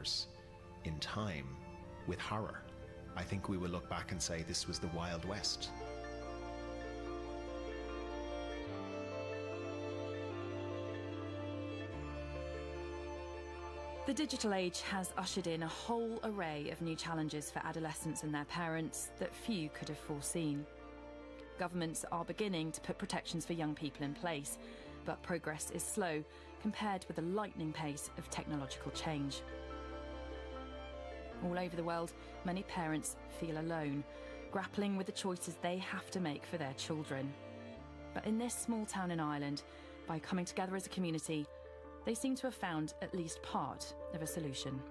years in time with horror. I think we will look back and say this was the Wild West. The digital age has ushered in a whole array of new challenges for adolescents and their parents that few could have foreseen. Governments are beginning to put protections for young people in place, but progress is slow compared with the lightning pace of technological change. All over the world, many parents feel alone, grappling with the choices they have to make for their children. But in this small town in Ireland, by coming together as a community, they seem to have found at least part of a solution.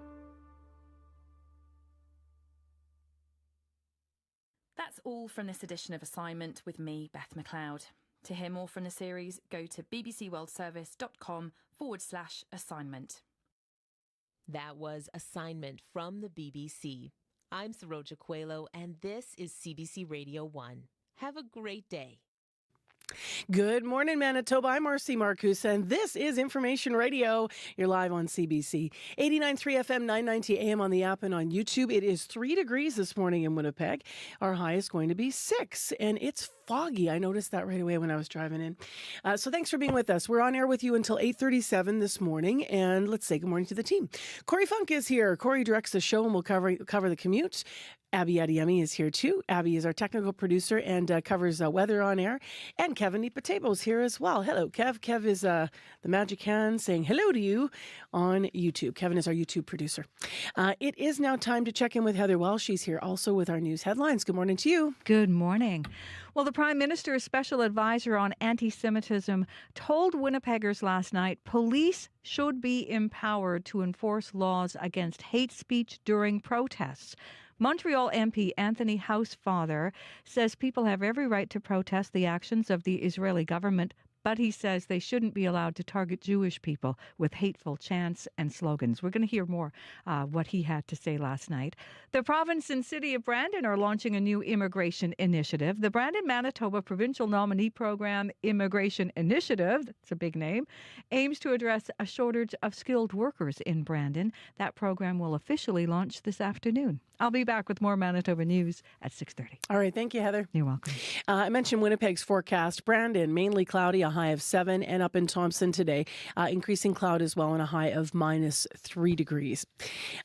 That's all from this edition of Assignment with me, Beth McLeod. To hear more from the series, go to bbcworldservice.com/assignment. That was Assignment from the BBC. I'm Saroja Coelho, and this is CBC Radio 1. Have a great day. Good morning, Manitoba. I'm Marcy Marcus, and this is Information Radio. You're live on CBC. 89.3 FM, 990 AM on the app and on YouTube. It is 3 degrees this morning in Winnipeg. Our high is going to be 6, and it's foggy. I noticed that right away when I was driving in. So thanks for being with us. We're on air with you until 8:37 this morning, and let's say good morning to the team. Corey Funk is here. Corey directs the show, and we'll cover the commute. Abby Adiyemi is here too. Abby is our technical producer and covers weather on air. And Kevin Nipatebo is here as well. Hello, Kev. Kev is the magic hand saying hello to you on YouTube. Kevin is our YouTube producer. It is now time to check in with Heather Welsh. She's here also with our news headlines. Good morning to you. Good morning. Well, the Prime Minister's special advisor on anti-Semitism told Winnipeggers last night police should be empowered to enforce laws against hate speech during protests. Montreal MP Anthony Housefather says people have every right to protest the actions of the Israeli government, but he says they shouldn't be allowed to target Jewish people with hateful chants and slogans. We're going to hear more what he had to say last night. The province and city of Brandon are launching a new immigration initiative. The Brandon Manitoba Provincial Nominee Program Immigration Initiative, that's a big name, aims to address a shortage of skilled workers in Brandon. That program will officially launch this afternoon. I'll be back with more Manitoba news at 6:30. All right. Thank you, Heather. You're welcome. I mentioned Winnipeg's forecast. Brandon, mainly cloudy, a high of 7, and up in Thompson today, increasing cloud as well, and a high of -3 degrees.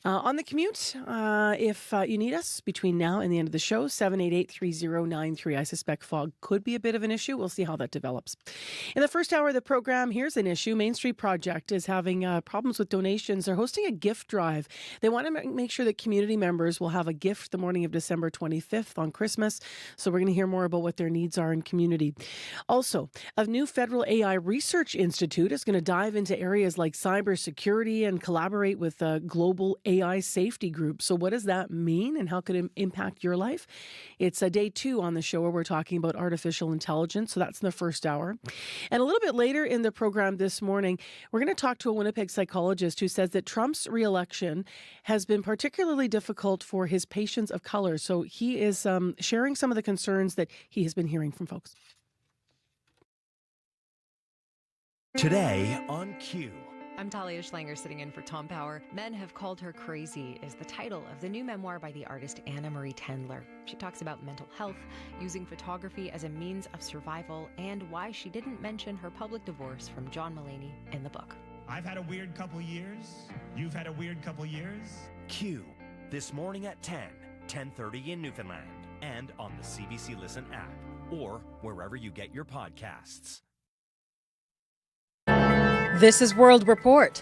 On the commute, if you need us between now and the end of the show, 788-3093. I suspect fog could be a bit of an issue. We'll see how that develops. In the first hour of the program, here's an issue. Main Street Project is having problems with donations. They're hosting a gift drive. They want to make sure that community members will have a gift the morning of December 25th on Christmas. So we're going to hear more about what their needs are in community. Also, a new federal AI research institute is going to dive into areas like cybersecurity and collaborate with a global AI safety group. So what does that mean and how could it impact your life? It's day 2 on the show where we're talking about artificial intelligence. So that's in the first hour. And a little bit later in the program this morning, we're going to talk to a Winnipeg psychologist who says that Trump's re-election has been particularly difficult for his patients of color. So he is sharing some of the concerns that he has been hearing from folks. Today on Q. I'm Talia Schlanger sitting in for Tom Power. Men Have Called Her Crazy is the title of the new memoir by the artist Anna Marie Tendler. She talks about mental health, using photography as a means of survival, and why she didn't mention her public divorce from John Mulaney in the book. I've had a weird couple years. You've had a weird couple years. Q. This morning at 10:30 in Newfoundland, and on the CBC Listen app, or wherever you get your podcasts. This is World Report.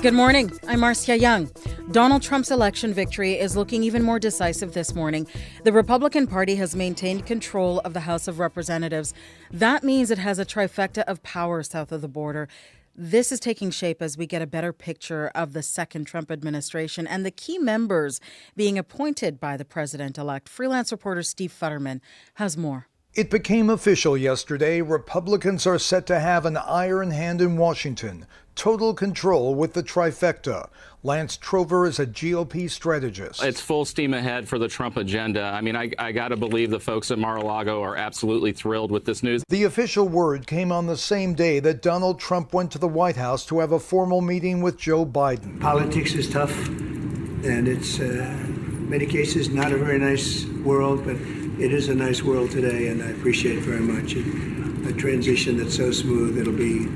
Good morning. I'm Marcia Young. Donald Trump's election victory is looking even more decisive this morning. The Republican Party has maintained control of the House of Representatives. That means it has a trifecta of power south of the border. This is taking shape as we get a better picture of the second Trump administration and the key members being appointed by the president-elect. Freelance reporter Steve Futterman has more. It became official yesterday. Republicans are set to have an iron hand in Washington total control with the trifecta. Lance Trover is a GOP strategist. It's full steam ahead for the Trump agenda. I mean, I got to believe the folks at Mar-a-Lago are absolutely thrilled with this news. The official word came on the same day that Donald Trump went to the White House to have a formal meeting with Joe Biden. Politics is tough, and it's, in many cases, not a very nice world, but it is a nice world today, and I appreciate it very much. A transition that's so smooth, it'll be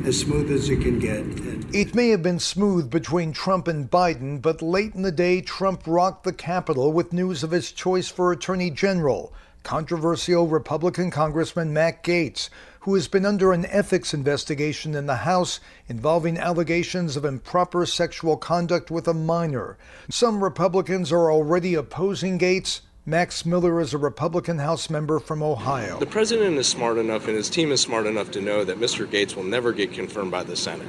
as smooth as it can get. It may have been smooth between Trump and Biden, but late in the day, Trump rocked the Capitol with news of his choice for Attorney General, controversial Republican Congressman Matt Gaetz, who has been under an ethics investigation in the House involving allegations of improper sexual conduct with a minor. Some Republicans are already opposing Gaetz. Max Miller is a Republican House member from Ohio. The president is smart enough and his team is smart enough to know that Mr. Gaetz will never get confirmed by the Senate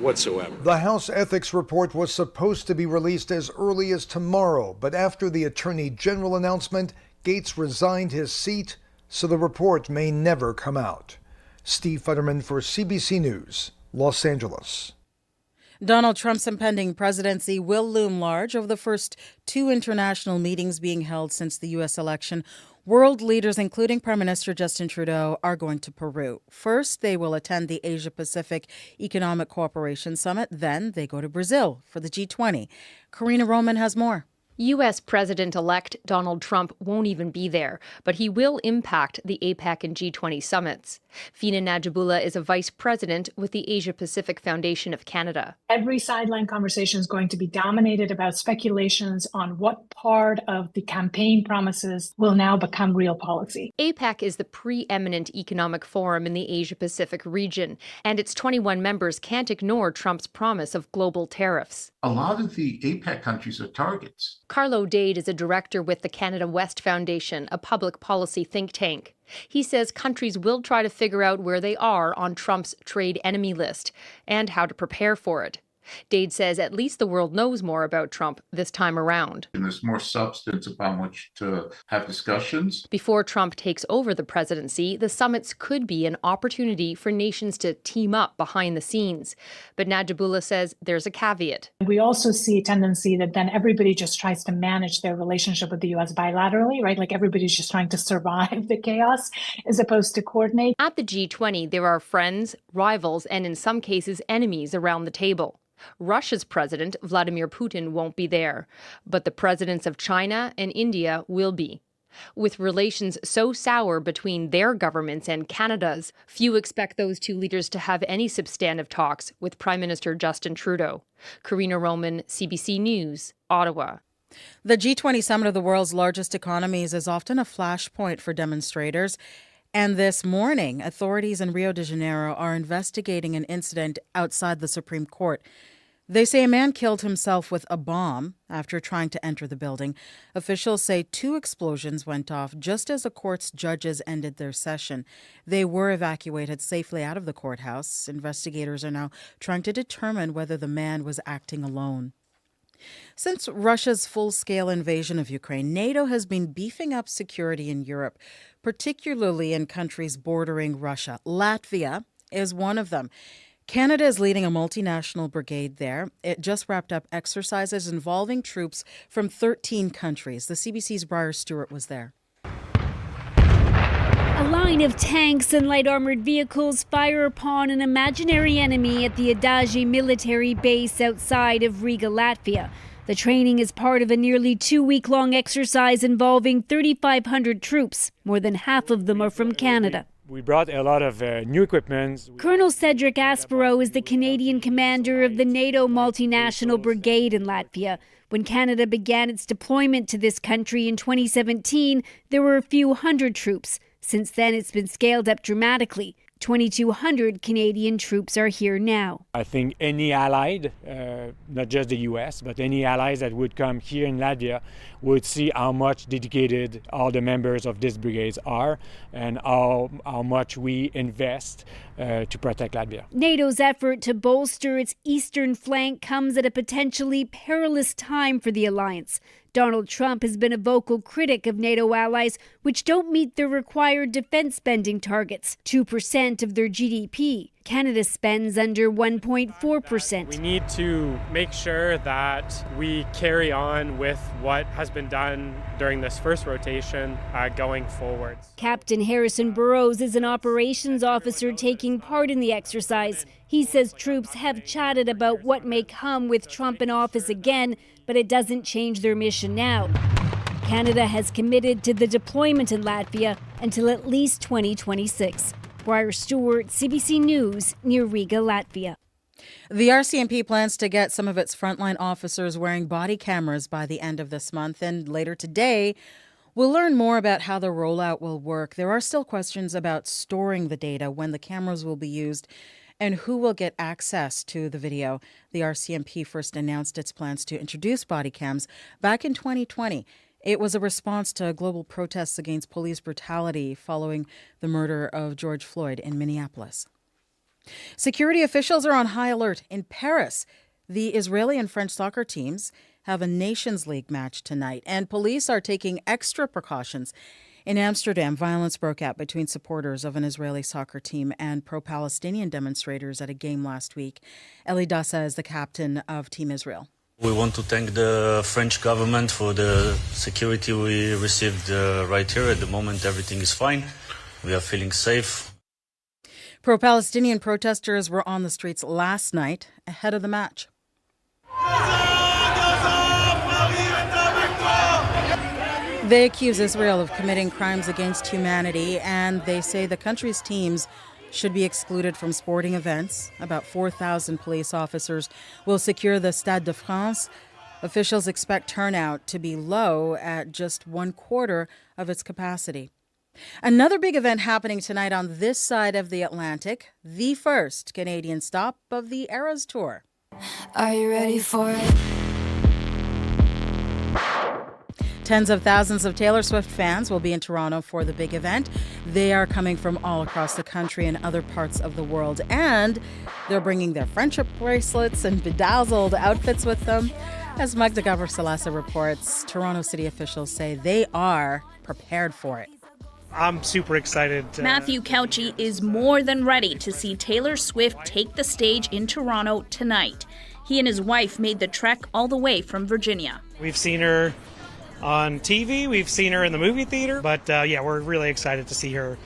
whatsoever. The House ethics report was supposed to be released as early as tomorrow, but after the Attorney General announcement, Gaetz resigned his seat, so the report may never come out. Steve Futterman for CBC News, Los Angeles. Donald Trump's impending presidency will loom large over the first two international meetings being held since the U.S. election. World leaders, including Prime Minister Justin Trudeau, are going to Peru. First, they will attend the Asia-Pacific Economic Cooperation Summit. Then they go to Brazil for the G20. Karina Roman has more. U.S. President-elect Donald Trump won't even be there, but he will impact the APEC and G20 summits. Fina Najibullah is a vice president with the Asia-Pacific Foundation of Canada. Every sideline conversation is going to be dominated about speculations on what part of the campaign promises will now become real policy. APEC is the preeminent economic forum in the Asia-Pacific region, and its 21 members can't ignore Trump's promise of global tariffs. A lot of the APEC countries are targets. Carlo Dade is a director with the Canada West Foundation, a public policy think tank. He says countries will try to figure out where they are on Trump's trade enemy list and how to prepare for it. Dade says at least the world knows more about Trump this time around. And there's more substance upon which to have discussions. Before Trump takes over the presidency, the summits could be an opportunity for nations to team up behind the scenes. But Najibullah says there's a caveat. We also see a tendency that then everybody just tries to manage their relationship with the U.S. bilaterally, right? Like everybody's just trying to survive the chaos as opposed to coordinate. At the G20, there are friends, rivals, and in some cases enemies around the table. Russia's president, Vladimir Putin, won't be there, but the presidents of China and India will be. With relations so sour between their governments and Canada's, few expect those two leaders to have any substantive talks with Prime Minister Justin Trudeau. Karina Roman, CBC News, Ottawa. The G20 summit of the world's largest economies is often a flashpoint for demonstrators. And this morning, authorities in Rio de Janeiro are investigating an incident outside the Supreme Court. They say a man killed himself with a bomb after trying to enter the building. Officials say 2 explosions went off just as the court's judges ended their session. They were evacuated safely out of the courthouse. Investigators are now trying to determine whether the man was acting alone. Since Russia's full-scale invasion of Ukraine, NATO has been beefing up security in Europe, particularly in countries bordering Russia. Latvia is one of them. Canada is leading a multinational brigade there. It just wrapped up exercises involving troops from 13 countries. The CBC's Briar Stewart was there. A line of tanks and light armored vehicles fire upon an imaginary enemy at the Adagi military base outside of Riga, Latvia. The training is part of a nearly 2-week-long exercise involving 3,500 troops. More than half of them are from Canada. We brought a lot of new equipment. Colonel Cedric Aspero is the Canadian commander of the NATO multinational brigade in Latvia. When Canada began its deployment to this country in 2017, there were a few hundred troops. Since then, it's been scaled up dramatically. 2,200 Canadian troops are here now. I think any allied, not just the U.S., but any allies that would come here in Latvia would see how much dedicated all the members of this brigade are and how much we invest to protect Latvia. NATO's effort to bolster its eastern flank comes at a potentially perilous time for the alliance. Donald Trump has been a vocal critic of NATO allies, which don't meet their required defense spending targets, 2% of their GDP. Canada spends under 1.4%. We need to make sure that we carry on with what has been done during this first rotation going forward. Captain Harrison Burrows is an operations officer taking part in the exercise. He says troops have chatted about what may come with Trump in office again, but it doesn't change their mission now. Canada has committed to the deployment in Latvia until at least 2026. Briar Stewart, CBC News, near Riga, Latvia. The RCMP plans to get some of its frontline officers wearing body cameras by the end of this month, and later today, we'll learn more about how the rollout will work. There are still questions about storing the data, when the cameras will be used, and who will get access to the video. The RCMP first announced its plans to introduce body cams back in 2020. It was a response to global protests against police brutality following the murder of George Floyd in Minneapolis. Security officials are on high alert in Paris. The Israeli and French soccer teams have a Nations League match tonight, and police are taking extra precautions. In Amsterdam, violence broke out between supporters of an Israeli soccer team and pro-Palestinian demonstrators at a game last week. Eli Dassa is the captain of Team Israel. We want to thank the French government for the security we received right here. At the moment, everything is fine. We are feeling safe. Pro-Palestinian protesters were on the streets last night ahead of the match. They accuse Israel of committing crimes against humanity, and they say the country's teams should be excluded from sporting events. About 4,000 police officers will secure the Stade de France. Officials expect turnout to be low at just 1/4 of its capacity. Another big event happening tonight on this side of the Atlantic, the first Canadian stop of the Eras Tour. Are you ready for it? Tens of thousands of Taylor Swift fans will be in Toronto for the big event. They are coming from all across the country and other parts of the world, and they're bringing their friendship bracelets and bedazzled outfits with them. As Magda Gavrsalasa reports, Toronto city officials say they are prepared for it. I'm super excited. Matthew Couchy is more than ready to see Taylor Swift take the stage in Toronto tonight. He and his wife made the trek all the way from Virginia. We've seen her on TV, we've seen her in the movie theater, but we're really excited to see her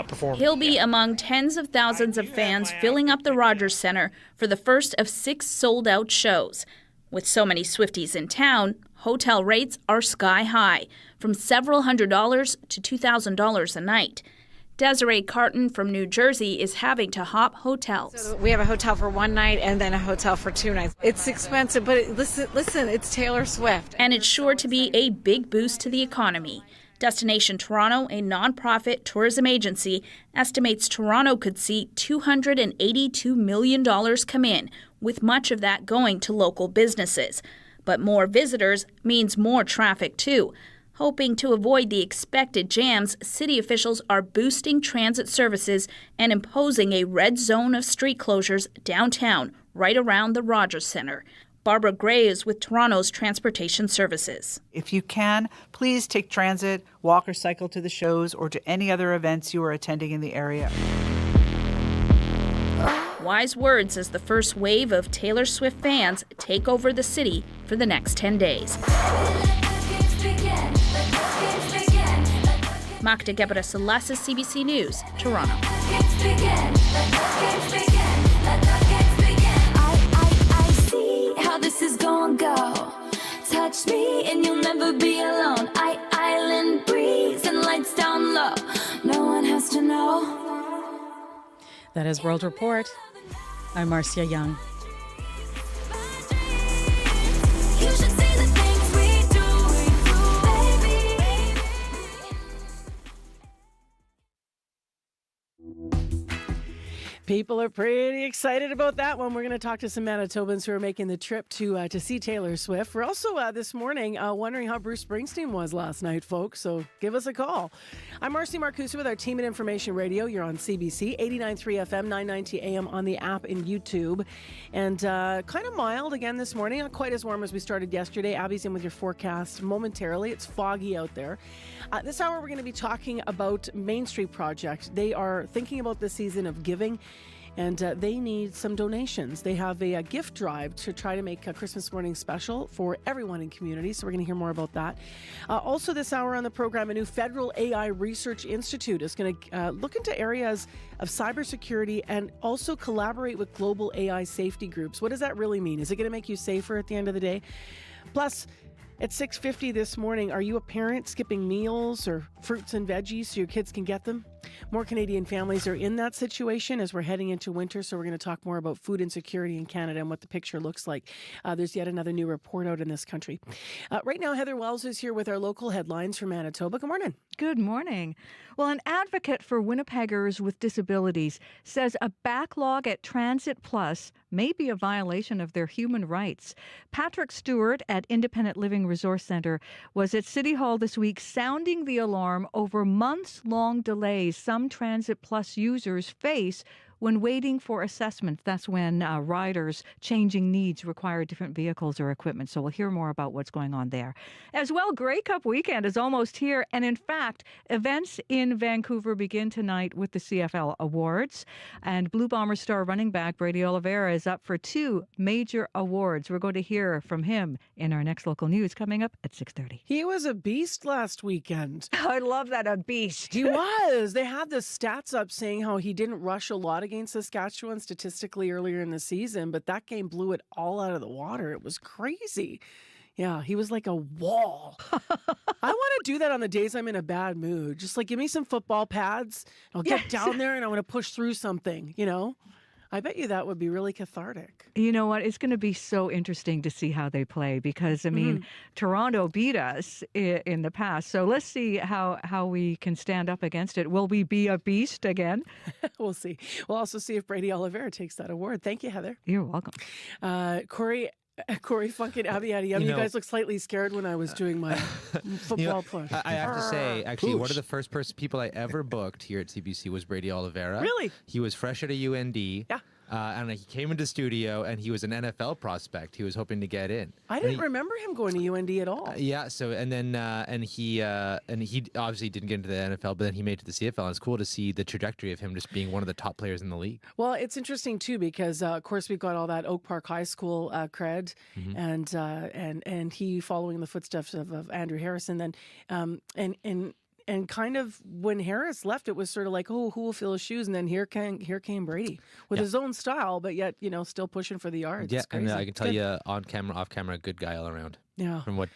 perform. He'll be among tens of thousands of fans filling up the Rogers Centre for the first of 6 sold-out shows. With so many Swifties in town, hotel rates are sky high, from several $100s to $2,000 a night. Desiree Carton from New Jersey is having to hop hotels. So we have a hotel for one night and then a hotel for 2 nights. It's expensive, but listen, it's Taylor Swift. And it's sure to be a big boost to the economy. Destination Toronto, a nonprofit tourism agency, estimates Toronto could see $282 million come in, with much of that going to local businesses. But more visitors means more traffic too. Hoping to avoid the expected jams, city officials are boosting transit services and imposing a red zone of street closures downtown, right around the Rogers Centre. Barbara Gray is with Toronto's Transportation Services. If you can, please take transit, walk or cycle to the shows or to any other events you are attending in the area. Wise words as the first wave of Taylor Swift fans take over the city for the next 10 days. Magda Gavrsalasa, CBC News, Toronto. I see how this is gonna go. Touch me and you'll never be alone. Island breeze and lights down low. No one has to know. That is World Report. I'm Marcia Young. You should see the things we do, baby. People are pretty excited about that one. We're going to talk to some Manitobans who are making the trip to see Taylor Swift. We're also this morning wondering how Bruce Springsteen was last night, folks. So give us a call. I'm Marcy Marcusa with our team at Information Radio. You're on CBC 89.3 FM, 990 AM on the app and YouTube. And kind of mild again this morning. Not quite as warm as we started yesterday. Abby's in with your forecast momentarily. It's foggy out there. This hour we're going to be talking about Main Street Project. They are thinking about the season of giving and they need some donations. They have a gift drive to try to make a Christmas morning special for everyone in community, so we're going to hear more about that. Also this hour on the program, a new federal AI research institute is going to look into areas of cybersecurity and also collaborate with global AI safety groups. What does that really mean? Is it going to make you safer at the end of the day? Plus, at 6:50 this morning, are you a parent skipping meals or fruits and veggies so your kids can get them? More Canadian families are in that situation as we're heading into winter, so we're going to talk more about food insecurity in Canada and what the picture looks like. There's yet another new report out in this country. Right now, Heather Wells is here with our local headlines from Manitoba. Good morning. Good morning. Well, an advocate for Winnipeggers with disabilities says a backlog at Transit Plus may be a violation of their human rights. Patrick Stewart at Independent Living Resource Centre was at City Hall this week sounding the alarm over months-long delays some Transit Plus users face when waiting for assessment. That's when riders changing needs require different vehicles or equipment. So we'll hear more about what's going on there. As well, Grey Cup weekend is almost here. And in fact, events in Vancouver begin tonight with the CFL Awards. And Blue Bomber star running back Brady Oliveira is up for 2 major awards. We're going to hear from him in our next local news coming up at 6:30. He was a beast last weekend. I love that, a beast. He was. They had the stats up saying how he didn't rush a lot against Saskatchewan statistically earlier in the season, but that game blew it all out of the water. It was crazy. Yeah, he was like a wall. I want to do that on the days I'm in a bad mood. Just like give me some football pads. I'll get down there and I want to push through something, you know? I bet you that would be really cathartic. You know what? It's going to be so interesting to see how they play because, I mean, Toronto beat us in the past. So let's see how we can stand up against it. Will we be a beast again? We'll see. We'll also see if Brady Oliveira takes that award. Thank you, Heather. You're welcome. Corey Funk and Abby Adiyam, you guys look slightly scared when I was doing my football push. I have to say, actually, one of the first people I ever booked here at CBC was Brady Oliveira. Really? He was fresh out of UND. Yeah. And he came into studio, and he was an NFL prospect. He was hoping to get in. I didn't remember him going to UND at all. Yeah. So and he obviously didn't get into the NFL, but then he made it to the CFL. And it's cool to see the trajectory of him just being one of the top players in the league. Well, it's interesting too because of course we've got all that Oak Park High School cred, and he following in the footsteps of Andrew Harrison. Then and kind of when Harris left, it was sort of like, oh, who will fill his shoes? And then here came Brady with his own style, but yet, still pushing for the yards. Yeah, and I can tell you on camera, off camera, good guy all around. Yeah. From my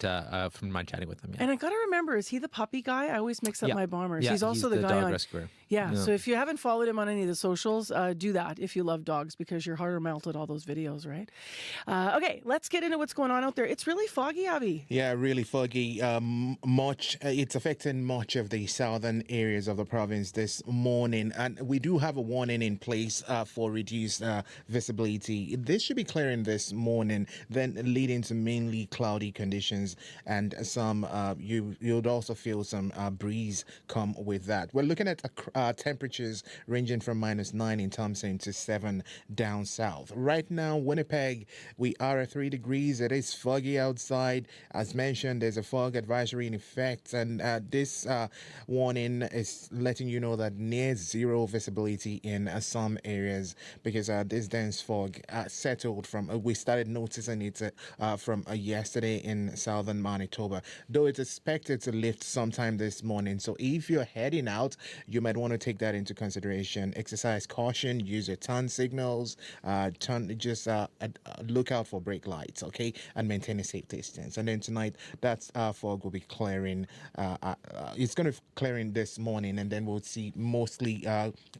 chatting with him. Yeah. And I got to remember, is he the puppy guy? I always mix up my Bombers. He's also the guy dog on rescuer. Yeah. So if you haven't followed him on any of the socials, do that if you love dogs because your heart melted all those videos, right? Okay, let's get into what's going on out there. It's really foggy, Abby. Yeah, really foggy. It's affecting much of the southern areas of the province this morning, and we do have a warning in place for reduced visibility. This should be clearing this morning, then leading to mainly cloudy conditions, and some you'd also feel some breeze come with that. We're looking at temperatures ranging from -9 in Thompson to 7 down south. Right now, Winnipeg, we are at 3 degrees. It is foggy outside. As mentioned, there's a fog advisory in effect, and this warning is letting you know that near zero visibility in some areas because this dense fog settled from. We started noticing it from yesterday in southern Manitoba, though it's expected to lift sometime this morning. So if you're heading out, you might want to take that into consideration. Exercise caution, use your turn signals, look out for brake lights, okay, and maintain a safe distance. And then tonight, that fog will be clearing. It's going to clearing this morning, and then we'll see mostly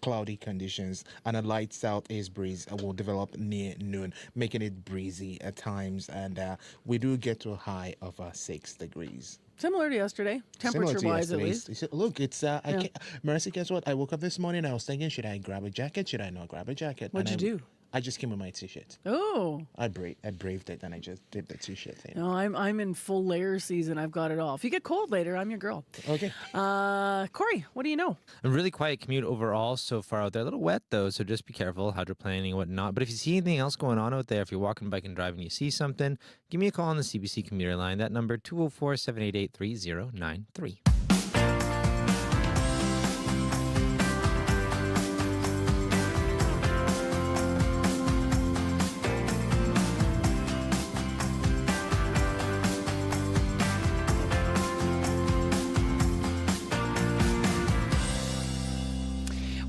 cloudy conditions, and a light southeast breeze will develop near noon, making it breezy at times, and we do get to a high of 6 degrees. Similar to yesterday, temperature-wise at least. Look, it's Marissa, guess what? I woke up this morning, I was thinking, should I grab a jacket? Should I not grab a jacket? What'd you do? I just came with my t-shirt. Oh. I braved it, and I just did the t-shirt thing. No, I'm in full layer season. I've got it all. If you get cold later, I'm your girl. Okay. Corey, what do you know? A really quiet commute overall so far out there. A little wet, though, so just be careful, hydroplaning and whatnot. But if you see anything else going on out there, if you're walking, biking, driving, you see something, give me a call on the CBC commuter line. That number, 204-788-3093.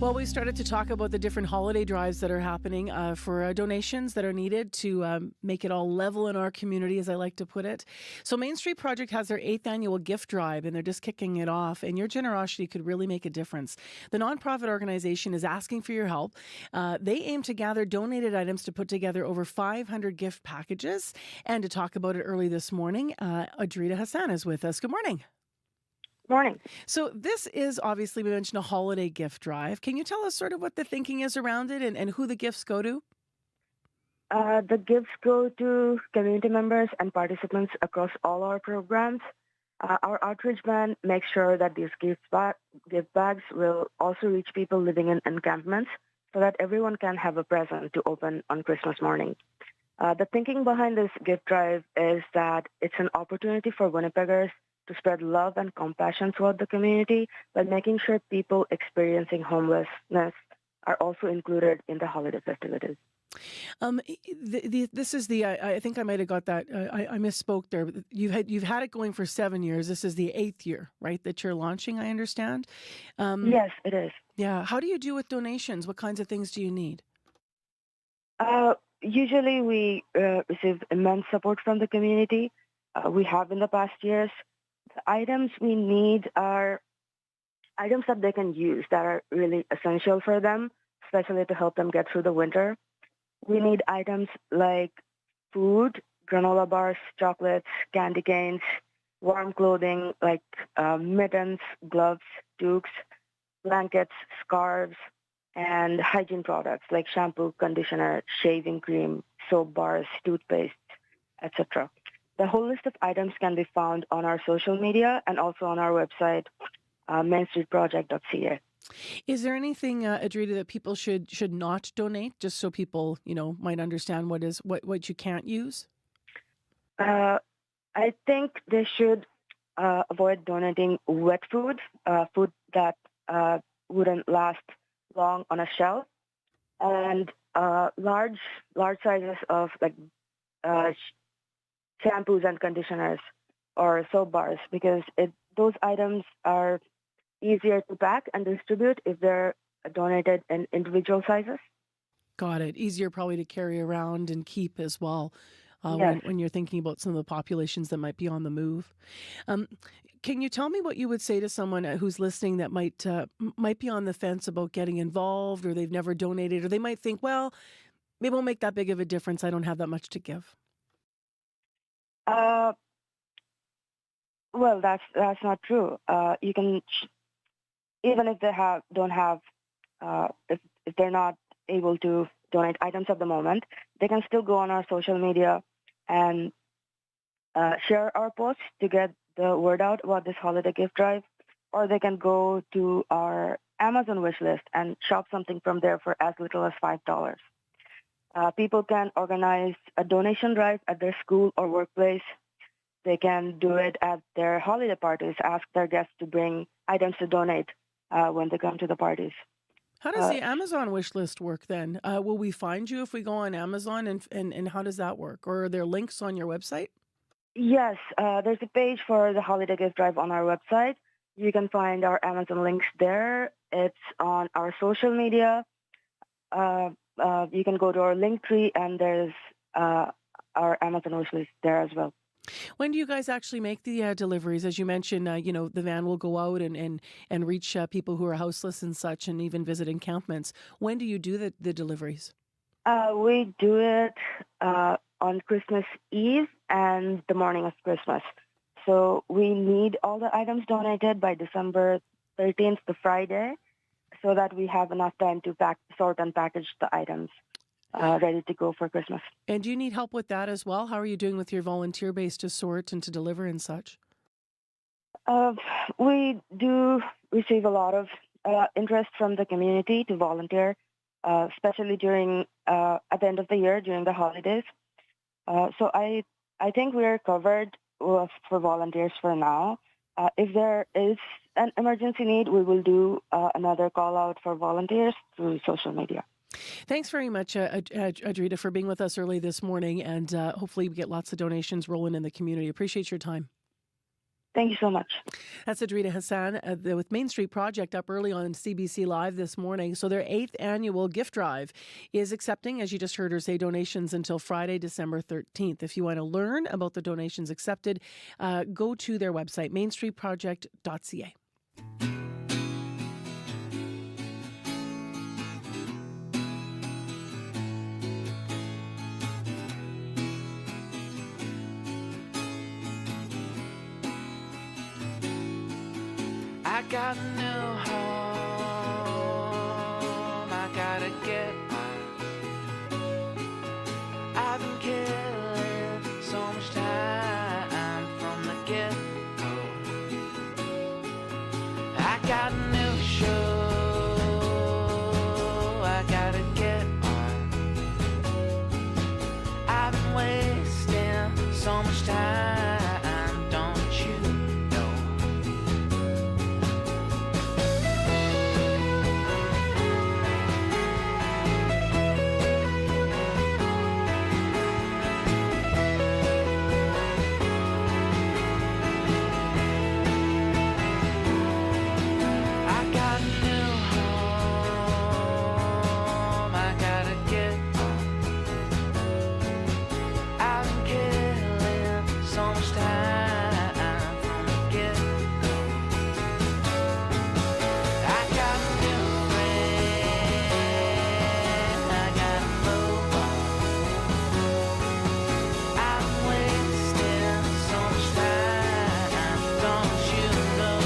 Well, we started to talk about the different holiday drives that are happening for donations that are needed to make it all level in our community, as I like to put it. So Main Street Project has their 8th annual gift drive, and they're just kicking it off. And your generosity could really make a difference. The nonprofit organization is asking for your help. They aim to gather donated items to put together over 500 gift packages. And to talk about it early this morning, Adrita Hassan is with us. Good morning. Morning. So this is obviously, we mentioned a holiday gift drive. Can you tell us sort of what the thinking is around it and who the gifts go to? The gifts go to community members and participants across all our programs. Our outreach van makes sure that these gift bags will also reach people living in encampments so that everyone can have a present to open on Christmas morning. The thinking behind this gift drive is that it's an opportunity for Winnipeggers to spread love and compassion throughout the community, but making sure people experiencing homelessness are also included in the holiday festivities. This is the. I think I might have got that. I misspoke there. You've had it going for 7 years. This is the 8th year, right? That you're launching. I understand. Yes, it is. Yeah. How do you do with donations? What kinds of things do you need? Usually, we receive immense support from the community. We have in the past years. The items we need are items that they can use that are really essential for them, especially to help them get through the winter. We need items like food, granola bars, chocolates, candy canes, warm clothing like mittens, gloves, toques, blankets, scarves, and hygiene products like shampoo, conditioner, shaving cream, soap bars, toothpaste, etc. The whole list of items can be found on our social media and also on our website, mainstreetproject.ca. Is there anything, Adrita, that people should not donate, just so people, might understand what you can't use? I think they should avoid donating wet food, food that wouldn't last long on a shelf, and large sizes of shampoos and conditioners or soap bars, because those items are easier to pack and distribute if they're donated in individual sizes. Got it. Easier probably to carry around and keep as well Yes. when you're thinking about some of the populations that might be on the move. Can you tell me what you would say to someone who's listening that might be on the fence about getting involved, or they've never donated, or they might think, well, it won't make that big of a difference. I don't have that much to give. Well, that's not true. You can, even if they don't have, if they're not able to donate items at the moment, they can still go on our social media and share our posts to get the word out about this holiday gift drive, or they can go to our Amazon wish list and shop something from there for as little as $5. People can organize a donation drive at their school or workplace. They can do it at their holiday parties, ask their guests to bring items to donate when they come to the parties. How does the Amazon wish list work then? Will we find you if we go on Amazon, and how does that work? Or are there links on your website? Yes, there's a page for the holiday gift drive on our website. You can find our Amazon links there. It's on our social media. You can go to our link tree, and there's our Amazon wish list there as well. When do you guys actually make the deliveries? As you mentioned, the van will go out and reach people who are houseless and such, and even visit encampments. When do you do the deliveries? We do it on Christmas Eve and the morning of Christmas. So we need all the items donated by December 13th, the Friday, so that we have enough time to sort and package the items ready to go for Christmas. And do you need help with that as well? How are you doing with your volunteer base to sort and to deliver and such? We do receive a lot of interest from the community to volunteer, especially during at the end of the year, during the holidays. So I think we are covered for volunteers for now. If there is an emergency need, we will do another call out for volunteers through social media. Thanks very much, Adrita, for being with us early this morning, and hopefully we get lots of donations rolling in the community. Appreciate your time. Thank you so much. That's Adrita Hassan with Main Street Project up early on CBC Live this morning. So their 8th annual gift drive is accepting, as you just heard her say, donations until Friday, December 13th. If you want to learn about the donations accepted, go to their website, mainstreetproject.ca. I got a new home, I gotta get mine. I've been killing so much time from the get-go. I got a new show, I gotta get on. I've been wasting so much time, don't you know? I got a new home, I gotta get on. I've been killing so much time from the get-go. I got a new friend, I gotta move on. I've been wasting so much time, don't you know?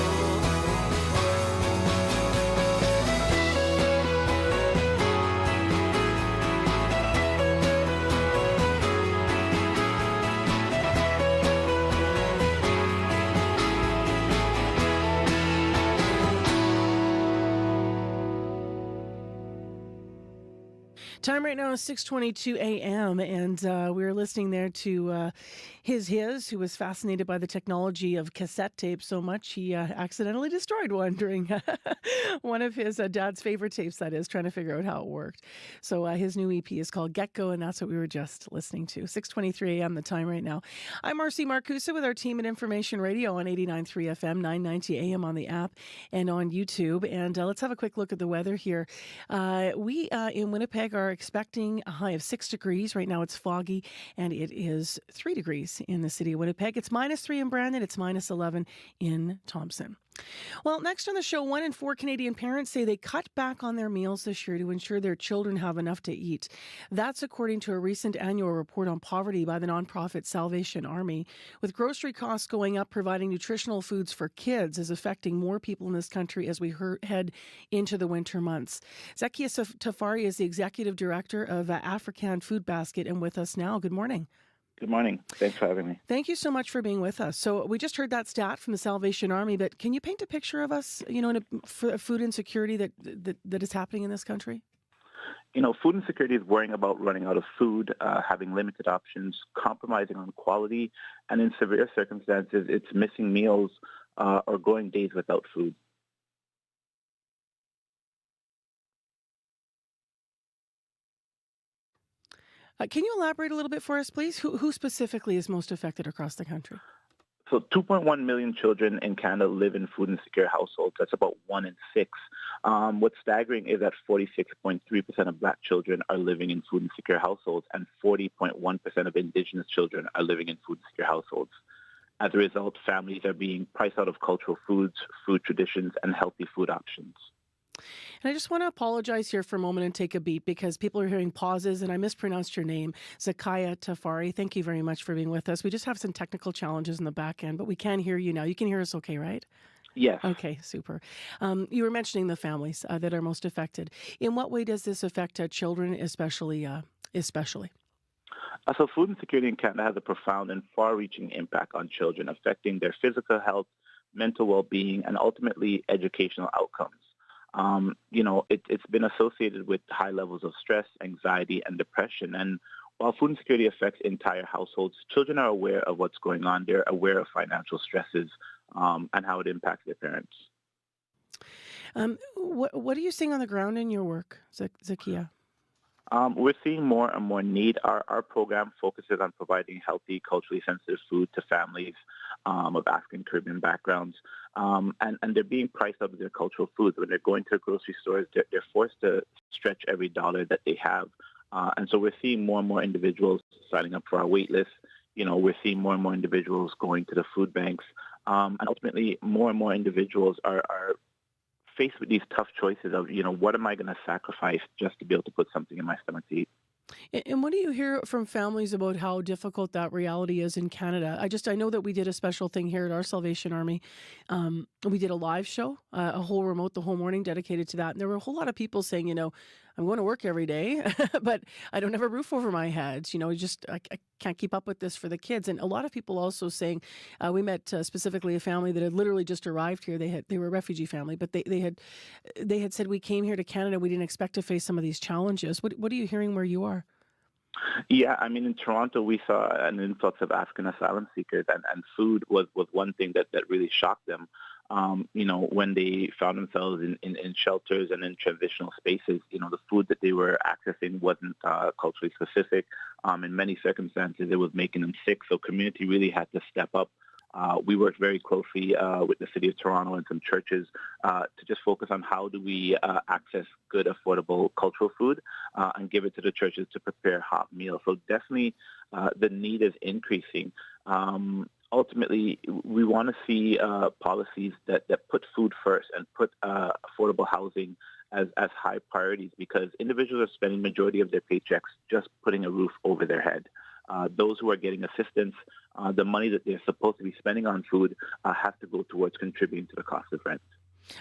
Time right now is 6:22 a.m. and we're listening there to His, who was fascinated by the technology of cassette tapes so much he accidentally destroyed one during one of his dad's favorite tapes, that is, trying to figure out how it worked. So his new EP is called Get Go, and that's what we were just listening to. 6:23 a.m. the time right now. I'm Marcy Marcusa with our team at Information Radio on 89.3 FM, 990 a.m. on the app and on YouTube. And let's have a quick look at the weather here. We in Winnipeg are expecting a high of 6 degrees. Right now it's foggy, and it is 3 degrees in the city of Winnipeg. It's -3 in Brandon. It's -11 in Thompson. Well, next on the show, 1 in 4 Canadian parents say they cut back on their meals this year to ensure their children have enough to eat. That's according to a recent annual report on poverty by the nonprofit Salvation Army. With grocery costs going up, providing nutritional foods for kids is affecting more people in this country as we head into the winter months. Zakia Tafari is the executive director of African Food Basket and with us now. Good morning. Good morning. Thanks for having me. Thank you so much for being with us. So we just heard that stat from the Salvation Army, but can you paint a picture of us, for food insecurity that is happening in this country? Food insecurity is worrying about running out of food, having limited options, compromising on quality, and in severe circumstances, it's missing meals or going days without food. Can you elaborate a little bit for us, please? Who specifically is most affected across the country? So 2.1 million children in Canada live in food insecure households. That's about 1 in 6. What's staggering is that 46.3% of Black children are living in food insecure households, and 40.1% of Indigenous children are living in food insecure households. As a result, families are being priced out of cultural foods, food traditions, and healthy food options. And I just want to apologize here for a moment and take a beat because people are hearing pauses and I mispronounced your name, Zakia Tafari. Thank you very much for being with us. We just have some technical challenges in the back end, but we can hear you now. You can hear us okay, right? Yes. Okay, super. You were mentioning the families that are most affected. In what way does this affect children, especially? So food insecurity in Canada has a profound and far-reaching impact on children, affecting their physical health, mental well-being, and ultimately educational outcomes. It's been associated with high levels of stress, anxiety, and depression. And while food insecurity affects entire households, children are aware of what's going on. They're aware of financial stresses and how it impacts their parents. What are you seeing on the ground in your work, Zakia? We're seeing more and more need. Our program focuses on providing healthy, culturally sensitive food to families of African Caribbean backgrounds. And they're being priced out of their cultural foods. When they're going to grocery stores, they're forced to stretch every dollar that they have. And so we're seeing more and more individuals signing up for our wait list. We're seeing more and more individuals going to the food banks. And ultimately, more and more individuals are faced with these tough choices of, what am I going to sacrifice just to be able to put something in my stomach to eat? And what do you hear from families about how difficult that reality is in Canada? I know that we did a special thing here at our Salvation Army. We did a live show, a whole remote, the whole morning dedicated to that. And there were a whole lot of people saying, I'm going to work every day, but I don't have a roof over my head. I can't keep up with this for the kids. And a lot of people also saying, we met specifically a family that had literally just arrived here. They were a refugee family, but they had said, we came here to Canada. We didn't expect to face some of these challenges. What are you hearing where you are? Yeah, in Toronto, we saw an influx of African asylum seekers, and food was one thing that really shocked them. When they found themselves in shelters and in transitional spaces, the food that they were accessing wasn't culturally specific. In many circumstances, it was making them sick. So community really had to step up. We worked very closely with the City of Toronto and some churches to just focus on how do we access good, affordable cultural food and give it to the churches to prepare hot meals. So definitely the need is increasing. Ultimately, we want to see policies that put food first and put affordable housing as high priorities, because individuals are spending the majority of their paychecks just putting a roof over their head. Those who are getting assistance, the money that they're supposed to be spending on food has to go towards contributing to the cost of rent.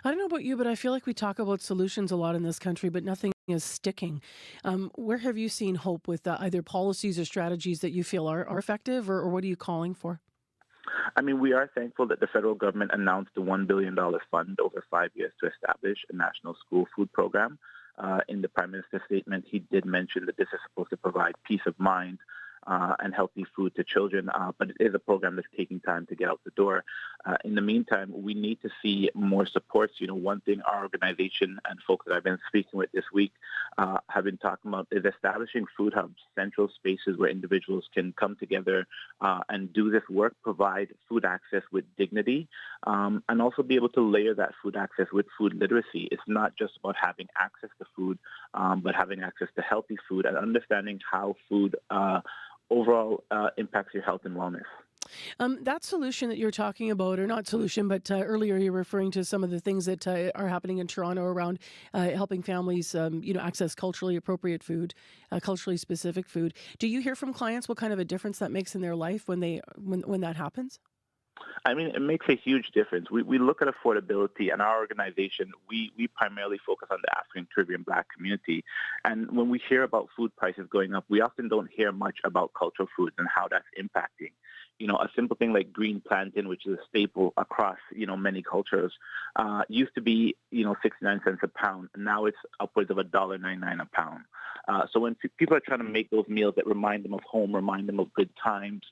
I don't know about you, but I feel like we talk about solutions a lot in this country, but nothing is sticking. Where have you seen hope with either policies or strategies that you feel are effective, or what are you calling for? We are thankful that the federal government announced a $1 billion fund over 5 years to establish a national school food program. In the Prime Minister's statement, he did mention that this is supposed to provide peace of mind and healthy food to children, but it is a program that's taking time to get out the door. In the meantime, we need to see more supports. One thing our organization and folks that I've been speaking with this week have been talking about is establishing food hubs, central spaces where individuals can come together and do this work, provide food access with dignity, and also be able to layer that food access with food literacy. It's not just about having access to food, but having access to healthy food and understanding how food overall impacts your health and wellness. That solution that you're talking about, or not solution, but earlier you're referring to some of the things that are happening in Toronto around helping families, access culturally appropriate food, culturally specific food. Do you hear from clients what kind of a difference that makes in their life when that happens? It makes a huge difference. We look at affordability, and our organization, we primarily focus on the African Caribbean Black community. And when we hear about food prices going up, we often don't hear much about cultural foods and how that's impacting. A simple thing like green plantain, which is a staple across, many cultures, used to be, 69 cents a pound. Now it's upwards of $1.99 a pound. So when people are trying to make those meals that remind them of home, remind them of good times,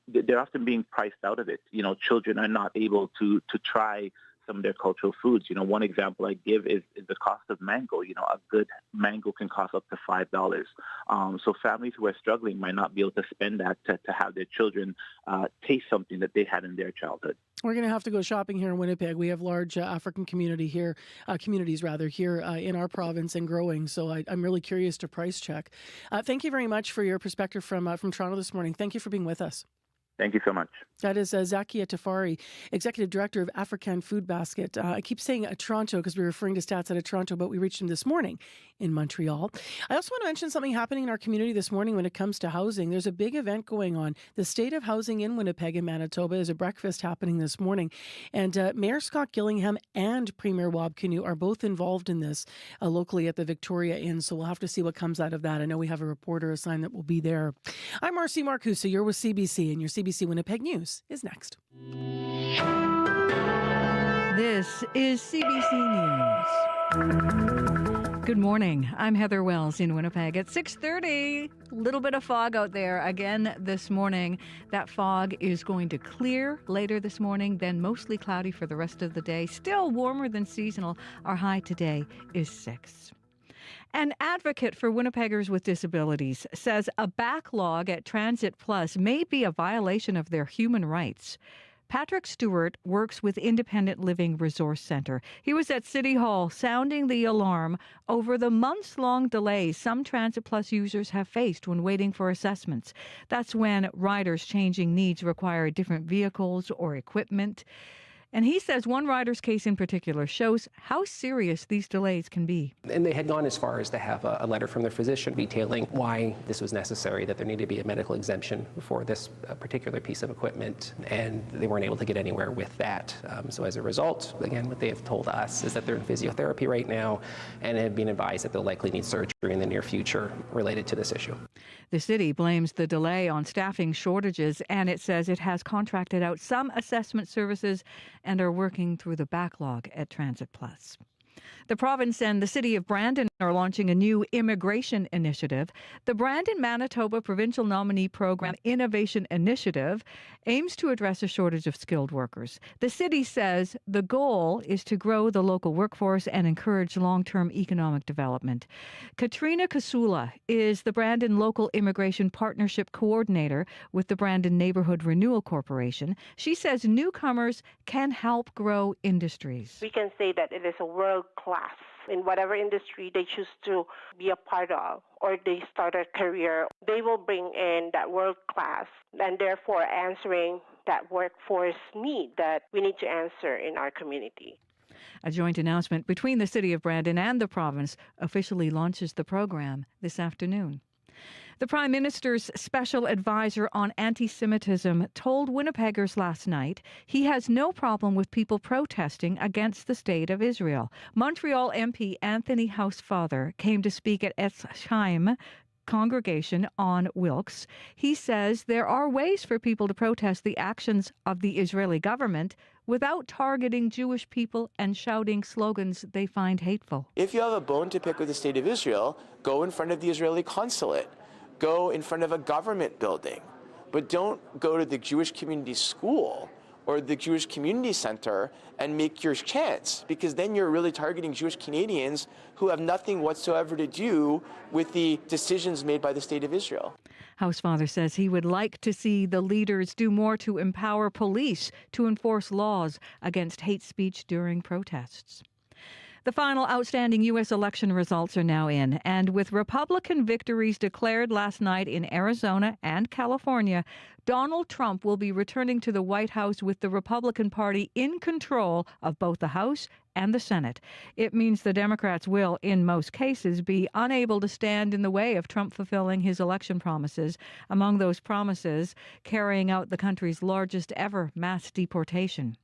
they're often being priced out of it. Children are not able to try some of their cultural foods. One example I give is the cost of mango. A good mango can cost up to $5. So families who are struggling might not be able to spend that to have their children taste something that they had in their childhood. We're going to have to go shopping here in Winnipeg. We have large African communities here in our province and growing. So I'm really curious to price check. Thank you very much for your perspective from Toronto this morning. Thank you for being with us. Thank you so much. That is Zakia Tafari, Executive Director of African Food Basket. I keep saying Toronto because we're referring to stats out of Toronto, but we reached him this morning in Montreal. I also want to mention something happening in our community this morning when it comes to housing. There's a big event going on. The State of Housing in Winnipeg and Manitoba is a breakfast happening this morning. And Mayor Scott Gillingham and Premier Wab Kinew are both involved in this locally at the Victoria Inn. So we'll have to see what comes out of that. I know we have a reporter assigned that will be there. I'm Marcy Marcusa. You're with CBC, and your CBC Winnipeg News is next. This is CBC News. Good morning. I'm Heather Wells in Winnipeg at 6:30. A little bit of fog out there again this morning. That fog is going to clear later this morning, then mostly cloudy for the rest of the day. Still warmer than seasonal. Our high today is 6. An advocate for Winnipeggers with disabilities says a backlog at Transit Plus may be a violation of their human rights. Patrick Stewart works with Independent Living Resource Centre. He was at City Hall sounding the alarm over the months-long delays some Transit Plus users have faced when waiting for assessments. That's when riders changing needs require different vehicles or equipment. And he says one rider's case in particular shows how serious these delays can be. And they had gone as far as to have a letter from their physician detailing why this was necessary, that there needed to be a medical exemption for this particular piece of equipment, and they weren't able to get anywhere with that. So as a result, again, what they have told us is that they're in physiotherapy right now and have been advised that they'll likely need surgery in the near future related to this issue. The city blames the delay on staffing shortages, and it says it has contracted out some assessment services and are working through the backlog at Transit Plus. The province and the city of Brandon are launching a new immigration initiative. The Brandon, Manitoba Provincial Nominee Program Innovation Initiative aims to address a shortage of skilled workers. The city says the goal is to grow the local workforce and encourage long-term economic development. Katrina Kasula is the Brandon Local Immigration Partnership Coordinator with the Brandon Neighbourhood Renewal Corporation. She says newcomers can help grow industries. We can say that it is a world-class in whatever industry they choose to be a part of or they start a career. They will bring in that world class and therefore answering that workforce need that we need to answer in our community. A joint announcement between the City of Brandon and the province officially launches the program this afternoon. The Prime Minister's special advisor on anti-Semitism told Winnipeggers last night he has no problem with people protesting against the state of Israel. Montreal MP Anthony Housefather came to speak at Etzheim congregation on Wilkes. He says there are ways for people to protest the actions of the Israeli government without targeting Jewish people and shouting slogans they find hateful. If you have a bone to pick with the state of Israel, go in front of the Israeli consulate. Go in front of a government building. But don't go to the Jewish community school or the Jewish community center and make your chants, because then you're really targeting Jewish Canadians who have nothing whatsoever to do with the decisions made by the state of Israel. Housefather says he would like to see the leaders do more to empower police to enforce laws against hate speech during protests. The final outstanding U.S. election results are now in, and with Republican victories declared last night in Arizona and California, Donald Trump will be returning to the White House with the Republican Party in control of both the House and the Senate. It means the Democrats will, in most cases, be unable to stand in the way of Trump fulfilling his election promises. Among those promises, carrying out the country's largest ever mass deportation.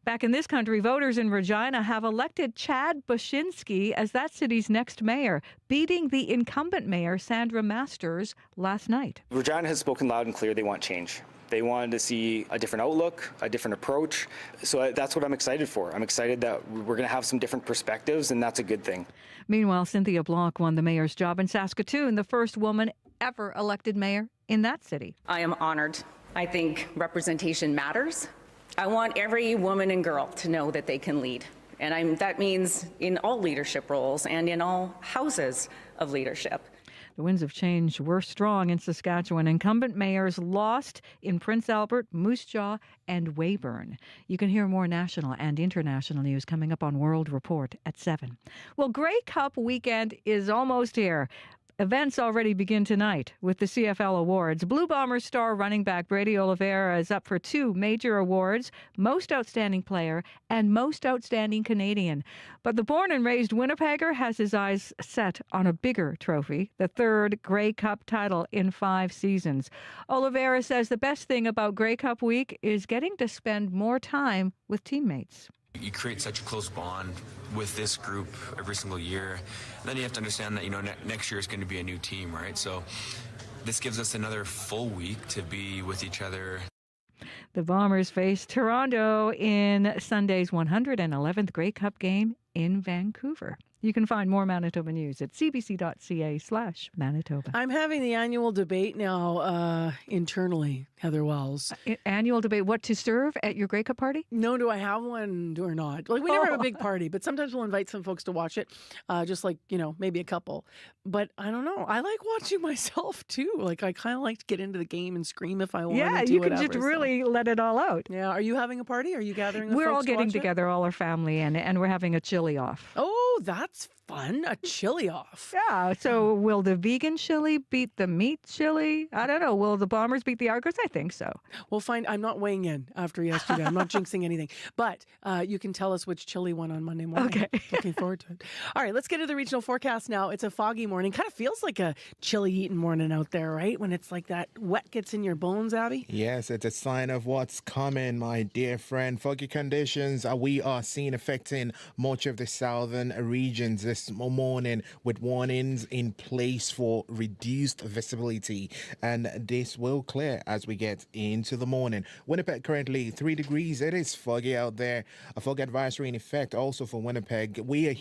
Back in this country, voters in Regina have elected Chad Bushinsky as that city's next mayor, beating the incumbent mayor, Sandra Masters, last night. Regina has spoken loud and clear. They want change. They wanted to see a different outlook, a different approach. So that's what I'm excited for. I'm excited that we're going to have some different perspectives, and that's a good thing. Meanwhile, Cynthia Block won the mayor's job in Saskatoon, the first woman ever elected mayor in that city. I am honored. I think representation matters. I want every woman and girl to know that they can lead. And that means in all leadership roles and in all houses of leadership. The winds of change were strong in Saskatchewan. Incumbent mayors lost in Prince Albert, Moose Jaw, and Weyburn. You can hear more national and international news coming up on World Report at 7. Well, Grey Cup weekend is almost here. Events already begin tonight with the CFL Awards. Blue Bombers star running back Brady Oliveira is up for 2 major awards, Most Outstanding Player and Most Outstanding Canadian. But the born and raised Winnipegger has his eyes set on a bigger trophy, the 3rd Grey Cup title in 5 seasons. Oliveira says the best thing about Grey Cup week is getting to spend more time with teammates. You create such a close bond with this group every single year. Then you have to understand that, next year is going to be a new team, right? So this gives us another full week to be with each other. The Bombers face Toronto in Sunday's 111th Grey Cup game in Vancouver. You can find more Manitoba news at cbc.ca/Manitoba. I'm having the annual debate now internally, Heather Wells. Annual debate, what to serve at your Grey Cup party? No, do I have one or not? Like, we never have a big party, but sometimes we'll invite some folks to watch it, just like, maybe a couple. But I don't know. I like watching myself too. Like, I kind of like to get into the game and scream if I want to. Yeah, do you can whatever, just really let it all out. Yeah. Are you having a party? Are you gathering the We're folks all to getting watch it? together, all our family, and we're having a chili off. Oh, that's fun. A chili off. Yeah. So will the vegan chili beat the meat chili? I don't know. Will the Bombers beat the Argos? I think so. We'll find. I'm not weighing in after yesterday. I'm not jinxing anything. But you can tell us which chili won on Monday morning. Okay. Looking forward to it. All right, let's get to the regional forecast now. It's a foggy morning. Kind of feels like a chilly eating morning out there, right? When it's like that wet gets in your bones, Abby? Yes, it's a sign of what's coming, my dear friend. Foggy conditions we are seeing affecting much of the southern regions this morning, with warnings in place for reduced visibility, and this will clear as we get into the morning. Winnipeg currently 3 degrees. It is foggy out there. A fog advisory in effect also for Winnipeg. We're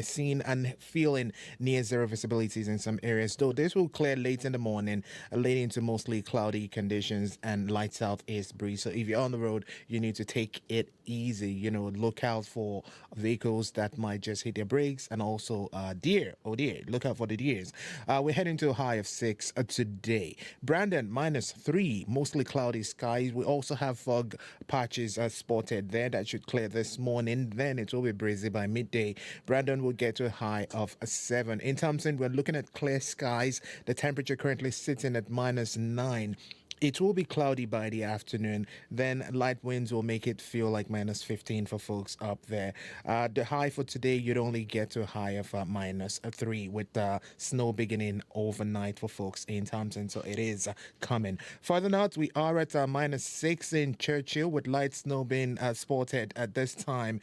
seeing and feeling near zero visibilities in some areas, though this will clear late in the morning, leading to mostly cloudy conditions and light southeast breeze. So if you're on the road, you need to take it easy. Look out for vehicles that might just hit their brakes, and also deer. Oh dear, look out for the deers. We're heading to a high of 6 today. Brandon -3, mostly cloudy skies. We also have fog patches spotted there that should clear this morning. Then it will be breezy by midday. Brandon will get to a high of 7. In Thompson, we're looking at clear skies. The temperature currently sitting at -9. It will be cloudy by the afternoon. Then light winds will make it feel like -15 for folks up there. The high for today, you'd only get to a high of -3, with snow beginning overnight for folks in Thompson. So it is coming. Further north, we are at -6 in Churchill, with light snow being spotted at this time.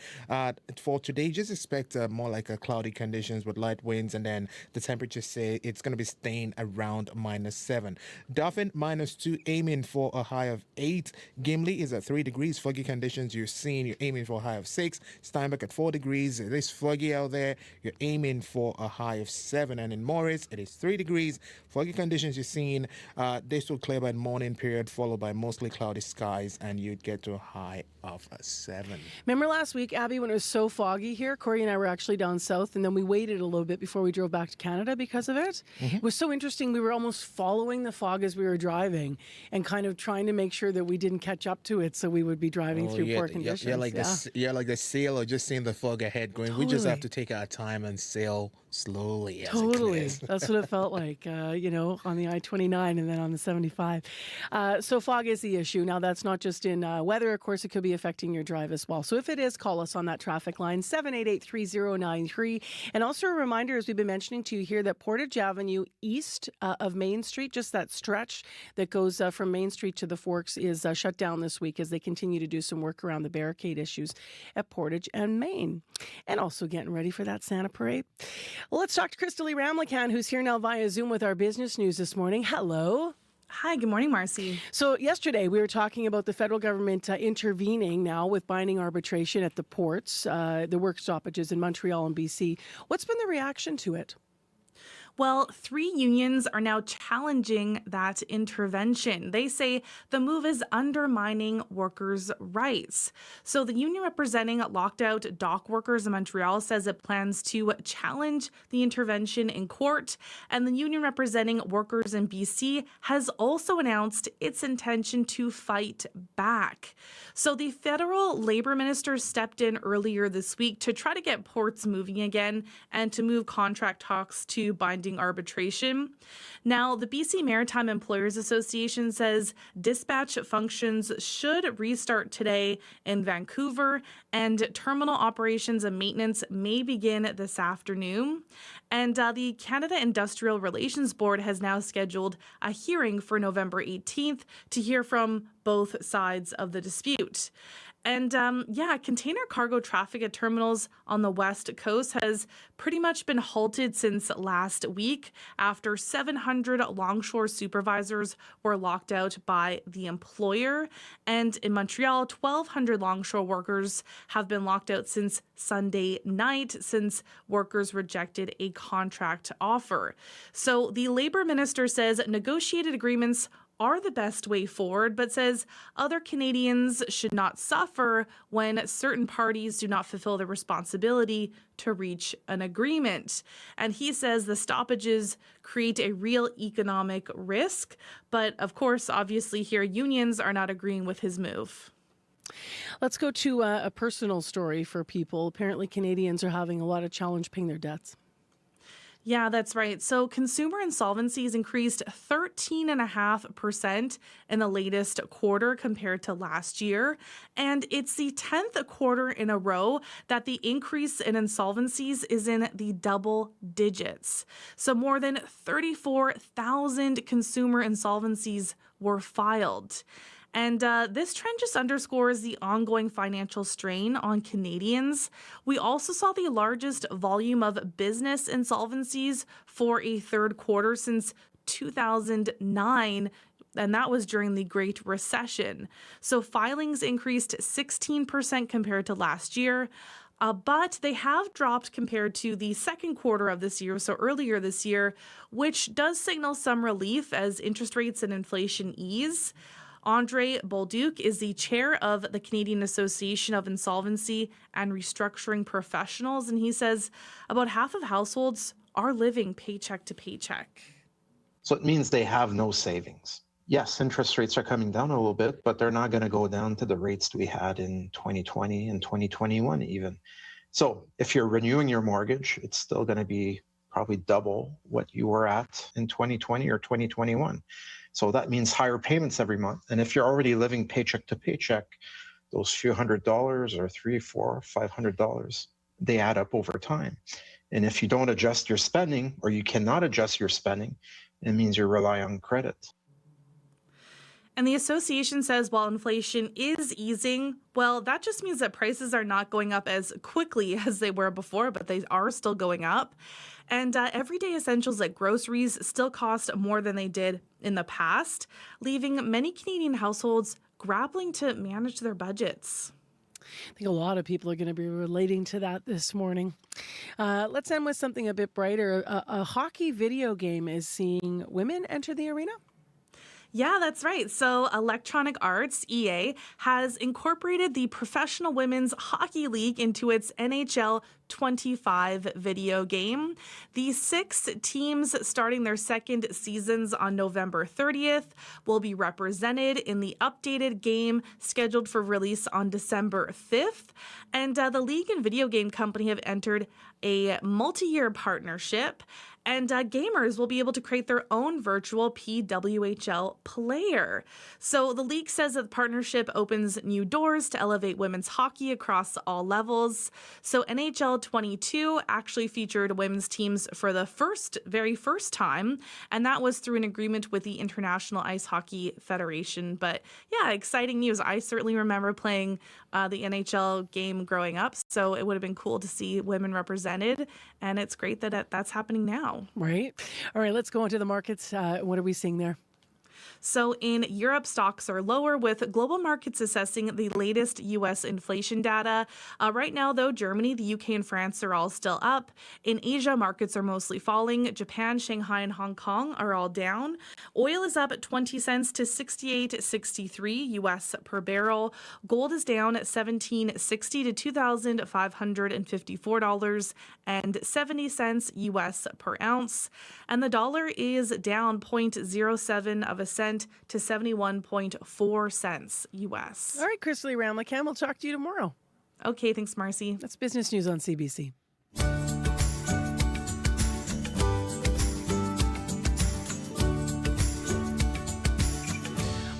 For today, just expect more like cloudy conditions with light winds, and then the temperature say it's going to be staying around -7. Dauphin -2, aiming for a high of 8. Gimli is at 3 degrees. Foggy conditions you're aiming for a high of 6. Steinbach at 4 degrees. It is foggy out there. You're aiming for a high of 7. And in Morris, it is 3 degrees. Foggy conditions you're seeing. This will clear by the morning period, followed by mostly cloudy skies, and you'd get to a high of 7. Remember last week, Abby, when it was so foggy here? Corey and I were actually down south, and then we waited a little bit before we drove back to Canada because of it. Mm-hmm. It was so interesting. We were almost following the fog as we were driving, and kind of trying to make sure that we didn't catch up to it, so we would be driving through poor conditions. You're like the sailor, just seeing the fog ahead going, Totally. We just have to take our time and sail slowly. Totally. That's what it felt like, on the I-29 and then on the 75. So fog is the issue. Now, that's not just in weather. Of course, it could be affecting your drive as well. So if it is, call us on that traffic line, 788-3093. And also a reminder, as we've been mentioning to you here, that Portage Avenue east of Main Street, just that stretch that goes from Main Street to the Forks, is shut down this week as they continue to do some work around the barricade issues at Portage and Main. And also getting ready for that Santa Parade. Well, let's talk to Crystalie Ramlakan, who's here now via Zoom with our business news this morning. Hello. Hi, good morning, Marcy. So yesterday we were talking about the federal government intervening now with binding arbitration at the ports, the work stoppages in Montreal and BC. What's been the reaction to it? Well, 3 unions are now challenging that intervention. They say the move is undermining workers' rights. So the union representing locked out dock workers in Montreal says it plans to challenge the intervention in court. And the union representing workers in BC has also announced its intention to fight back. So the federal labor minister stepped in earlier this week to try to get ports moving again and to move contract talks to binding arbitration. Now, the BC Maritime Employers Association says dispatch functions should restart today in Vancouver, and terminal operations and maintenance may begin this afternoon. And the Canada Industrial Relations Board has now scheduled a hearing for November 18th to hear from both sides of the dispute. And container cargo traffic at terminals on the West Coast has pretty much been halted since last week after 700 longshore supervisors were locked out by the employer. And in Montreal, 1,200 longshore workers have been locked out since Sunday night since workers rejected a contract offer. So the labor minister says negotiated agreements are the best way forward, but says other Canadians should not suffer when certain parties do not fulfill their responsibility to reach an agreement. And he says the stoppages create a real economic risk. But of course, obviously here, unions are not agreeing with his move. Let's go to a personal story for people. Apparently, Canadians are having a lot of challenge paying their debts. Yeah, that's right. So consumer insolvencies increased 13.5% in the latest quarter compared to last year. And it's the 10th quarter in a row that the increase in insolvencies is in the double digits. So more than 34,000 consumer insolvencies were filed. And this trend just underscores the ongoing financial strain on Canadians. We also saw the largest volume of business insolvencies for a third quarter since 2009, and that was during the Great Recession. So filings increased 16% compared to last year. But they have dropped compared to the second quarter of this year, so earlier this year, which does signal some relief as interest rates and inflation ease. Andre Bolduc is the chair of the Canadian Association of Insolvency and Restructuring Professionals, and he says about half of households are living paycheck to paycheck. So it means they have no savings. Yes, interest rates are coming down a little bit, but they're not going to go down to the rates we had in 2020 and 2021 even. So if you're renewing your mortgage, it's still going to be probably double what you were at in 2020 or 2021. So that means higher payments every month. And if you're already living paycheck to paycheck, those few $100 or $300, $400, $500, they add up over time. And if you don't adjust your spending, or you cannot adjust your spending, it means you rely on credit. And the association says while inflation is easing, well, that just means that prices are not going up as quickly as they were before, but they are still going up. And everyday essentials like groceries still cost more than they did in the past, leaving many Canadian households grappling to manage their budgets. I think a lot of people are going to be relating to that this morning. Let's end with something a bit brighter. A hockey video game is seeing women enter the arena. Yeah, that's right. So Electronic Arts, EA, has incorporated the Professional Women's Hockey League into its NHL 25 video game. The 6 teams starting their second seasons on November 30th will be represented in the updated game scheduled for release on December 5th. And the league and video game company have entered a multi-year partnership, and gamers will be able to create their own virtual PWHL player. So the league says that the partnership opens new doors to elevate women's hockey across all levels. So NHL 22 actually featured women's teams for the very first time, and that was through an agreement with the International Ice Hockey Federation. But yeah, exciting news. I certainly remember playing the NHL game growing up, so it would have been cool to see women represented, and it's great that that's happening now. Right. All right, let's go into the markets. What are we seeing there? So in Europe, stocks are lower, with global markets assessing the latest U.S. inflation data. Right now, though, Germany, the UK, and France are all still up. In Asia, markets are mostly falling. Japan, Shanghai, and Hong Kong are all down. Oil is up at 20 cents to 68.63 U.S. per barrel. Gold is down at $1,760 to $2,554.70 U.S. per ounce. And the dollar is down 0.07 of a cent to 71.4 cents U.S. All right, Chris Lee Ramlicam, we'll talk to you tomorrow. Okay, thanks, Marcy. That's Business News on CBC.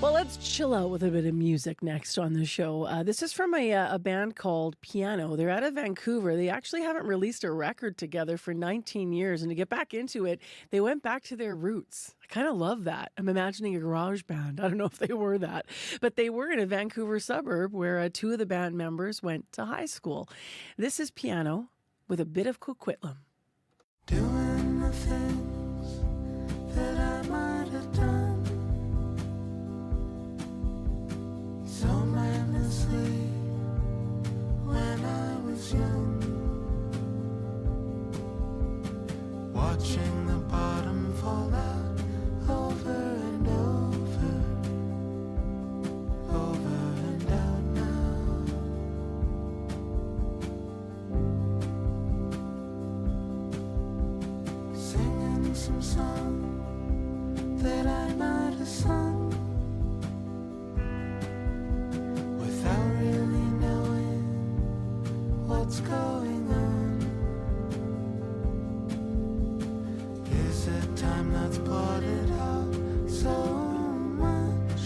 Well, Let's chill out with a bit of music next on the show. This is from a band called Piano. They're out of Vancouver. They actually haven't released a record together for 19 years. And to get back into it, they went back to their roots. I kind of love that. I'm imagining a garage band. I don't know if they were that. But they were in a Vancouver suburb where two of the band members went to high school. This is Piano with a bit of Coquitlam. Doing the things that I might have done so mindlessly when I was young, watching the bottom fall out over and over, over and out now. Singing some song that I might have sung without really knowing what's going on. Is it time that's blotted out so much,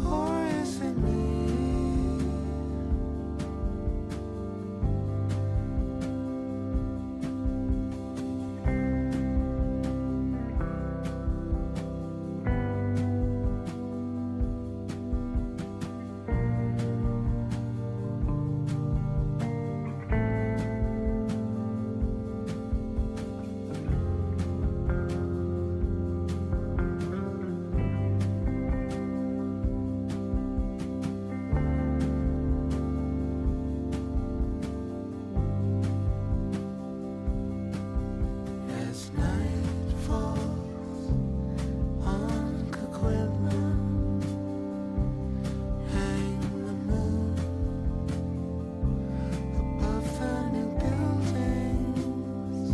or is it me? As night falls on Coquitlam, hang the moon above the new buildings,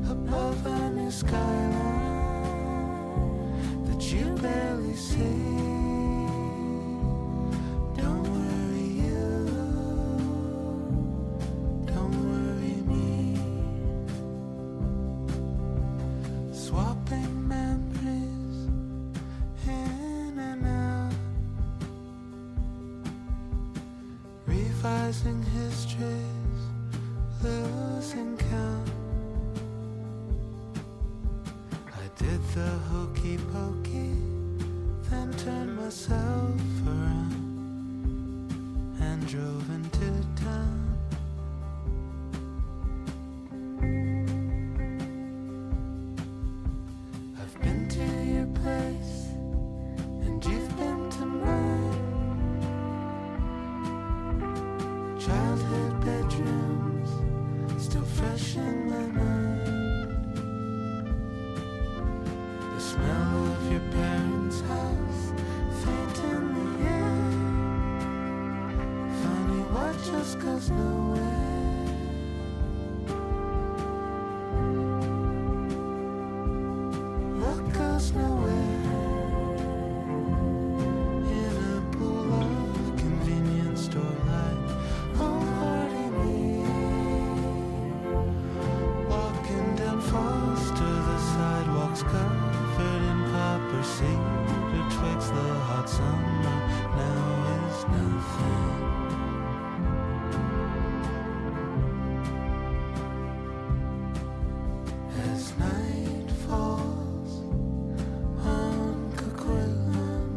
above a new skyline that you barely see. Don't worry you, don't worry me. Swapping memories in and out, revising histories, losing count. I did the hokey pokey, then turned myself around and drove into town. I've been to your place, and you've been to mine. Childhood bedrooms, still fresh in my mind. The smell of your parents' house, faint in the air. Funny what just goes nowhere. What goes nowhere in a pool of convenience store light. Oh, party me, walking down Foster, the sidewalks covered in copper cedar twigs. The hot summer now is nothing. As night falls on Coquitlam,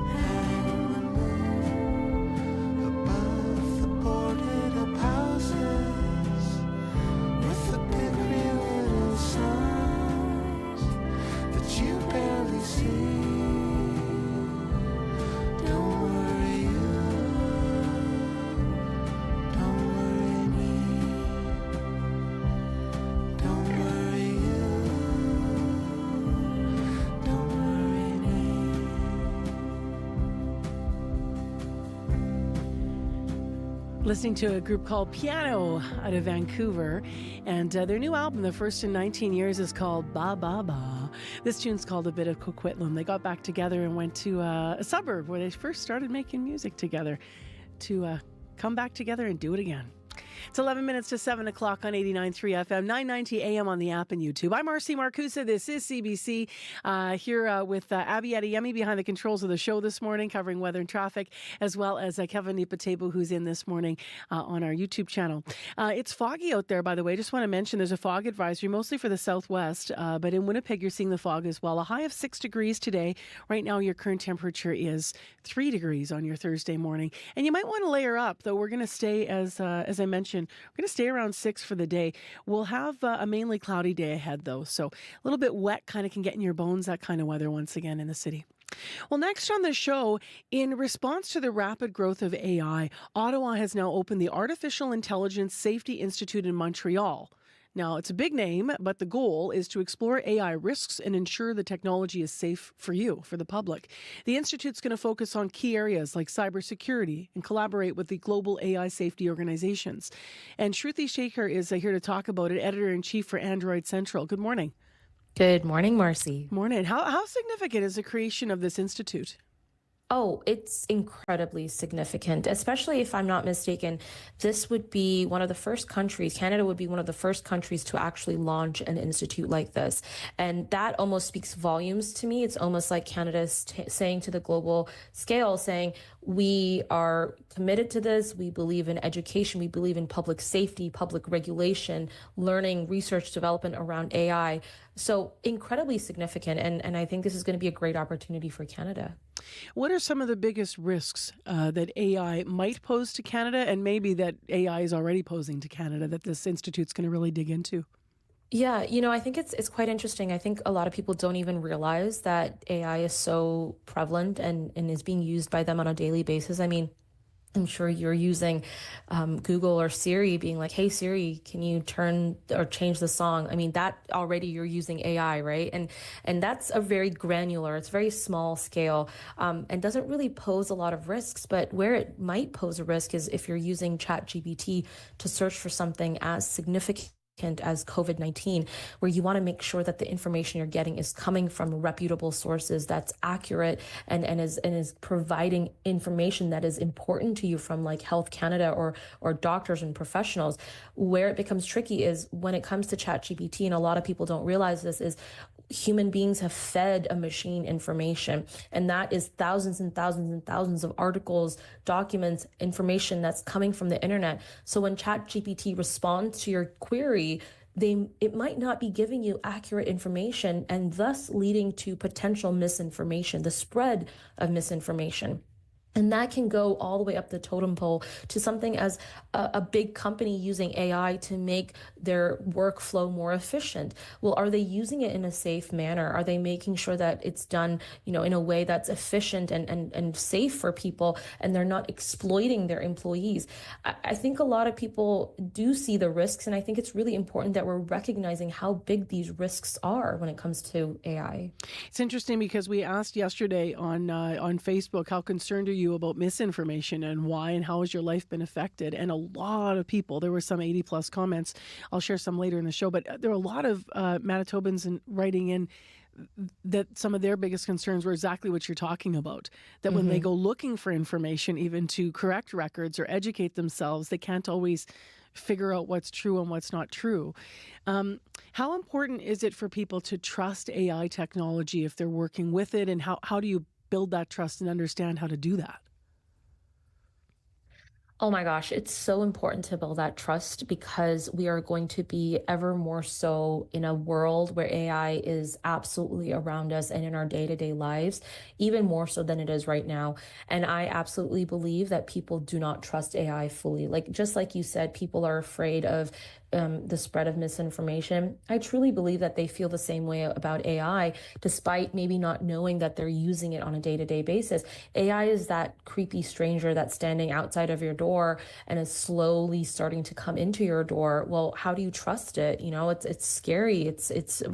hang the moon above the boarded up houses with the pickery little signs that you barely see. Don't worry you, don't worry me. Don't worry you, don't worry me. Listening to a group called Piano out of Vancouver, and their new album, the first in 19 years, is called Ba Ba Ba. This tune's called A Bit of Coquitlam. They got back together and went to a suburb where they first started making music together to come back together and do it again. It's 11 minutes to 7 o'clock on 89.3 FM, 990 AM on the app and YouTube. I'm Marcy Marcusa. This is CBC. Here with Abby Adeyemi behind the controls of the show this morning, covering weather and traffic, as well as Kevin Nipatebu, who's in this morning on our YouTube channel. It's foggy out there, by the way. Just want to mention there's a fog advisory, mostly for the southwest, but in Winnipeg, you're seeing the fog as well. A high of 6 degrees today. Right now, your current temperature is 3 degrees on your Thursday morning. And you might want to layer up, though we're going to stay, as I mentioned, we're going to stay around 6 for the day. We'll have a mainly cloudy day ahead, though. So a little bit wet kind of can get in your bones, that kind of weather once again in the city. Well, next on the show, in response to the rapid growth of AI, Ottawa has now opened the Artificial Intelligence Safety Institute in Montreal. Now, it's a big name, but the goal is to explore AI risks and ensure the technology is safe for you, for the public. The Institute's going to focus on key areas like cybersecurity and collaborate with the global AI safety organizations. And Shruti Shekhar is here to talk about it, editor-in-chief for Android Central. Good morning. Good morning, Marcy. Morning. How significant is the creation of this institute? Oh, it's incredibly significant, especially if I'm not mistaken. This would be one of the first countries, Canada would be one of the first countries to actually launch an institute like this. And that almost speaks volumes to me. It's almost like Canada is saying to the global scale, saying, we are committed to this. We believe in education. We believe in public safety, public regulation, learning, research, development around AI. So incredibly significant. And I think this is going to be a great opportunity for Canada. What are some of the biggest risks that AI might pose to Canada, and maybe that AI is already posing to Canada, that this institute's going to really dig into? Yeah, I think it's quite interesting. I think a lot of people don't even realize that AI is so prevalent and is being used by them on a daily basis. I mean, I'm sure you're using Google or Siri being like, hey, Siri, can you turn or change the song? I mean, that already you're using AI, right? And that's a very granular, it's very small scale and doesn't really pose a lot of risks. But where it might pose a risk is if you're using ChatGPT to search for something as significant as COVID-19, where you want to make sure that the information you're getting is coming from reputable sources, that's accurate and is providing information that is important to you from like Health Canada or doctors and professionals. Where it becomes tricky is when it comes to ChatGPT, and a lot of people don't realize this, is human beings have fed a machine information, and that is thousands and thousands and thousands of articles, documents, information that's coming from the internet. So when ChatGPT responds to your query, it might not be giving you accurate information, and thus leading to potential misinformation, the spread of misinformation. And that can go all the way up the totem pole to something as a big company using AI to make their workflow more efficient. Well, are they using it in a safe manner? Are they making sure that it's done, in a way that's efficient and safe for people, and they're not exploiting their employees? I think a lot of people do see the risks, and I think it's really important that we're recognizing how big these risks are when it comes to AI. It's interesting because we asked yesterday on Facebook, how concerned are you about misinformation and why, and how has your life been affected? And a lot of people, there were some 80 plus comments. I'll share some later in the show, but there were a lot of Manitobans writing in that some of their biggest concerns were exactly what you're talking about, that when they go looking for information, even to correct records or educate themselves, they can't always figure out what's true and what's not true. How important is it for people to trust AI technology if they're working with it, and how do you build that trust and understand how to do that? Oh my gosh, it's so important to build that trust, because we are going to be ever more so in a world where AI is absolutely around us and in our day-to-day lives, even more so than it is right now. And I absolutely believe that people do not trust AI fully. Just like you said, people are afraid of the spread of misinformation. I truly believe that they feel the same way about AI, despite maybe not knowing that they're using it on a day-to-day basis. AI is that creepy stranger that's standing outside of your door and is slowly starting to come into your door. Well, how do you trust it? It's scary. It's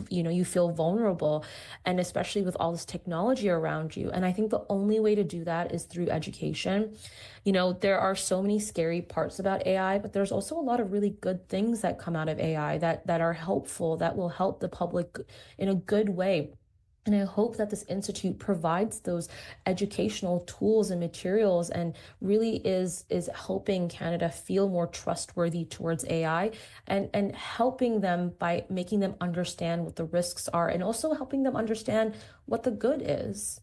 you feel vulnerable, and especially with all this technology around you. And I think the only way to do that is through education. There are so many scary parts about AI, but there's also a lot of really good things that come out of AI that are helpful, that will help the public in a good way. And I hope that this institute provides those educational tools and materials and really is helping Canada feel more trustworthy towards AI and helping them by making them understand what the risks are and also helping them understand what the good is.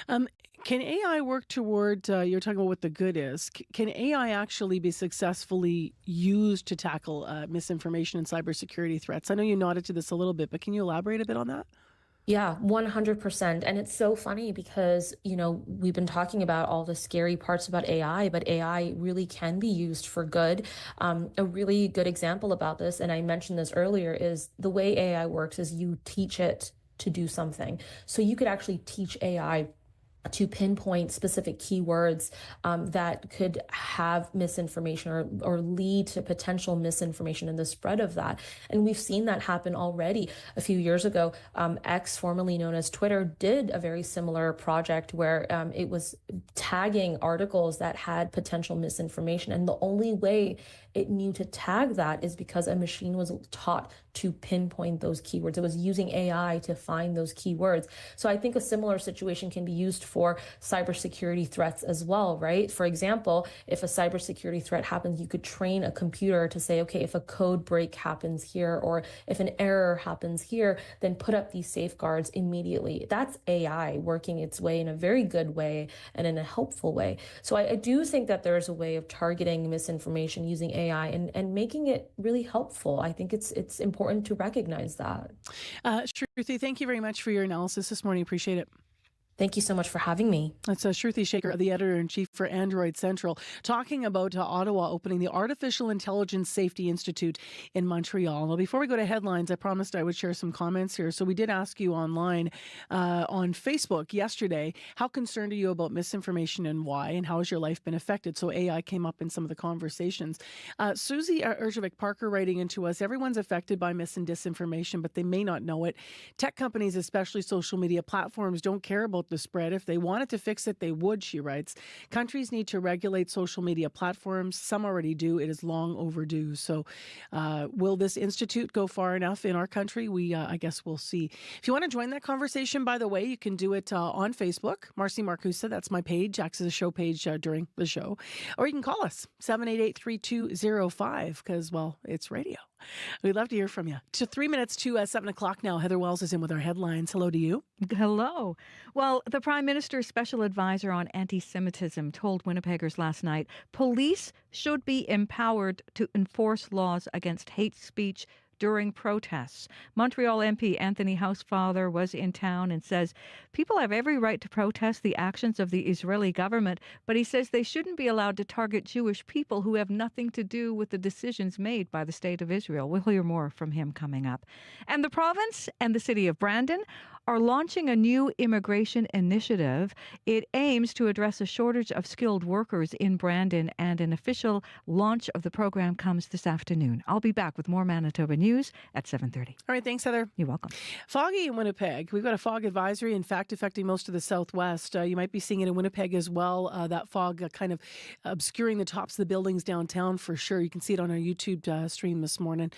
Can AI work toward, you're talking about what the good is, can AI actually be successfully used to tackle misinformation and cybersecurity threats? I know you nodded to this a little bit, but can you elaborate a bit on that? Yeah, 100%. And it's so funny because, we've been talking about all the scary parts about AI, but AI really can be used for good. A really good example about this, and I mentioned this earlier, is the way AI works is you teach it to do something. So you could actually teach AI to pinpoint specific keywords that could have misinformation or lead to potential misinformation and the spread of that. And we've seen that happen already. A few years ago, X, formerly known as Twitter, did a very similar project where it was tagging articles that had potential misinformation. And the only way it knew to tag that is because a machine was taught to pinpoint those keywords. It was using AI to find those keywords. So I think a similar situation can be used for cybersecurity threats as well, right? For example, if a cybersecurity threat happens, you could train a computer to say, okay, if a code break happens here, or if an error happens here, then put up these safeguards immediately. That's AI working its way in a very good way and in a helpful way. So I do think that there's a way of targeting misinformation using AI and making it really helpful. I think it's important to recognize that. Shruti, thank you very much for your analysis this morning. Appreciate it. Thank you so much for having me. That's Shruti Shaker, the editor-in-chief for Android Central, talking about Ottawa opening the Artificial Intelligence Safety Institute in Montreal. Now, before we go to headlines, I promised I would share some comments here. So we did ask you online on Facebook yesterday, how concerned are you about misinformation and why, and how has your life been affected? So AI came up in some of the conversations. Susie Erjovic-Parker writing into us, everyone's affected by mis and disinformation, but they may not know it. Tech companies, especially social media platforms, don't care about the spread. If they wanted to fix it, they would, she writes. Countries need to regulate social media platforms. Some already do. It is long overdue. So will this institute go far enough in our country? I guess we'll see. If you want to join that conversation, by the way, you can do it on Facebook. Marcy Marcusa, that's my page, acts as a show page during the show. Or you can call us, 788-3205, because, well, it's radio. We'd love to hear from you. To 3 minutes to 7 o'clock now. Heather Wells is in with our headlines. Hello to you. Hello. Well, the Prime Minister's special advisor on anti-Semitism told Winnipeggers last night police should be empowered to enforce laws against hate speech during protests. Montreal MP Anthony Housefather was in town and says people have every right to protest the actions of the Israeli government, but he says they shouldn't be allowed to target Jewish people who have nothing to do with the decisions made by the State of Israel. We'll hear more from him coming up. And the province and the city of Brandon are launching a new immigration initiative. It aims to address a shortage of skilled workers in Brandon, and an official launch of the program comes this afternoon. I'll be back with more Manitoba news at 7:30. All right, thanks, Heather. You're welcome. Foggy in Winnipeg. We've got a fog advisory, in fact, affecting most of the southwest. You might be seeing it in Winnipeg as well. That fog kind of obscuring the tops of the buildings downtown for sure. You can see it on our YouTube stream this morning.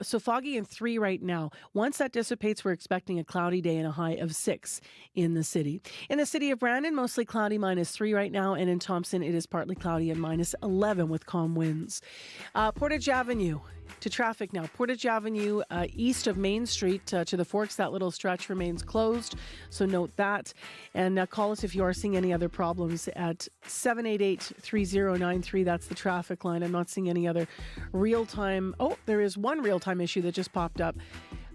So foggy in 3 right now. Once that dissipates, we're expecting a cloudy day and a high of 6 in the city. In the city of Brandon, mostly cloudy, -3 right now, and in Thompson, it is partly cloudy and -11 with calm winds. Portage Avenue. To traffic now. Portage Avenue east of Main Street to the Forks, that little stretch remains closed, so note that. And call us if you are seeing any other problems at 788-3093. That's the traffic line. I'm not seeing any other real-time. Oh, there is one real-time issue that just popped up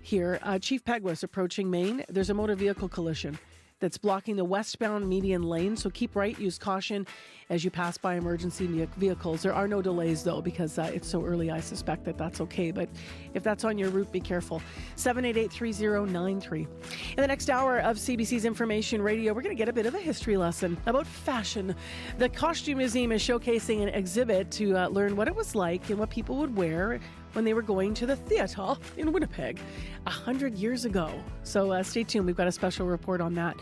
here. Chief Peguis approaching Main. There's a motor vehicle collision that's blocking the westbound median lane, so keep right, use caution as you pass by emergency vehicles. There are no delays, though, because it's so early. I suspect that that's okay, but if that's on your route, be careful. 788-3093. In the next hour of CBC's Information Radio, we're going to get a bit of a history lesson about fashion. The Costume Museum is showcasing an exhibit to learn what it was like and what people would wear when they were going to the theatre in Winnipeg 100 years ago. So stay tuned. We've got a special report on that.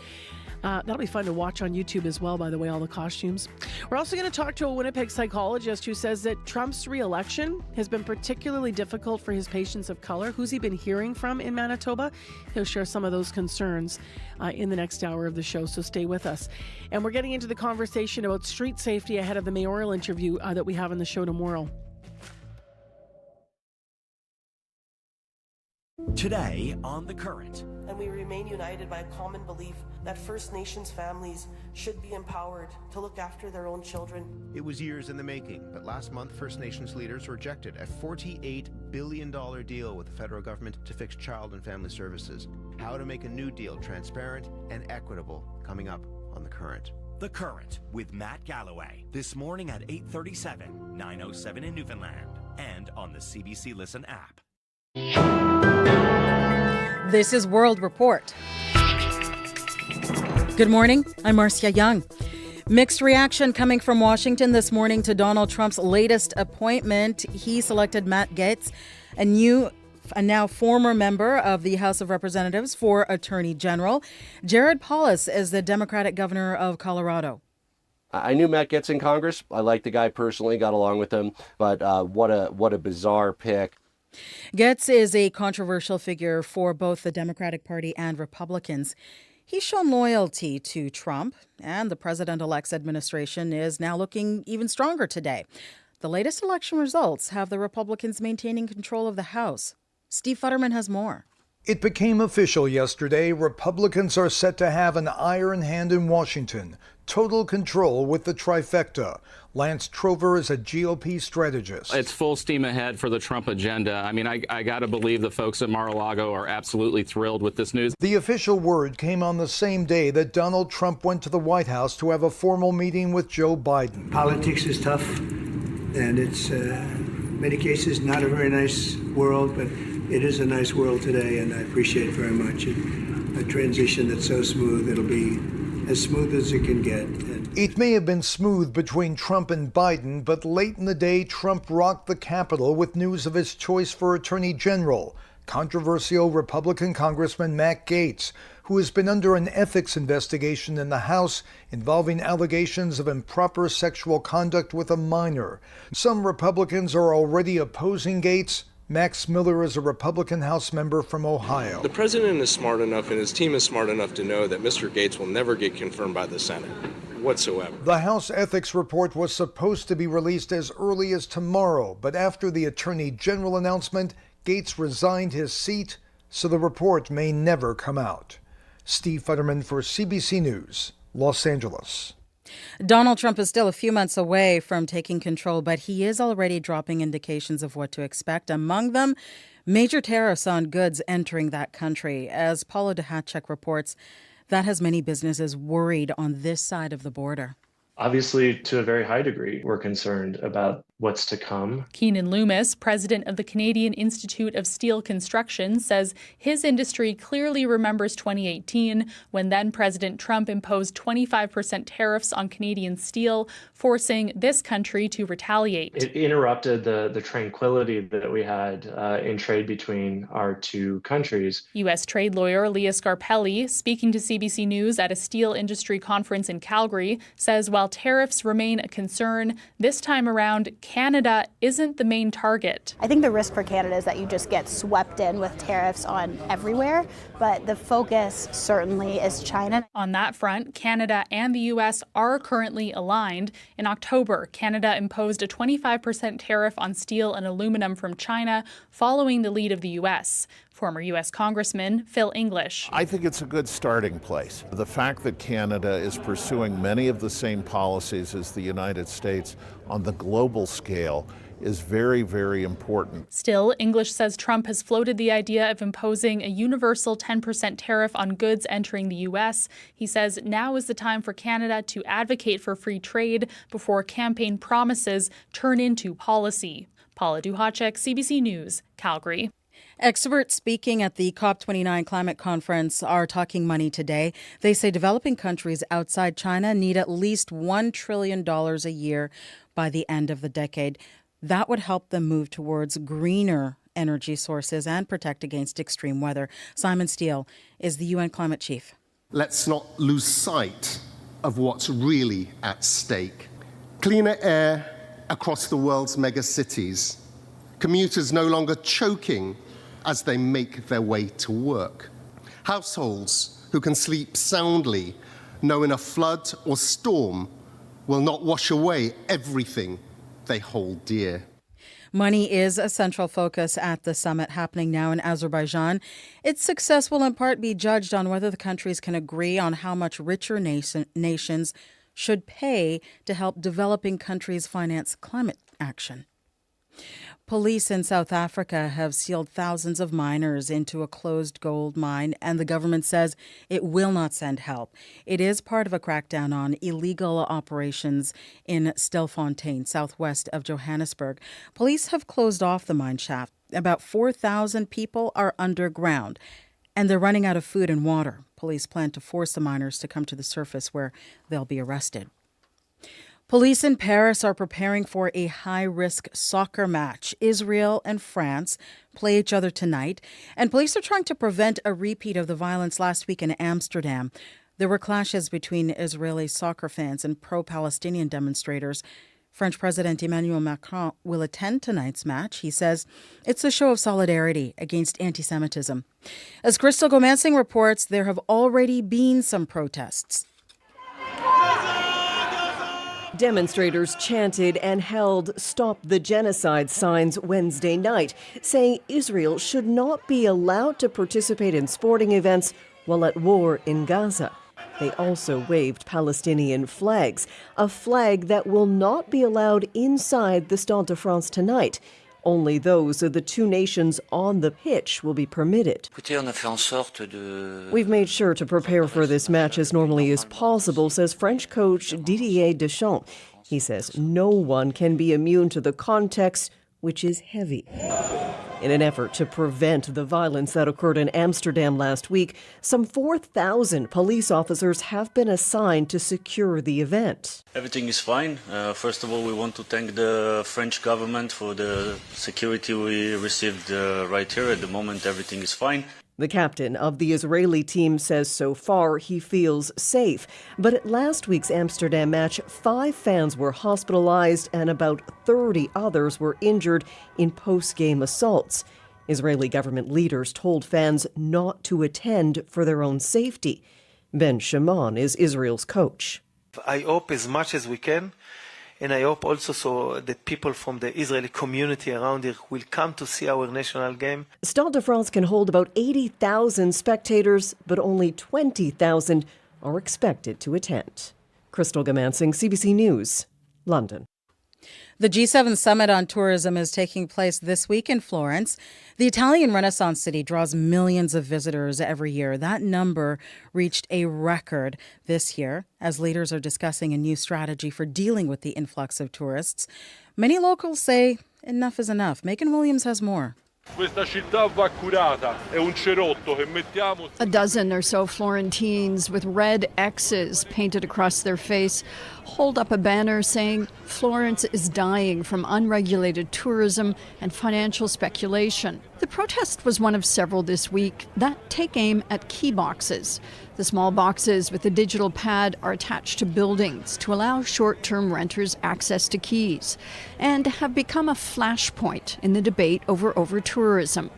That'll be fun to watch on YouTube as well, by the way, all the costumes. We're also going to talk to a Winnipeg psychologist who says that Trump's re-election has been particularly difficult for his patients of color. Who's he been hearing from in Manitoba? He'll share some of those concerns in the next hour of the show, so stay with us. And we're getting into the conversation about street safety ahead of the mayoral interview that we have in the show tomorrow. Today on The Current. And we remain united by a common belief that First Nations families should be empowered to look after their own children. It was years in the making, but last month First Nations leaders rejected a $48 billion deal with the federal government to fix child and family services. How to make a new deal transparent and equitable, coming up on The Current. The Current with Matt Galloway. This morning at 8:37, 9:07 in Newfoundland, and on the CBC Listen app. This is World Report. Good morning. I'm Marcia Young. Mixed reaction coming from Washington this morning to Donald Trump's latest appointment. He selected Matt Gaetz, a now former member of the House of Representatives, for Attorney General. Jared Polis is the Democratic governor of Colorado. I knew Matt Gaetz in Congress. I liked the guy personally, got along with him, but what a bizarre pick. Gaetz is a controversial figure for both the Democratic Party and Republicans. He's shown loyalty to Trump, and the president-elect's administration is now looking even stronger today. The latest election results have the Republicans maintaining control of the House. Steve Futterman has more. It became official yesterday. Republicans are set to have an iron hand in Washington. Total control with the trifecta. Lance Trover is a GOP strategist. It's full steam ahead for the Trump agenda. I mean, I got to believe the folks at Mar-a-Lago are absolutely thrilled with this news. The official word came on the same day that Donald Trump went to the White House to have a formal meeting with Joe Biden. Politics is tough, and it's, in many cases, not a very nice world, but it is a nice world today, and I appreciate it very much. A transition that's so smooth, it'll be as smooth as it can get. It may have been smooth between Trump and Biden, but late in the day, Trump rocked the Capitol with news of his choice for Attorney General, controversial Republican Congressman Matt Gaetz, who has been under an ethics investigation in the House involving allegations of improper sexual conduct with a minor. Some Republicans are already opposing Gaetz. Max Miller is a Republican House member from Ohio. The president is smart enough and his team is smart enough to know that Mr. Gaetz will never get confirmed by the Senate whatsoever. The House ethics report was supposed to be released as early as tomorrow, but after the Attorney General announcement, Gaetz resigned his seat, so the report may never come out. Steve Futterman for CBC News, Los Angeles. Donald Trump is still a few months away from taking control, but he is already dropping indications of what to expect. Among them, major tariffs on goods entering that country. As Paula DeHatchek reports, that has many businesses worried on this side of the border. Obviously, to a very high degree, we're concerned about what's to come. Keenan Loomis, president of the Canadian Institute of Steel Construction, says his industry clearly remembers 2018 when then-President Trump imposed 25% tariffs on Canadian steel, forcing this country to retaliate. It interrupted the tranquility that we had in trade between our two countries. U.S. trade lawyer Leah Scarpelli, speaking to CBC News at a steel industry conference in Calgary, says while tariffs remain a concern, this time around, Canada isn't the main target. I think the risk for Canada is that you just get swept in with tariffs on everywhere, but the focus certainly is China. On that front, Canada and the U.S. are currently aligned. In October, Canada imposed a 25% tariff on steel and aluminum from China, following the lead of the U.S. Former U.S. Congressman Phil English. I think it's a good starting place. The fact that Canada is pursuing many of the same policies as the United States on the global scale is very, very important. Still, English says Trump has floated the idea of imposing a universal 10% tariff on goods entering the U.S. He says now is the time for Canada to advocate for free trade before campaign promises turn into policy. Paula Duhacek, CBC News, Calgary. Experts speaking at the COP29 climate conference are talking money today. They say developing countries outside China need at least $1 trillion a year by the end of the decade. That would help them move towards greener energy sources and protect against extreme weather. Simon Steele is the UN climate chief. Let's not lose sight of what's really at stake. Cleaner air across the world's megacities. Commuters no longer choking as they make their way to work. Households who can sleep soundly, knowing a flood or storm will not wash away everything they hold dear. Money is a central focus at the summit happening now in Azerbaijan. Its success will in part be judged on whether the countries can agree on how much richer nations should pay to help developing countries finance climate action. Police in South Africa have sealed thousands of miners into a closed gold mine, and the government says it will not send help. It is part of a crackdown on illegal operations in Stilfontein, southwest of Johannesburg. Police have closed off the mine shaft. About 4,000 people are underground, and they're running out of food and water. Police plan to force the miners to come to the surface where they'll be arrested. Police in Paris are preparing for a high-risk soccer match. Israel and France play each other tonight, and police are trying to prevent a repeat of the violence last week in Amsterdam. There were clashes between Israeli soccer fans and pro-Palestinian demonstrators. French President Emmanuel Macron will attend tonight's match. He says it's a show of solidarity against anti-Semitism. As Crystal Gomansing reports, there have already been some protests. Demonstrators chanted and held "Stop the Genocide" signs Wednesday night, saying Israel should not be allowed to participate in sporting events while at war in Gaza. They also waved Palestinian flags, a flag that will not be allowed inside the Stade de France tonight. Only those of the two nations on the pitch will be permitted. We've made sure to prepare for this match as normally as possible, says French coach Didier Deschamps. He says no one can be immune to the context, which is heavy. In an effort to prevent the violence that occurred in Amsterdam last week, some 4,000 police officers have been assigned to secure the event. Everything is fine. First of all, we want to thank the French government for the security we received right here. At the moment, everything is fine. The captain of the Israeli team says so far he feels safe. But at last week's Amsterdam match, 5 fans were hospitalized and about 30 others were injured in post-game assaults. Israeli government leaders told fans not to attend for their own safety. Ben Shimon is Israel's coach. I hope as much as we can. And I hope also so that people from the Israeli community around here will come to see our national game. Stade de France can hold about 80,000 spectators, but only 20,000 are expected to attend. Crystal Gomansing, CBC News, London. The G7 Summit on Tourism is taking place this week in Florence. The Italian Renaissance city draws millions of visitors every year. That number reached a record this year as leaders are discussing a new strategy for dealing with the influx of tourists. Many locals say enough is enough. Megan Williams has more. A dozen or so Florentines with red X's painted across their face hold up a banner saying Florence is dying from unregulated tourism and financial speculation. The protest was one of several this week that take aim at key boxes. The small boxes with a digital pad are attached to buildings to allow short-term renters access to keys and have become a flashpoint in the debate over tourism.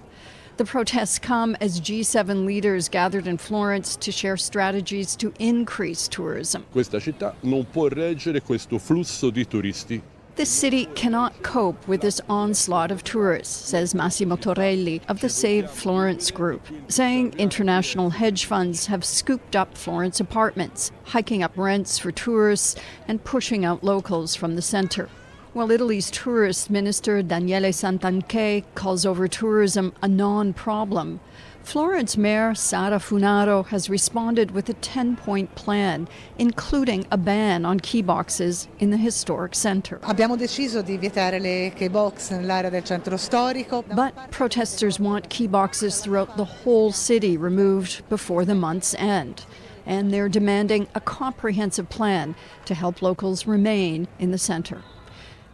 The protests come as G7 leaders gathered in Florence to share strategies to increase tourism. Questa città non può reggere questo flusso di turisti. This city cannot cope with this onslaught of tourists, says Massimo Torelli of the Save Florence group, saying international hedge funds have scooped up Florence apartments, hiking up rents for tourists and pushing out locals from the center. While Italy's tourist minister Daniele Santanchè calls over-tourism a non-problem, Florence Mayor Sara Funaro has responded with a 10-point plan, including a ban on key boxes in the historic center. Abbiamo deciso di vietare le key box nell'area del centro storico. But protesters want key boxes throughout the whole city removed before the month's end. And they're demanding a comprehensive plan to help locals remain in the center.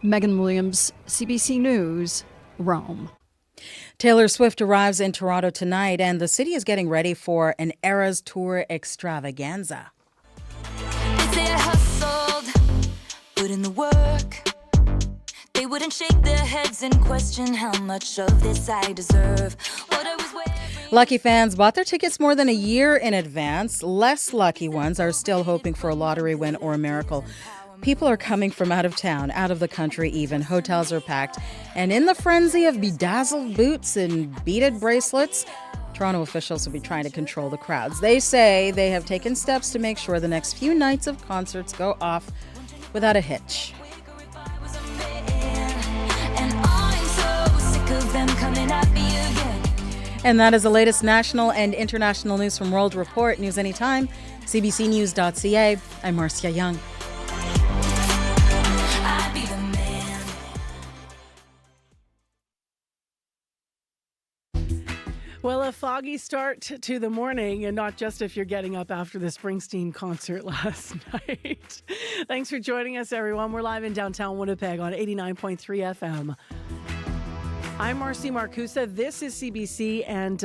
Megan Williams, CBC News, Rome. Taylor Swift arrives in Toronto tonight, and the city is getting ready for an Eras Tour extravaganza. They hustled, put in the work. They wouldn't shake their heads and question how much of this I deserve. What I was wearing. Lucky fans bought their tickets more than a year in advance. Less lucky ones are still hoping for a lottery win or a miracle. People are coming from out of town, out of the country even. Hotels are packed. And in the frenzy of bedazzled boots and beaded bracelets, Toronto officials will be trying to control the crowds. They say they have taken steps to make sure the next few nights of concerts go off without a hitch. And that is the latest national and international news from World Report. News anytime, cbcnews.ca. I'm Marcia Young. Well, a foggy start to the morning, and not just if you're getting up after the Springsteen concert last night. Thanks for joining us, everyone. We're live in downtown Winnipeg on 89.3 FM. I'm Marcy Marcusa. This is CBC, and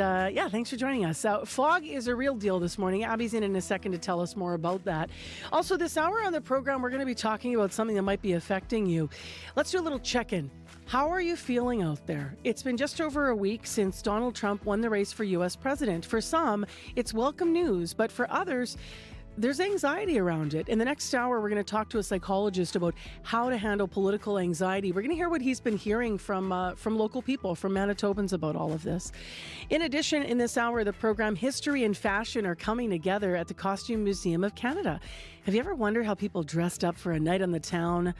thanks for joining us. Fog is a real deal this morning. Abby's in a second to tell us more about that. Also, this hour on the program, we're going to be talking about something that might be affecting you. Let's do a little check-in. How are you feeling out there? It's been just over a week since Donald Trump won the race for U.S. president. For some, it's welcome news, but for others, there's anxiety around it. In the next hour, we're going to talk to a psychologist about how to handle political anxiety. We're going to hear what he's been hearing from local people, from Manitobans about all of this. In addition, in this hour of the program, history and fashion are coming together at the Costume Museum of Canada. Have you ever wondered how people dressed up for a night on the town?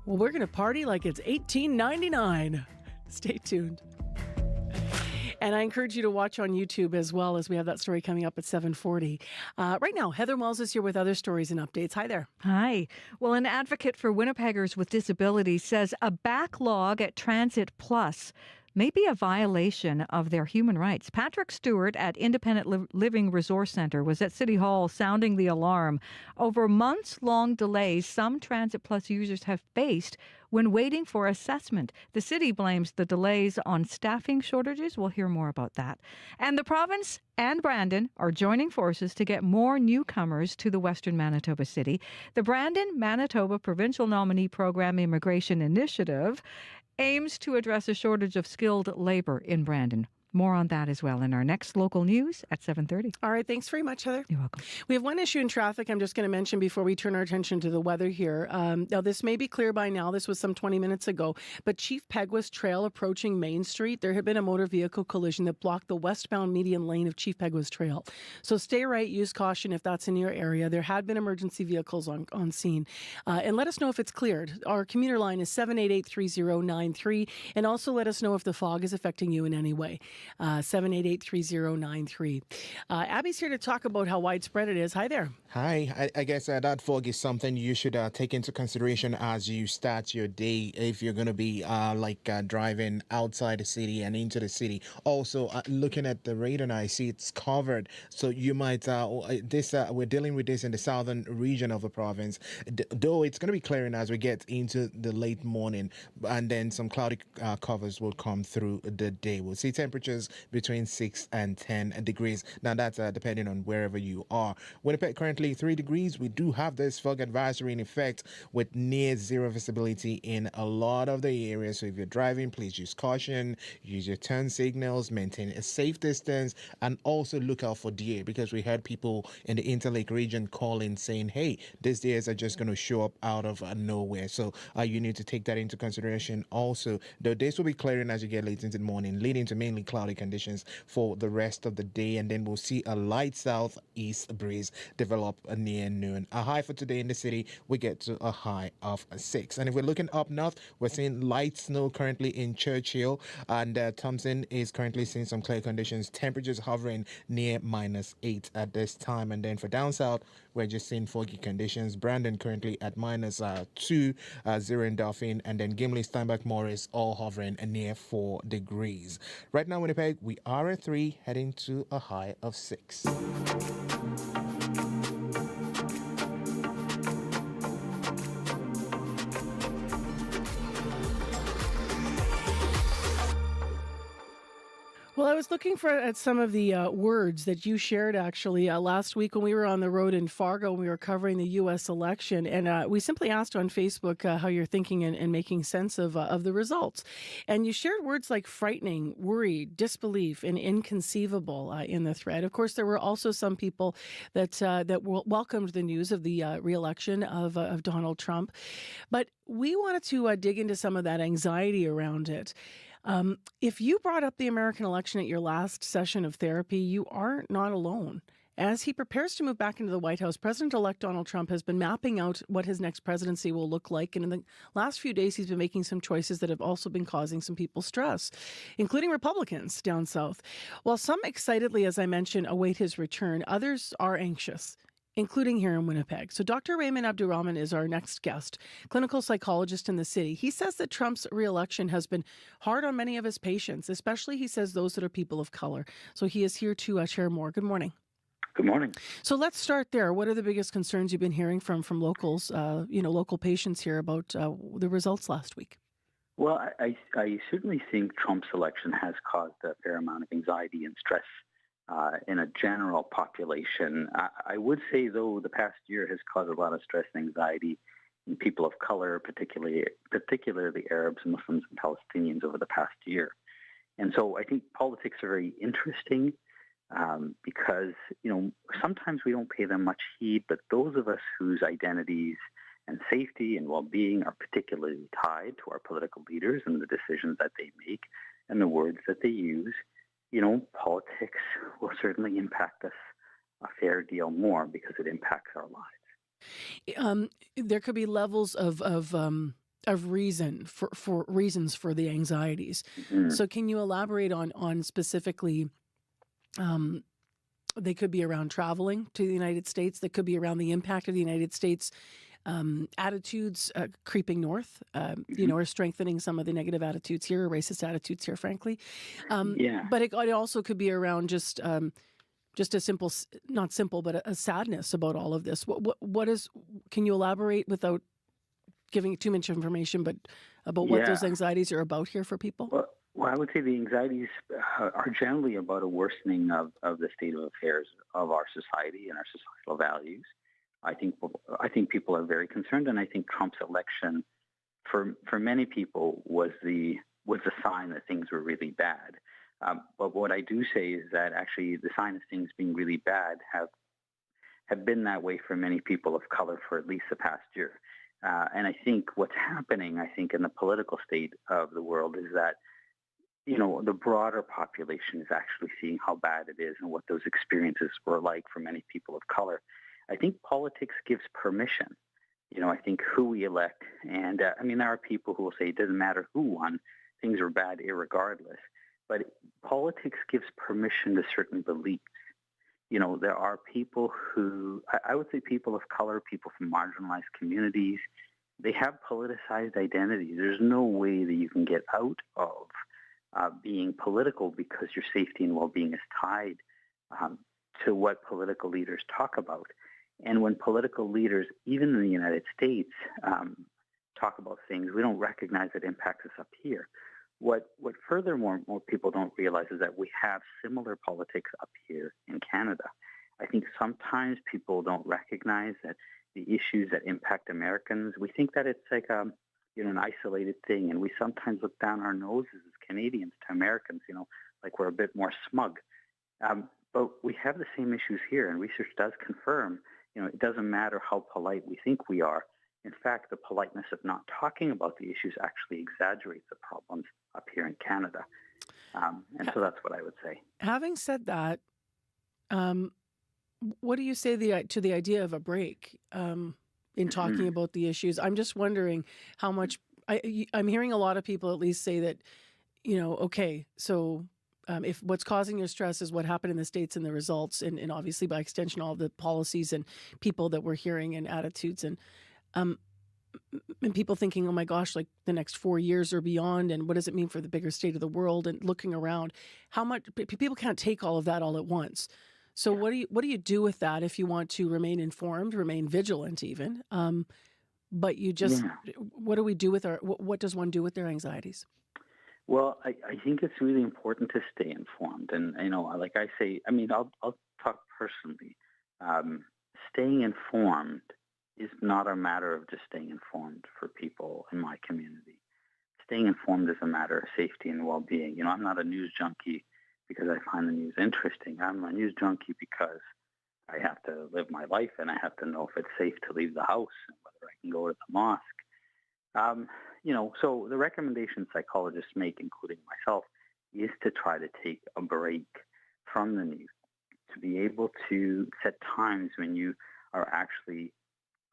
Well, we're going to party like it's 1899. Stay tuned. And I encourage you to watch on YouTube as well, as we have that story coming up at 7:40. Right now, Heather Wells is here with other stories and updates. Hi there. Hi. Well, an advocate for Winnipeggers with disabilities says a backlog at Transit Plus may be a violation of their human rights. Patrick Stewart at Independent Living Resource Center was at City Hall sounding the alarm over months-long delays some Transit Plus users have faced when waiting for assessment. The city blames the delays on staffing shortages. We'll hear more about that. And the province and Brandon are joining forces to get more newcomers to the Western Manitoba city. The Brandon Manitoba Provincial Nominee Program Immigration Initiative aims to address a shortage of skilled labor in Brandon. More on that as well in our next local news at 7:30. All right. Thanks very much, Heather. You're welcome. We have one issue in traffic I'm just going to mention before we turn our attention to the weather here. Now, this may be clear by now. This was some 20 minutes ago. But Chief Peguis Trail approaching Main Street, there had been a motor vehicle collision that blocked the westbound median lane of Chief Peguis Trail. So stay right. Use caution if that's in your area. There had been emergency vehicles on scene. And let us know if it's cleared. Our commuter line is 788-3093. And also let us know if the fog is affecting you in any way. 788-3093. Abby's here to talk about how widespread it is. Hi there. Hi. I guess that fog is something you should take into consideration as you start your day if you're going to be driving outside the city and into the city. Also, looking at the radar, I see it's covered. So you might, we're dealing with this in the southern region of the province. Though it's going to be clearing as we get into the late morning, and then some cloudy covers will come through the day. We'll see temperatures between 6 and 10 degrees. Now that's depending on wherever you are. Winnipeg currently 3 degrees. We do have this fog advisory in effect with near zero visibility in a lot of the areas. So if you're driving, please use caution, use your turn signals, maintain a safe distance, and also look out for deer, because we had people in the Interlake region calling saying, hey, these deers are just going to show up out of nowhere. So you need to take that into consideration also. Though this will be clearing as you get late into the morning, leading to mainly cloudy conditions for the rest of the day, and then we'll see a light southeast breeze develop near noon. A high for today in the city, we get to a high of 6. And if we're looking up north, we're seeing light snow currently in Churchill, and Thompson is currently seeing some clear conditions. Temperatures hovering near -8 at this time. And then for down south, we're just seeing foggy conditions. Brandon currently at -2, 0 in Dauphin, and then Gimli, Steinbach, Morris all hovering near 4 degrees. Right now, Winnipeg, we are at 3, heading to a high of 6. Well, I was looking at some of the words that you shared actually last week when we were on the road in Fargo and we were covering the U.S. election. And we simply asked on Facebook how you're thinking and making sense of the results. And you shared words like frightening, worried, disbelief, and inconceivable in the thread. Of course, there were also some people that welcomed the news of the re-election of Donald Trump. But we wanted to dig into some of that anxiety around it. If you brought up the American election at your last session of therapy, you are not alone. As he prepares to move back into the White House, President-elect Donald Trump has been mapping out what his next presidency will look like. And in the last few days, he's been making some choices that have also been causing some people stress, including Republicans down south. While some excitedly, as I mentioned, await his return, others are anxious, including here in Winnipeg. So Dr. Raymond Abdurrahman is our next guest, clinical psychologist in the city. He says that Trump's re-election has been hard on many of his patients, especially, he says, those that are people of color. So he is here to share more. Good morning. Good morning. So let's start there. What are the biggest concerns you've been hearing from locals, local patients here about the results last week? Well, I certainly think Trump's election has caused a fair amount of anxiety and stress in a general population. I would say, though, the past year has caused a lot of stress and anxiety in people of color, particularly Arabs, Muslims, and Palestinians over the past year. And so I think politics are very interesting because, sometimes we don't pay them much heed, but those of us whose identities and safety and well-being are particularly tied to our political leaders and the decisions that they make and the words that they use, politics will certainly impact us a fair deal more because it impacts our lives. There could be levels of reason for reasons for the anxieties. Mm-hmm. So can you elaborate on specifically? They could be around traveling to the United States. They could be around the impact of the United States attitudes creeping north, or strengthening some of the negative attitudes here, or racist attitudes here, frankly. But it also could be around just a simple, not simple, but a sadness about all of this. What is? Can you elaborate without giving too much information, but about what those anxieties are about here for people? Well, I would say the anxieties are generally about a worsening of the state of affairs of our society and our societal values. I think people are very concerned, and I think Trump's election, for many people, was the sign that things were really bad. But what I do say is that actually the sign of things being really bad have been that way for many people of color for at least the past year. And I think what's happening, in the political state of the world is that the broader population is actually seeing how bad it is and what those experiences were like for many people of color. I think politics gives permission. I think who we elect, and there are people who will say it doesn't matter who won, things are bad irregardless. But politics gives permission to certain beliefs. There are people who, I would say people of color, people from marginalized communities, they have politicized identities. There's no way that you can get out of being political because your safety and well-being is tied to what political leaders talk about. And when political leaders, even in the United States, talk about things, we don't recognize that impacts us up here. What furthermore, more people don't realize is that we have similar politics up here in Canada. I think sometimes people don't recognize that the issues that impact Americans, we think that it's like an isolated thing, and we sometimes look down our noses as Canadians to Americans, like we're a bit more smug. But we have the same issues here, and research does confirm, it doesn't matter how polite we think we are. In fact, the politeness of not talking about the issues actually exaggerates the problems up here in Canada. And so that's what I would say. Having said that, what do you say to the idea of a break in talking about the issues? I'm just wondering how much I'm hearing a lot of people at least say that, if what's causing your stress is what happened in the States and the results, and obviously by extension all the policies and people that we're hearing and attitudes and people thinking, oh my gosh, like the next 4 years or beyond, and what does it mean for the bigger state of the world, and looking around, how much people can't take all of that all at once. So what do you do with that if you want to remain informed, remain vigilant even? But you just, what do we do with what does one do with their anxieties? Well, I think it's really important to stay informed. And, like I say, I'll talk personally. Staying informed is not a matter of just staying informed for people in my community. Staying informed is a matter of safety and well-being. I'm not a news junkie because I find the news interesting. I'm a news junkie because I have to live my life and I have to know if it's safe to leave the house and whether I can go to the mosque. So the recommendation psychologists make, including myself, is to try to take a break from the news, to be able to set times when you are actually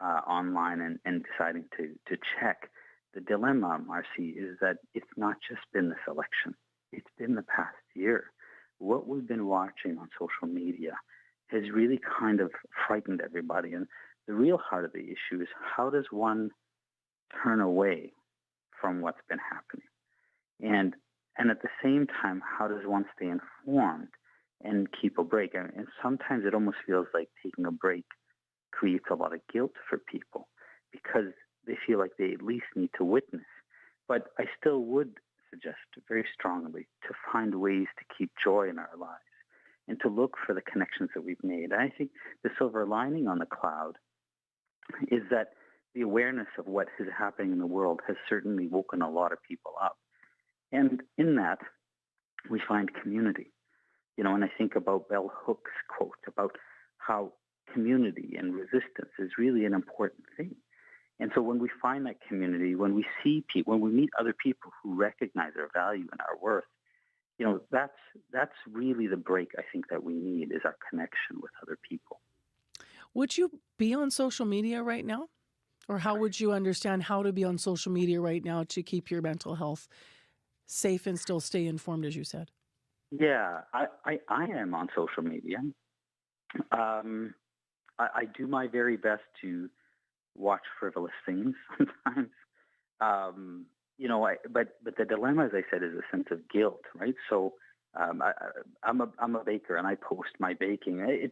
online and deciding to check. The dilemma, Marcy, is that it's not just been this election. It's been the past year. What we've been watching on social media has really kind of frightened everybody. And the real heart of the issue is, how does one turn away from what's been happening? And at the same time, how does one stay informed and keep a break? And sometimes it almost feels like taking a break creates a lot of guilt for people because they feel like they at least need to witness. But I still would suggest very strongly to find ways to keep joy in our lives and to look for the connections that we've made. And I think the silver lining on the cloud is that the awareness of what is happening in the world has certainly woken a lot of people up. And in that, we find community. And I think about Bell Hook's quote about how community and resistance is really an important thing. And so when we find that community, when we see people, when we meet other people who recognize our value and our worth, that's really the break I think that we need, is our connection with other people. Would you be on social media right now? Or how would you understand how to be on social media right now to keep your mental health safe and still stay informed, as you said? Yeah, I am on social media. I do my very best to watch frivolous things sometimes. But the dilemma, as I said, is a sense of guilt, right? So I'm a baker and I post my baking.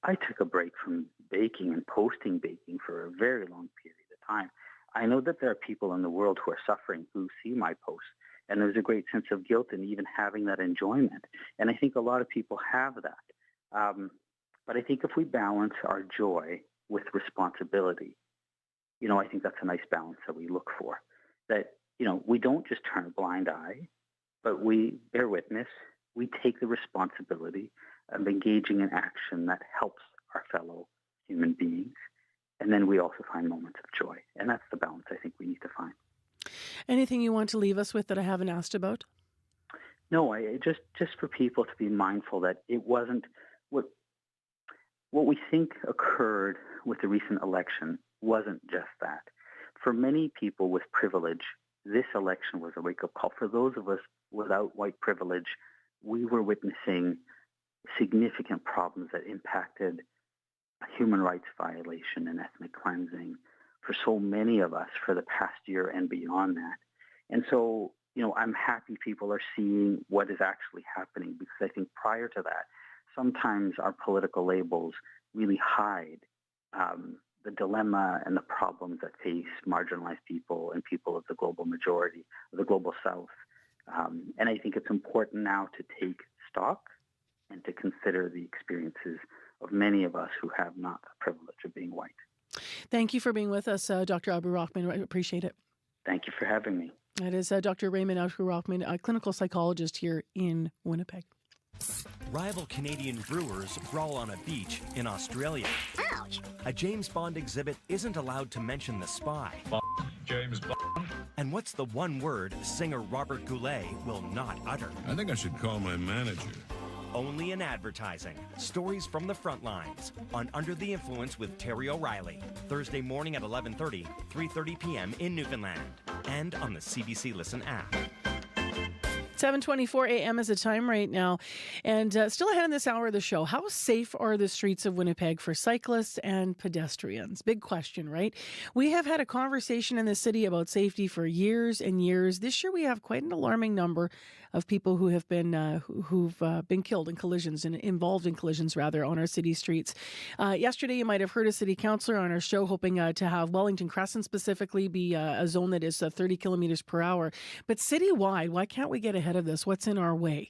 I took a break from baking and posting baking for a very long period of time. I know that there are people in the world who are suffering who see my posts, and there's a great sense of guilt in even having that enjoyment. And I think a lot of people have that. But I think if we balance our joy with responsibility, I think that's a nice balance that we look for. That, we don't just turn a blind eye, but we bear witness. We take the responsibility of engaging in action that helps our fellow human beings. And then we also find moments of joy. And that's the balance I think we need to find. Anything you want to leave us with that I haven't asked about? No, just for people to be mindful that it wasn't what we think occurred with the recent election wasn't just that. For many people with privilege, this election was a wake-up call. For those of us without white privilege, we were witnessing significant problems that impacted human rights violation and ethnic cleansing for so many of us for the past year and beyond that. And so, I'm happy people are seeing what is actually happening, because I think prior to that, sometimes our political labels really hide the dilemma and the problems that face marginalized people and people of the global majority, of the global South. And I think it's important now to take stock and to consider the experiences of many of us who have not the privilege of being white. Thank you for being with us, Dr. Abu-Rahman. I appreciate it. Thank you for having me. That is Dr. Raymond Abu-Rahman, a clinical psychologist here in Winnipeg. Rival Canadian brewers brawl on a beach in Australia. Ouch! A James Bond exhibit isn't allowed to mention the spy. James Bond. And what's the one word singer Robert Goulet will not utter? I think I should call my manager. Only in advertising. Stories from the front lines on Under the Influence with Terry O'Reilly. Thursday morning at 11:30, 3:30 p.m. in Newfoundland. And on the CBC Listen app. 7:24 a.m. is the time right now. And still ahead in this hour of the show, how safe are the streets of Winnipeg for cyclists and pedestrians? Big question, right? We have had a conversation in the city about safety for years and years. This year we have quite an alarming number of people who have been who've been killed in collisions and involved in collisions rather on our city streets. Yesterday you might have heard a city councillor on our show hoping to have Wellington Crescent specifically be a zone that is 30 kilometers per hour. But citywide, why can't we get ahead of this? What's in our way?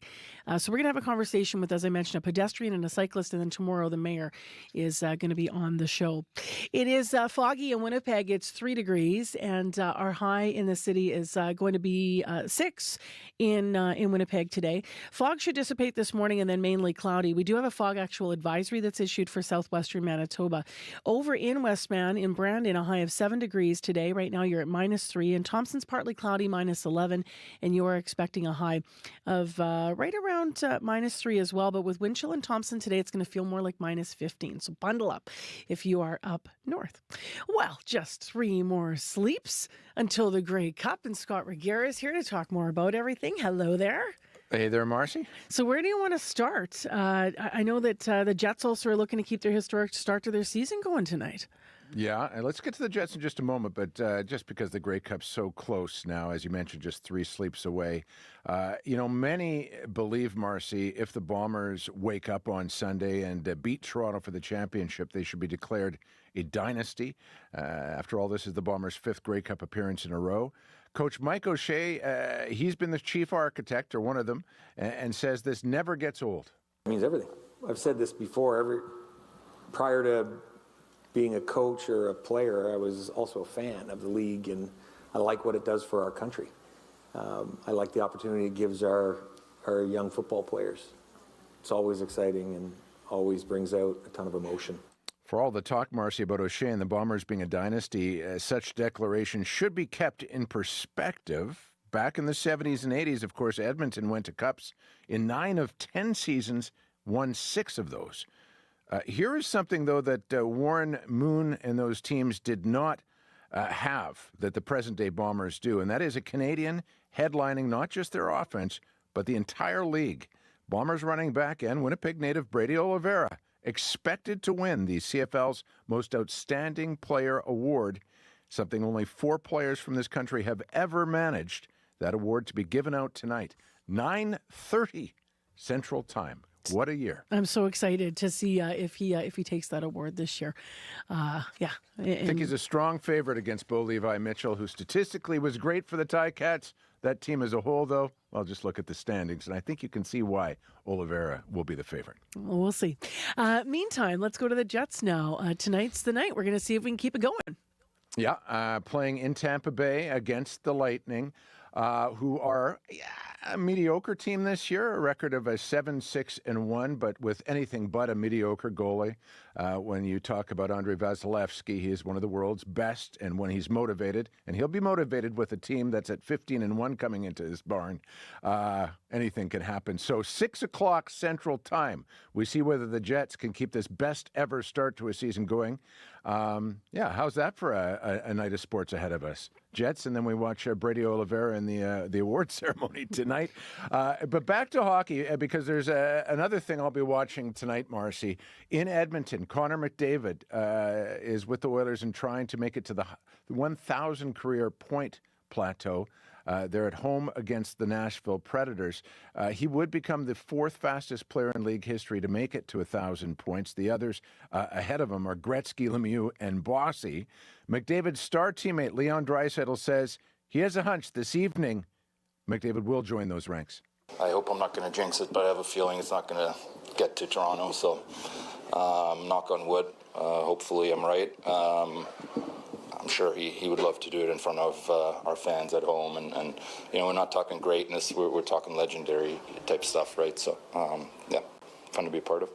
So we're going to have a conversation with, as I mentioned, a pedestrian and a cyclist, and then tomorrow the mayor is going to be on the show. It is foggy in Winnipeg. It's 3 degrees, and our high in the city is going to be 6 in Winnipeg today. Fog should dissipate this morning and then mainly cloudy. We do have a fog actual advisory that's issued for southwestern Manitoba. Over in Westman, in Brandon, a high of 7 degrees today. Right now you're at -3. In Thompson's partly cloudy, -11, and you are expecting a high of right around -3 as well. But with wind chill in Thompson today, it's going to feel more like -15. So bundle up if you are up north. Well, just 3 more sleeps until the Grey Cup, and Scott Reguera is here to talk more about everything. Hello there. Hey there, Marcy. So where do you want to start? I know that the Jets also are looking to keep their historic start to their season going tonight. Yeah, and let's get to the Jets in just a moment, but just because the Grey Cup's so close now, as you mentioned, just 3 sleeps away. Many believe, Marcy, if the Bombers wake up on Sunday and beat Toronto for the championship, they should be declared a dynasty. After all, this is the Bombers' 5th Grey Cup appearance in a row. Coach Mike O'Shea, he's been the chief architect, or one of them, and says this never gets old. It means everything. I've said this before. Prior to being a coach or a player, I was also a fan of the league, and I like what it does for our country. I like the opportunity it gives our young football players. It's always exciting and always brings out a ton of emotion. For all the talk, Marcy, about O'Shea and the Bombers being a dynasty, such declarations should be kept in perspective. Back in the 70s and 80s, of course, Edmonton went to Cups in 9 of 10 seasons, won 6 of those. Here is something, though, that Warren Moon and those teams did not have that the present-day Bombers do, and that is a Canadian headlining not just their offense, but the entire league. Bombers running back and Winnipeg native Brady Oliveira expected to win the CFL's Most Outstanding Player Award, something only 4 players from this country have ever managed. That award to be given out tonight, 9:30 Central Time. What a year. I'm so excited to see if he takes that award this year. I think he's a strong favorite against Bo Levi Mitchell, who statistically was great for the Ticats. That team as a whole, though, well, just look at the standings, and I think you can see why Oliveira will be the favorite. Well, we'll see. Meantime, let's go to the Jets now. Tonight's the night. We're going to see if we can keep it going. Yeah, playing in Tampa Bay against the Lightning, who are a mediocre team this year, a record of a 7-6-1, but with anything but a mediocre goalie. When you talk about Andrei Vasilevsky, he is one of the world's best, and when he's motivated, and he'll be motivated with a team that's at 15-1 coming into this barn, anything can happen. So 6 o'clock Central Time, we see whether the Jets can keep this best ever start to a season going. How's that for a night of sports ahead of us? Jets, and then we watch Brady Oliveira in the award ceremony tonight. But back to hockey, because there's another thing I'll be watching tonight, Marcy. In Edmonton, Connor McDavid is with the Oilers and trying to make it to the 1,000 career point plateau. They're at home against the Nashville Predators. He would become the 4th fastest player in league history to make it to 1,000 points. The others ahead of him are Gretzky, Lemieux, and Bossy. McDavid's star teammate Leon Draisaitl says he has a hunch this evening McDavid will join those ranks. I hope I'm not going to jinx it, but I have a feeling it's not going to get to Toronto. So knock on wood. Hopefully I'm right. I'm sure he would love to do it in front of our fans at home. And we're not talking greatness. We're talking legendary type stuff, right? So, fun to be a part of.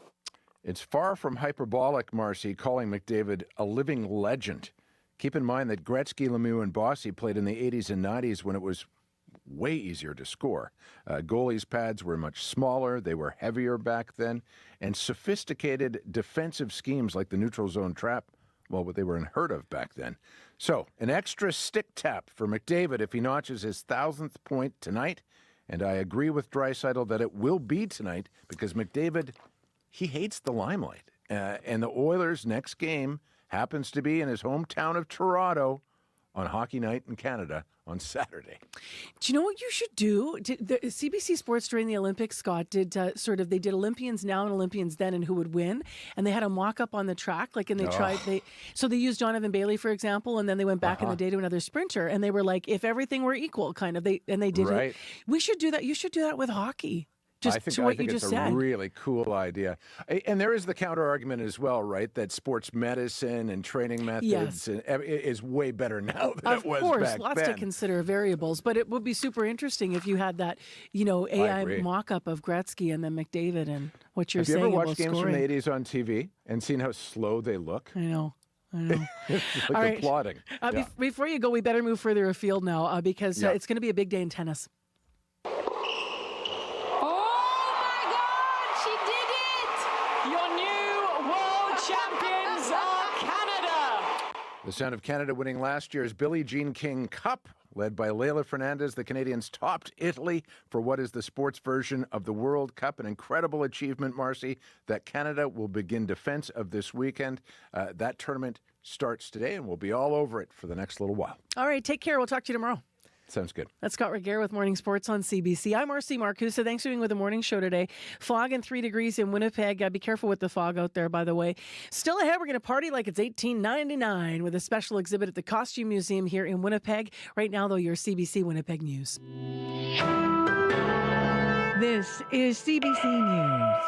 It's far from hyperbolic, Marcy, calling McDavid a living legend. Keep in mind that Gretzky, Lemieux, and Bossy played in the 80s and 90s when it was way easier to score. Goalies' pads were much smaller, they were heavier back then, and sophisticated defensive schemes like the neutral zone trap, well, they were unheard of back then. So, an extra stick tap for McDavid if he notches his 1,000th point tonight, And I agree with Draisaitl that it will be tonight because McDavid, he hates the limelight. And the Oilers' next game happens to be in his hometown of Toronto on Hockey Night in Canada on Saturday. Do you know what you should do? The CBC Sports during the Olympics, Scott, did they did Olympians now and Olympians then and who would win. And they had a mock-up on the track. And they used Donovan Bailey, for example, and then they went back in the day to another sprinter. And they were like, if everything were equal, kind of. They did it. We should do that. You should do that with hockey. I think it's a really cool idea. And there is the counter argument as well, right? That sports medicine and training methods is way better now than it was back then. Of course, lots to consider variables. But it would be super interesting if you had that, AI mock-up of Gretzky and then McDavid and what you're saying about scoring. Have you ever watched games from the 80s on TV and seen how slow they look? I know. It's like All right. applauding. Before you go, we better move further afield now because it's going to be a big day in tennis. The son of Canada winning last year's Billie Jean King Cup, led by Leila Fernandez, the Canadians topped Italy for what is the sports version of the World Cup. An incredible achievement, Marcy, that Canada will begin defense of this weekend. That tournament starts today, and we'll be all over it for the next little while. All right, take care. We'll talk to you tomorrow. Sounds good. That's Scott Reguer with Morning Sports on CBC. I'm Marcy Marcusa. Thanks for being with the morning show today. Fog and 3 degrees in Winnipeg. Be careful with the fog out there, by the way. Still ahead, we're going to party like it's 1899 with a special exhibit at the Costume Museum here in Winnipeg. Right now, though, your CBC Winnipeg News. This is CBC News.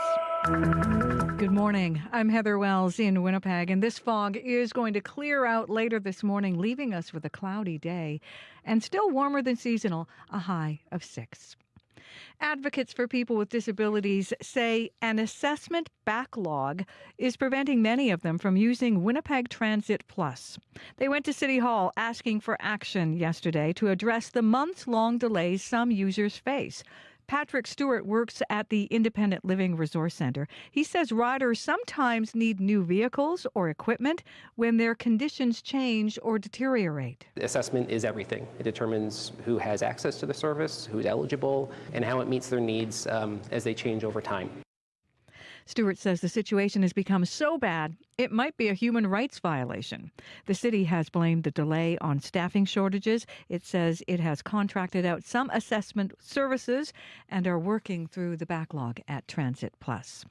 Good morning. I'm Heather Wells in Winnipeg, and this fog is going to clear out later this morning, leaving us with a cloudy day and still warmer than seasonal, a high of 6. Advocates for people with disabilities say an assessment backlog is preventing many of them from using Winnipeg Transit Plus. They went to City Hall asking for action yesterday to address the months-long delays some users face. Patrick Stewart works at the Independent Living Resource Centre. He says riders sometimes need new vehicles or equipment when their conditions change or deteriorate. Assessment is everything. It determines who has access to the service, who's eligible, and how it meets their needs as they change over time. Stewart says the situation has become so bad, it might be a human rights violation. The city has blamed the delay on staffing shortages. It says it has contracted out some assessment services and are working through the backlog at Transit Plus.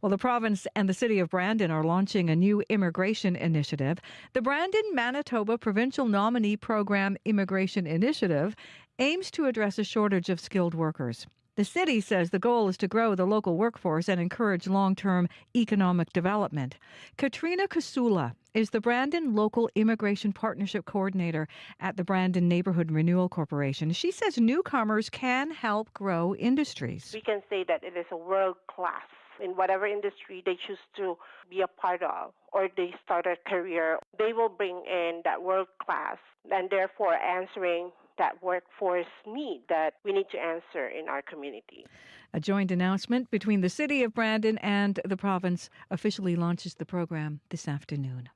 Well, the province and the city of Brandon are launching a new immigration initiative. The Brandon, Manitoba Provincial Nominee Program Immigration Initiative aims to address a shortage of skilled workers. The city says the goal is to grow the local workforce and encourage long-term economic development. Katrina Kasula is the Brandon Local Immigration Partnership Coordinator at the Brandon Neighborhood Renewal Corporation. She says newcomers can help grow industries. We can say that it is a world-class in whatever industry they choose to be a part of or they start a career. They will bring in that world-class and therefore answering that workforce need that we need to answer in our community. A joint announcement between the City of Brandon and the province officially launches the program this afternoon.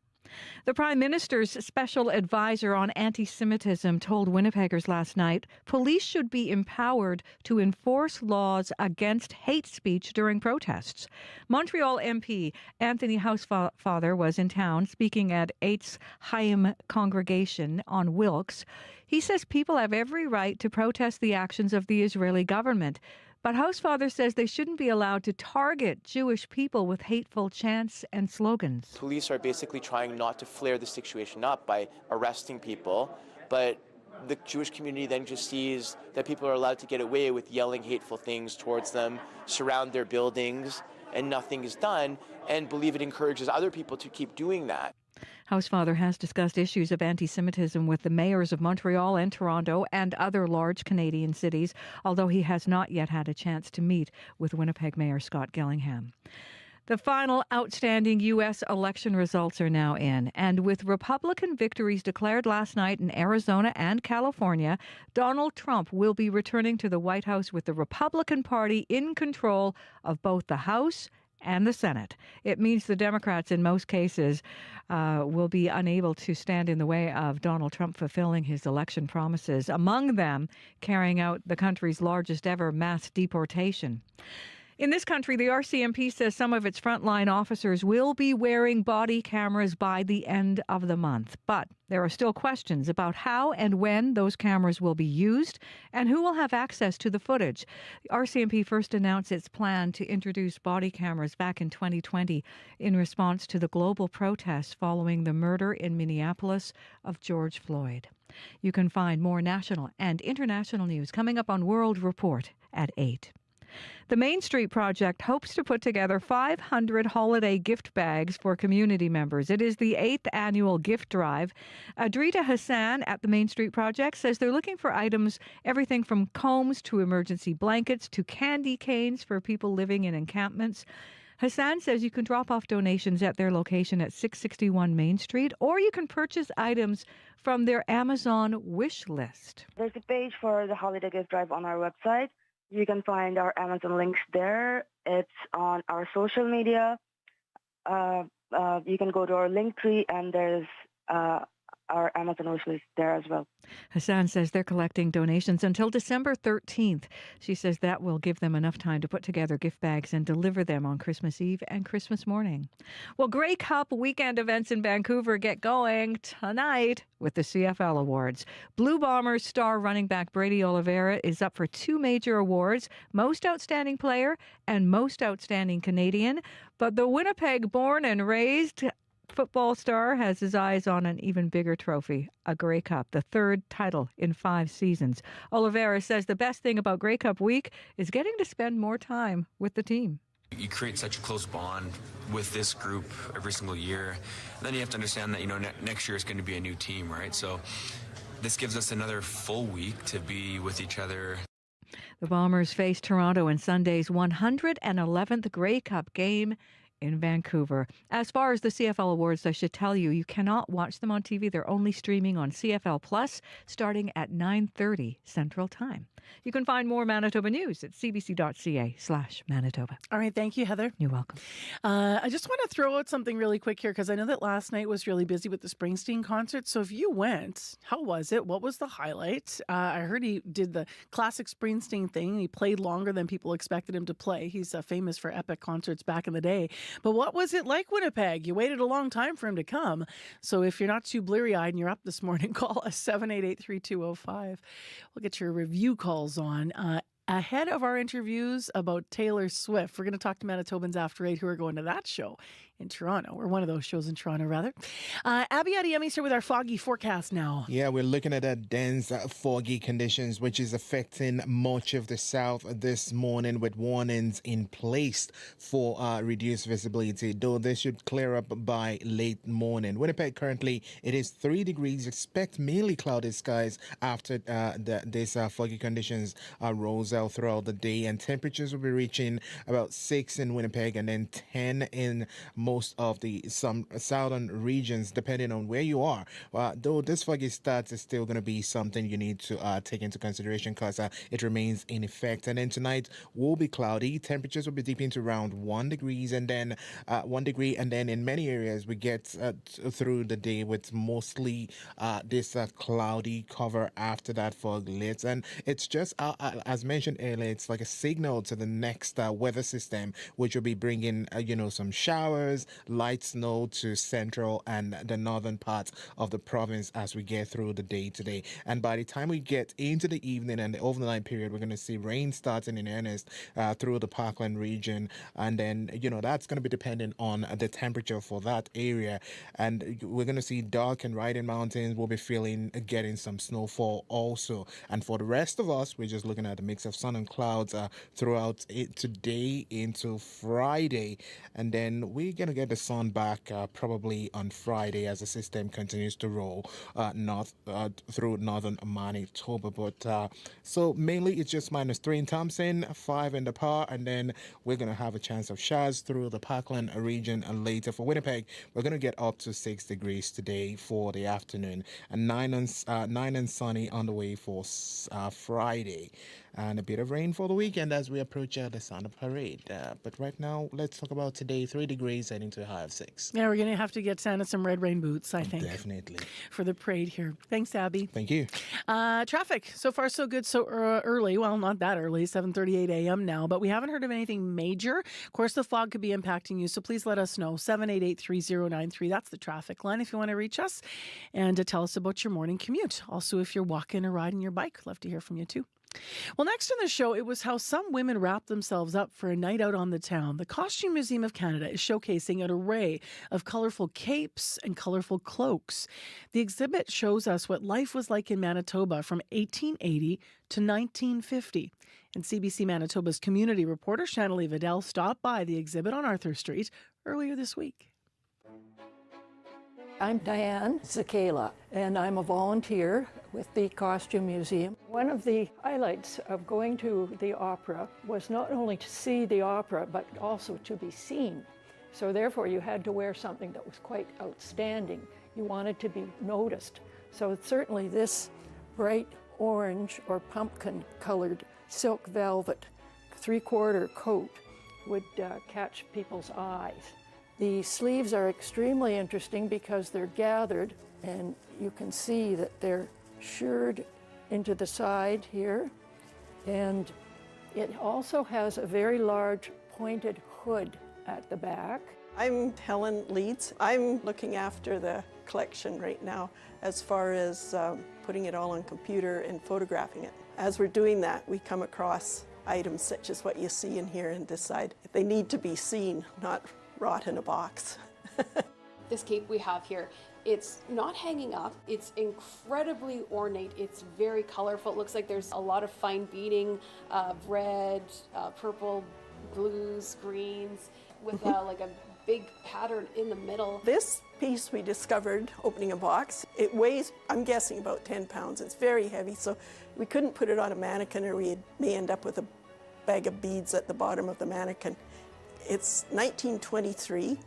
The Prime Minister's special advisor on anti-Semitism told Winnipeggers last night police should be empowered to enforce laws against hate speech during protests. Montreal MP Anthony Housefather was in town speaking at Eitz Chaim congregation on Wilkes. He says people have every right to protest the actions of the Israeli government. But Housefather says they shouldn't be allowed to target Jewish people with hateful chants and slogans. Police are basically trying not to flare the situation up by arresting people, but the Jewish community then just sees that people are allowed to get away with yelling hateful things towards them, surround their buildings, and nothing is done, and believe it encourages other people to keep doing that. Housefather has discussed issues of anti-Semitism with the mayors of Montreal and Toronto and other large Canadian cities, although he has not yet had a chance to meet with Winnipeg Mayor Scott Gillingham. The final outstanding U.S. election results are now in, and with Republican victories declared last night in Arizona and California, Donald Trump will be returning to the White House with the Republican Party in control of both the House and the Senate. It means the Democrats, in most cases, will be unable to stand in the way of Donald Trump fulfilling his election promises, among them carrying out the country's largest ever mass deportation. In this country, the RCMP says some of its frontline officers will be wearing body cameras by the end of the month. But there are still questions about how and when those cameras will be used and who will have access to the footage. The RCMP first announced its plan to introduce body cameras back in 2020 in response to the global protests following the murder in Minneapolis of George Floyd. You can find more national and international news coming up on World Report at 8. The Main Street Project hopes to put together 500 holiday gift bags for community members. It is the 8th annual gift drive. Adrita Hassan at the Main Street Project says they're looking for items, everything from combs to emergency blankets to candy canes for people living in encampments. Hassan says you can drop off donations at their location at 661 Main Street, or you can purchase items from their Amazon wish list. There's a page for the holiday gift drive on our website. You can find our Amazon links there. It's on our social media. You can go to our link tree, and there's our Amazon wish list there as well. Hassan says they're collecting donations until December 13th. She says that will give them enough time to put together gift bags and deliver them on Christmas Eve and Christmas morning. Well, Grey Cup weekend events in Vancouver get going tonight with the CFL Awards. Blue Bombers star running back Brady Oliveira is up for 2 major awards, Most Outstanding Player and Most Outstanding Canadian. But the Winnipeg-born and raised football star has his eyes on an even bigger trophy, a Grey Cup, the 3rd title in 5 seasons. Oliveira says the best thing about Grey Cup week is getting to spend more time with the team. You create such a close bond with this group every single year. And then you have to understand that, next year is going to be a new team, right? So this gives us another full week to be with each other. The Bombers face Toronto in Sunday's 111th Grey Cup game in Vancouver. As far as the CFL Awards, I should tell you, you cannot watch them on TV. They're only streaming on CFL Plus starting at 9:30 Central Time. You can find more Manitoba news at cbc.ca/Manitoba. All right. Thank you, Heather. You're welcome. I just want to throw out something really quick here because I know that last night was really busy with the Springsteen concert. So if you went, how was it? What was the highlight? I heard he did the classic Springsteen thing. He played longer than people expected him to play. He's famous for epic concerts back in the day. But what was it like, Winnipeg? You waited a long time for him to come. So if you're not too bleary-eyed and you're up this morning, call us 788-3205. We'll get your review calls on. Ahead of our interviews about Taylor Swift, we're going to talk to Manitobans after 8 who are going to that show in Toronto, or one of those shows in Toronto, rather. Abby Adeyemi's here with our foggy forecast now. Yeah, we're looking at that dense, foggy conditions, which is affecting much of the south this morning with warnings in place for reduced visibility, though this should clear up by late morning. Winnipeg, currently, it is 3 degrees. Expect mainly cloudy skies after these foggy conditions rolls out throughout the day, and temperatures will be reaching about 6 in Winnipeg and then 10 in most of the some southern regions, depending on where you are. Though this foggy start is still going to be something you need to take into consideration because it remains in effect. And then tonight will be cloudy. Temperatures will be dipping to around 1 degrees and then 1 degree. And then in many areas we get through the day with mostly this cloudy cover after that fog lifts. And it's just as mentioned earlier, it's like a signal to the next weather system, which will be bringing some showers, light snow to central and the northern parts of the province as we get through the day today. And by the time we get into the evening and the overnight period, we're going to see rain starting in earnest through the Parkland region. And then, that's going to be dependent on the temperature for that area. And we're going to see dark and riding mountains. We'll be getting some snowfall also. And for the rest of us, we're just looking at a mix of sun and clouds throughout today into Friday. And then we're going to get the sun back probably on Friday as the system continues to roll north through northern Manitoba. But so mainly it's just -3 in Thompson, 5 in the Par, and then we're going to have a chance of showers through the Parkland region later. For Winnipeg, we're going to get up to 6 degrees today for the afternoon, and 9 and sunny on the way for Friday. and a bit of rain for the weekend as we approach the Santa Parade. But right now, let's talk about today. 3 degrees heading to a high of 6. Yeah, we're going to have to get Santa some red rain boots, I think. Definitely. For the parade here. Thanks, Abby. Thank you. Traffic, so far so good, so early. Well, not that early, 7:38 a.m. now, but we haven't heard of anything major. Of course, the fog could be impacting you, so please let us know. 788-3093. That's the traffic line if you want to reach us and to tell us about your morning commute. Also, if you're walking or riding your bike, love to hear from you too. Well, next in the show, it was how some women wrap themselves up for a night out on the town. The Costume Museum of Canada is showcasing an array of colorful capes and colorful cloaks. The exhibit shows us what life was like in Manitoba from 1880 to 1950. And CBC Manitoba's community reporter Shanley Vidal stopped by the exhibit on Arthur Street earlier this week. I'm Diane Zakela, and I'm a volunteer with the Costume Museum. One of the highlights of going to the opera was not only to see the opera, but also to be seen. So therefore, you had to wear something that was quite outstanding. You wanted to be noticed. So certainly this bright orange or pumpkin-colored silk velvet 3/4 coat would catch people's eyes. The sleeves are extremely interesting because they're gathered, and you can see that they're shirred into the side here. And it also has a very large pointed hood at the back. I'm Helen Leeds. I'm looking after the collection right now as far as putting it all on computer and photographing it. As we're doing that, we come across items such as what you see in here and decide if they need to be seen, not rot in a box. This cape we have here, it's not hanging up. It's incredibly ornate. It's very colorful. It looks like there's a lot of fine beading, red, purple, blues, greens, with like a big pattern in the middle. This piece we discovered opening a box. It weighs, I'm guessing, about 10 pounds. It's very heavy, so we couldn't put it on a mannequin, or we may end up with a bag of beads at the bottom of the mannequin. It's 1923.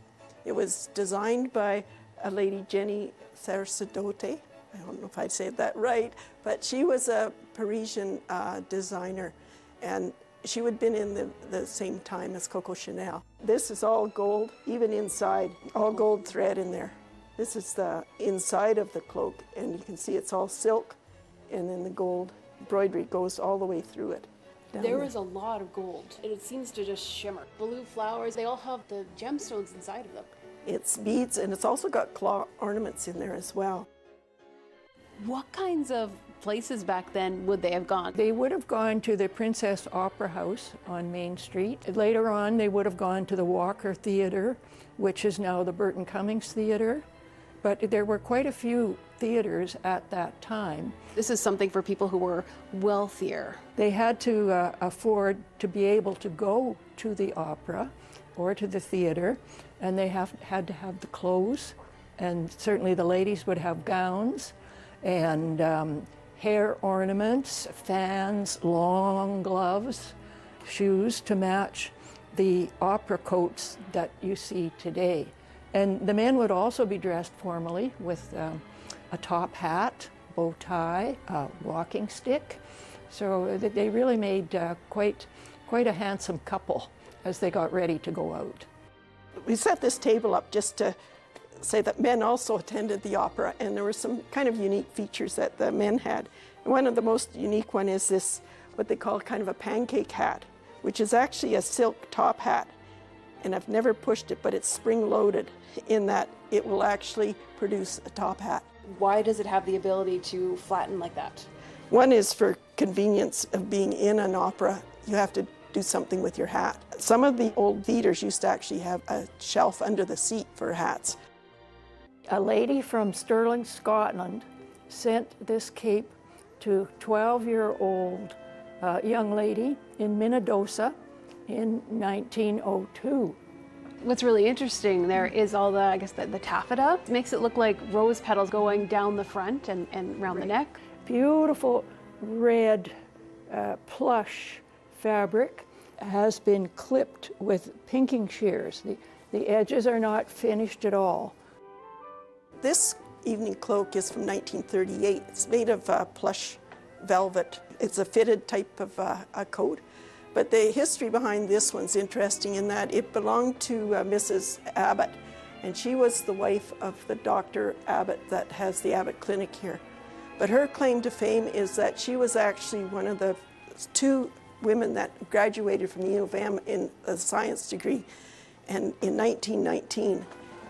It was designed by a lady, Jenny Sarsadote. I don't know if I said that right, but she was a Parisian designer, and she would have been in the same time as Coco Chanel. This is all gold, even inside, all gold thread in there. This is the inside of the cloak, and you can see it's all silk, and then the gold embroidery goes all the way through it. There is a lot of gold, and it seems to just shimmer. Blue flowers, they all have the gemstones inside of them. It's beads, and it's also got claw ornaments in there as well. What kinds of places back then would they have gone? They would have gone to the Princess Opera House on Main Street. Later on, they would have gone to the Walker Theatre, which is now the Burton Cummings Theatre. But there were quite a few theaters at that time. This is something for people who were wealthier. They had to afford to be able to go to the opera or to the theater, and they had to have the clothes, and certainly the ladies would have gowns and hair ornaments, fans, long gloves, shoes to match the opera coats that you see today. And the men would also be dressed formally with a top hat, bow tie, a walking stick. So they really made quite a handsome couple as they got ready to go out. We set this table up just to say that men also attended the opera, and there were some kind of unique features that the men had. And one of the most unique one is this, what they call kind of a pancake hat, which is actually a silk top hat. And I've never pushed it, but it's spring-loaded in that it will actually produce a top hat. Why does it have the ability to flatten like that? One is for convenience of being in an opera. You have to do something with your hat. Some of the old theaters used to actually have a shelf under the seat for hats. A lady from Stirling, Scotland, sent this cape to a 12-year-old young lady in Minnedosa in 1902. What's really interesting there is all the, I guess, the taffeta. It makes it look like rose petals going down the front and around the neck. Beautiful red plush fabric has been clipped with pinking shears. The edges are not finished at all. This evening cloak is from 1938. It's made of plush velvet. It's a fitted type of a coat. But the history behind this one's interesting in that it belonged to Mrs. Abbott, and she was the wife of the Dr. Abbott that has the Abbott Clinic here. But her claim to fame is that she was actually one of the 2 women that graduated from U of M in a science degree and in 1919.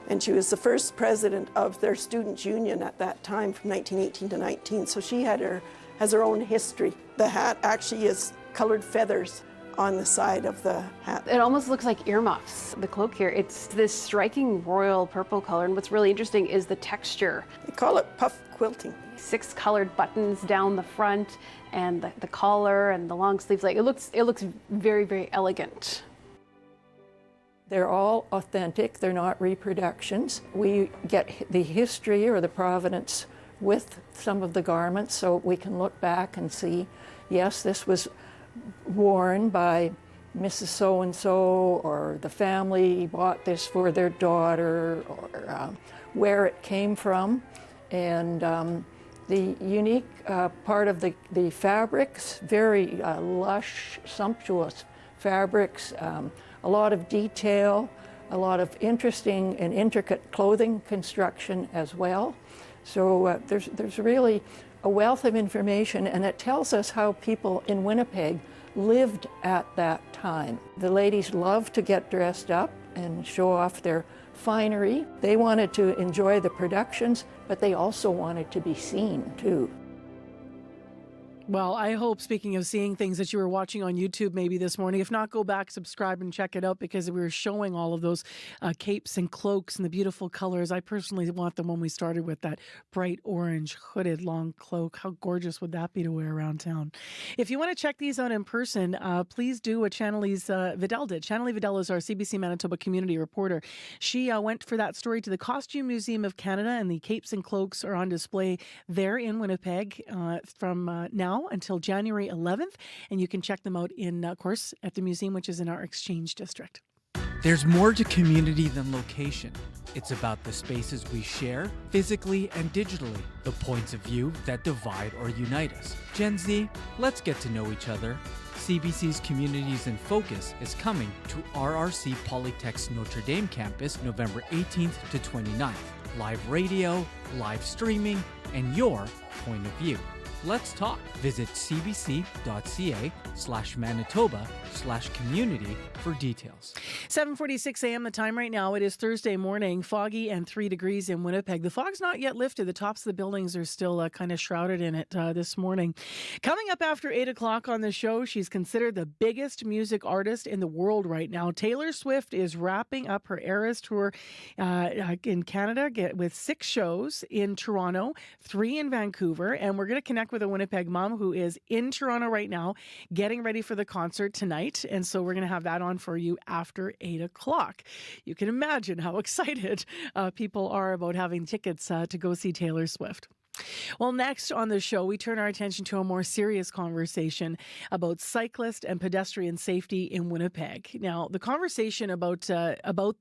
And she was the first president of their students' union at that time from 1918 to 19. So she has her own history. The hat actually is colored feathers on the side of the hat. It almost looks like earmuffs, the cloak here. It's this striking royal purple color, and what's really interesting is the texture. They call it puff quilting. 6 colored buttons down the front, and the collar and the long sleeves. Like it looks very, very elegant. They're all authentic, they're not reproductions. We get the history or the provenance with some of the garments, so we can look back and see, yes, this was worn by Mrs. So-and-so, or the family bought this for their daughter, or where it came from. And the unique part of the fabrics, very lush, sumptuous fabrics, a lot of detail, a lot of interesting and intricate clothing construction as well. So there's really a wealth of information, and it tells us how people in Winnipeg lived at that time. The ladies loved to get dressed up and show off their finery. They wanted to enjoy the productions, but they also wanted to be seen too. Well, I hope, speaking of seeing things, that you were watching on YouTube maybe this morning. If not, go back, subscribe, and check it out, because we were showing all of those capes and cloaks and the beautiful colors. I personally want the one we started with, that bright orange hooded long cloak. How gorgeous would that be to wear around town? If you want to check these out in person, please do what Channelie Vidal did. Channelie Vidal is our CBC Manitoba community reporter. She went for that story to the Costume Museum of Canada, and the capes and cloaks are on display there in Winnipeg from now until January 11th, and you can check them out of course, at the museum, which is in our Exchange District. There's more to community than location. It's about the spaces we share, physically and digitally, the points of view that divide or unite us. Gen Z, let's get to know each other. CBC's Communities in Focus is coming to RRC Polytech's Notre Dame campus November 18th to 29th. Live radio, live streaming, and your point of view. Let's talk. Visit cbc.ca/Manitoba/community for details. 7:46 a.m. the time right now. It is Thursday morning, foggy and 3 degrees in Winnipeg. The fog's not yet lifted. The tops of the buildings are still kind of shrouded in it this morning. Coming up after 8 o'clock on the show, she's considered the biggest music artist in the world right now. Taylor Swift is wrapping up her Eras tour in Canada with 6 shows in Toronto, 3 in Vancouver, and we're going to connect with a Winnipeg mom who is in Toronto right now, getting ready for the concert tonight. And so we're going to have that on for you after 8 o'clock. You can imagine how excited people are about having tickets to go see Taylor Swift. Well, next on the show, we turn our attention to a more serious conversation about cyclist and pedestrian safety in Winnipeg. Now, the conversation about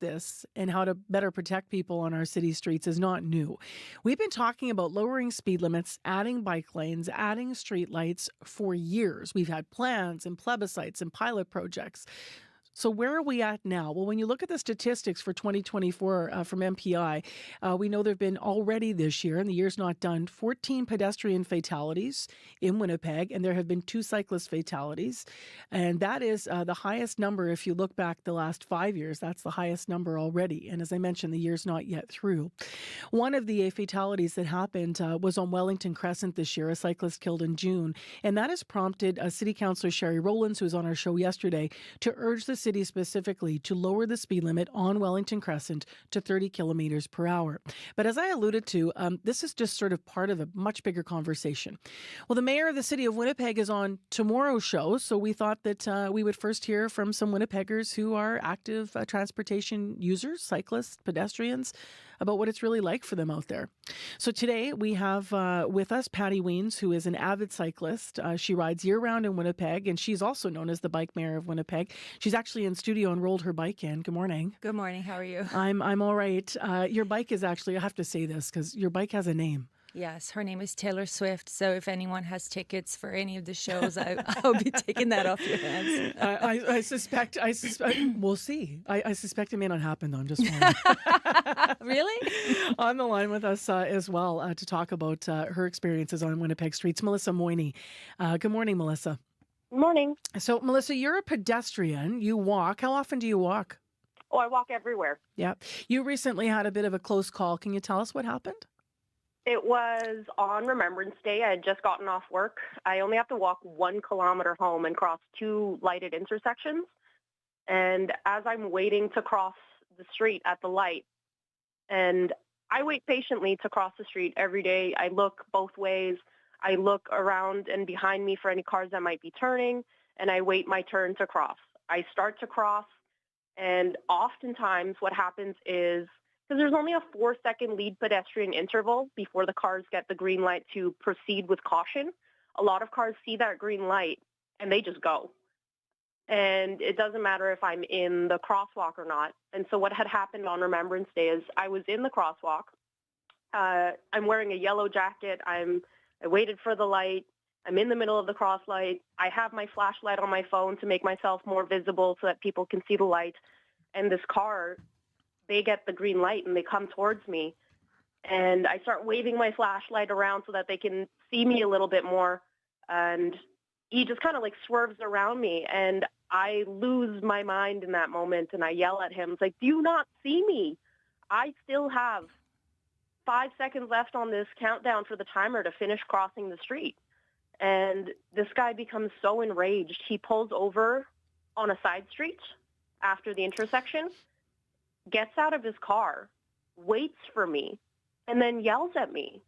this and how to better protect people on our city streets is not new. We've been talking about lowering speed limits, adding bike lanes, adding street lights for years. We've had plans and plebiscites and pilot projects. So where are we at now? Well, when you look at the statistics for 2024 from MPI, we know there have been already this year, and the year's not done, 14 pedestrian fatalities in Winnipeg, and there have been 2 cyclist fatalities. And that is the highest number if you look back the last 5 years. That's the highest number already. And as I mentioned, the year's not yet through. One of the fatalities that happened was on Wellington Crescent this year, a cyclist killed in June. And that has prompted City Councillor Sherry Rowlands, who was on our show yesterday, to urge the city specifically to lower the speed limit on Wellington Crescent to 30 kilometers per hour. But as I alluded to, this is just sort of part of a much bigger conversation. Well, the mayor of the city of Winnipeg is on tomorrow's show, so we thought that we would first hear from some Winnipeggers who are active transportation users, cyclists, pedestrians, about what it's really like for them out there. So today we have with us Patty Weens, who is an avid cyclist. She rides year-round in Winnipeg, and she's also known as the bike mayor of Winnipeg. She's actually in studio and rolled her bike in. Good morning. Good morning. How are you? I'm all right. Your bike is actually, I have to say this, because your bike has a name. Yes, her name is Taylor Swift. So if anyone has tickets for any of the shows, I'll be taking that off your hands. I suspect, we'll see. I suspect it may not happen, though. I'm just wondering. Really? On the line with us as well to talk about her experiences on Winnipeg streets, Melissa Moyney. Good morning, Melissa. Morning. So, Melissa, you're a pedestrian. You walk. How often do you walk? Oh, I walk everywhere. Yeah. You recently had a bit of a close call. Can you tell us what happened? It was on Remembrance Day. I had just gotten off work. I only have to walk 1 kilometer home and cross 2 lighted intersections. And as I'm waiting to cross the street at the light, and I wait patiently to cross the street every day. I look both ways. I look around and behind me for any cars that might be turning, and I wait my turn to cross. I start to cross, and oftentimes what happens is, because there's only a 4-second lead pedestrian interval before the cars get the green light to proceed with caution, a lot of cars see that green light and they just go. And it doesn't matter if I'm in the crosswalk or not. And so what had happened on Remembrance Day is I was in the crosswalk. I'm wearing a yellow jacket. I waited for the light. I'm in the middle of the cross light. I have my flashlight on my phone to make myself more visible so that people can see the light. And this car, they get the green light and they come towards me. And I start waving my flashlight around so that they can see me a little bit more. And he just kind of like swerves around me. And I lose my mind in that moment. And I yell at him. It's like, do you not see me? I still have 5 seconds left on this countdown for the timer to finish crossing the street. And this guy becomes so enraged. He pulls over on a side street after the intersection, gets out of his car, waits for me, and then yells at me.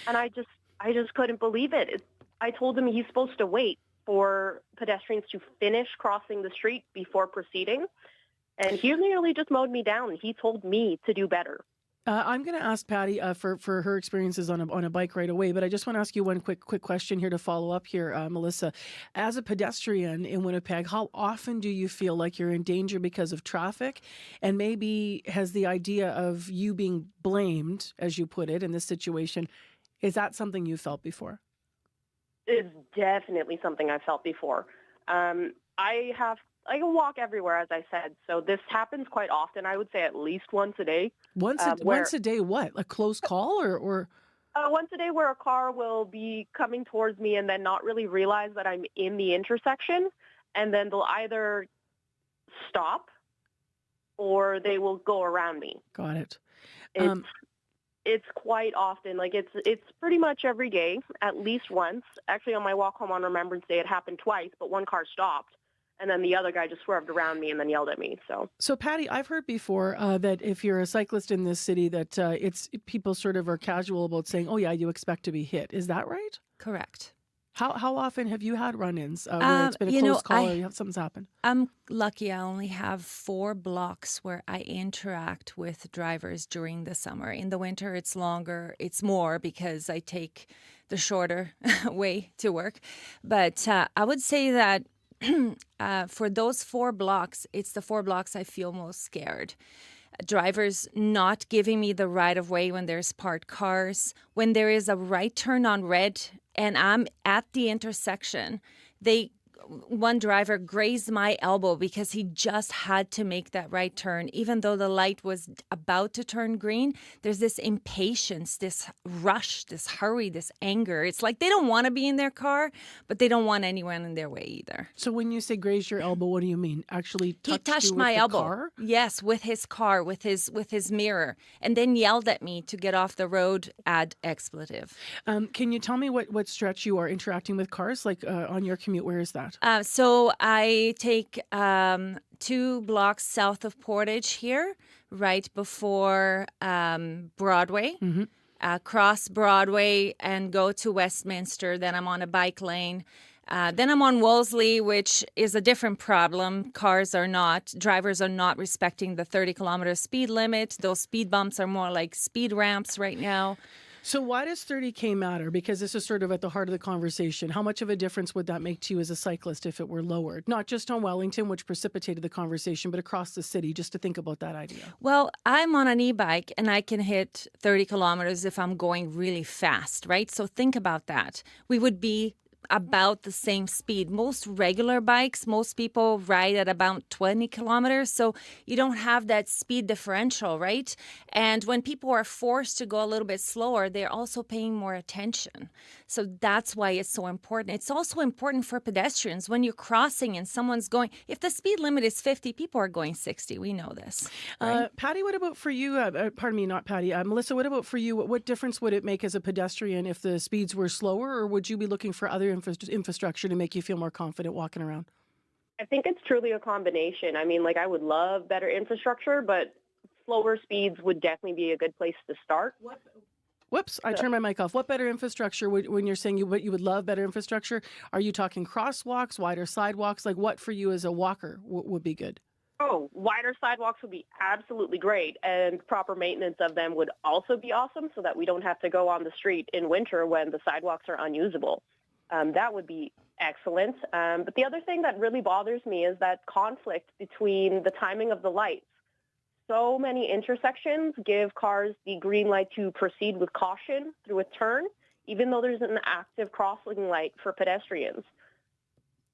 And I just couldn't believe it. I told him he's supposed to wait for pedestrians to finish crossing the street before proceeding. And he nearly just mowed me down. He told me to do better. I'm going to ask Patty for her experiences on a bike right away, but I just want to ask you one quick question here to follow up here, Melissa. As a pedestrian in Winnipeg, how often do you feel like you're in danger because of traffic? And maybe has the idea of you being blamed, as you put it, in this situation, is that something you felt before? It's definitely something I've felt before. I can walk everywhere, as I said. So this happens quite often. I would say at least once a day. Once a day, what? A close call or? Once a day where a car will be coming towards me and then not really realize that I'm in the intersection. And then they'll either stop or they will go around me. Got it. It's quite often. Like it's pretty much every day, at least once. Actually, on my walk home on Remembrance Day, it happened twice, but one car stopped. And then the other guy just swerved around me and then yelled at me. So Patty, I've heard before that if you're a cyclist in this city, that it's people sort of are casual about saying, "Oh yeah, you expect to be hit." Is that right? Correct. How often have you had run-ins where it's been a close call or something's happened? I'm lucky. I only have 4 blocks where I interact with drivers during the summer. In the winter, it's longer. It's more because I take the shorter way to work. But I would say that for those 4 blocks, it's the 4 blocks I feel most scared. Drivers not giving me the right of way when there's parked cars. When there is a right turn on red and I'm at the intersection, one driver grazed my elbow because he just had to make that right turn. Even though the light was about to turn green, there's this impatience, this rush, this hurry, this anger. It's like they don't want to be in their car, but they don't want anyone in their way either. So when you say graze your elbow, what do you mean? Actually he touched you my with elbow. The car? Yes, with his car, with his mirror, and then yelled at me to get off the road, add expletive. Can you tell me what stretch you are interacting with cars? Like on your commute, where is that? So I take 2 blocks south of Portage here, right before Broadway, cross Broadway and go to Westminster. Then I'm on a bike lane. Then I'm on Wolseley, which is a different problem. Drivers are not respecting the 30-kilometer speed limit. Those speed bumps are more like speed ramps right now. So why does 30K matter? Because this is sort of at the heart of the conversation. How much of a difference would that make to you as a cyclist if it were lowered? Not just on Wellington, which precipitated the conversation, but across the city, just to think about that idea. Well, I'm on an e-bike and I can hit 30 kilometers if I'm going really fast, right? So think about that. We would be about the same speed. Most regular bikes, most people ride at about 20 kilometers. So you don't have that speed differential, right? And when people are forced to go a little bit slower, they're also paying more attention. So that's why it's so important. It's also important for pedestrians. When you're crossing and someone's going, if the speed limit is 50, people are going 60. We know this. Right? Patty, what about for you? Pardon me, not Patty. Melissa, what about for you? What difference would it make as a pedestrian if the speeds were slower, or would you be looking for other infrastructure to make you feel more confident walking around? I think it's truly a combination. I mean, like, I would love better infrastructure, but slower speeds would definitely be a good place to start. Whoops, I turned my mic off. What better infrastructure when you're saying you would love better infrastructure? Are you talking crosswalks, wider sidewalks? Like, what for you as a walker would be good? Oh, wider sidewalks would be absolutely great, and proper maintenance of them would also be awesome so that we don't have to go on the street in winter when the sidewalks are unusable. That would be excellent. But the other thing that really bothers me is that conflict between the timing of the lights. So many intersections give cars the green light to proceed with caution through a turn, even though there's an active crossing light for pedestrians.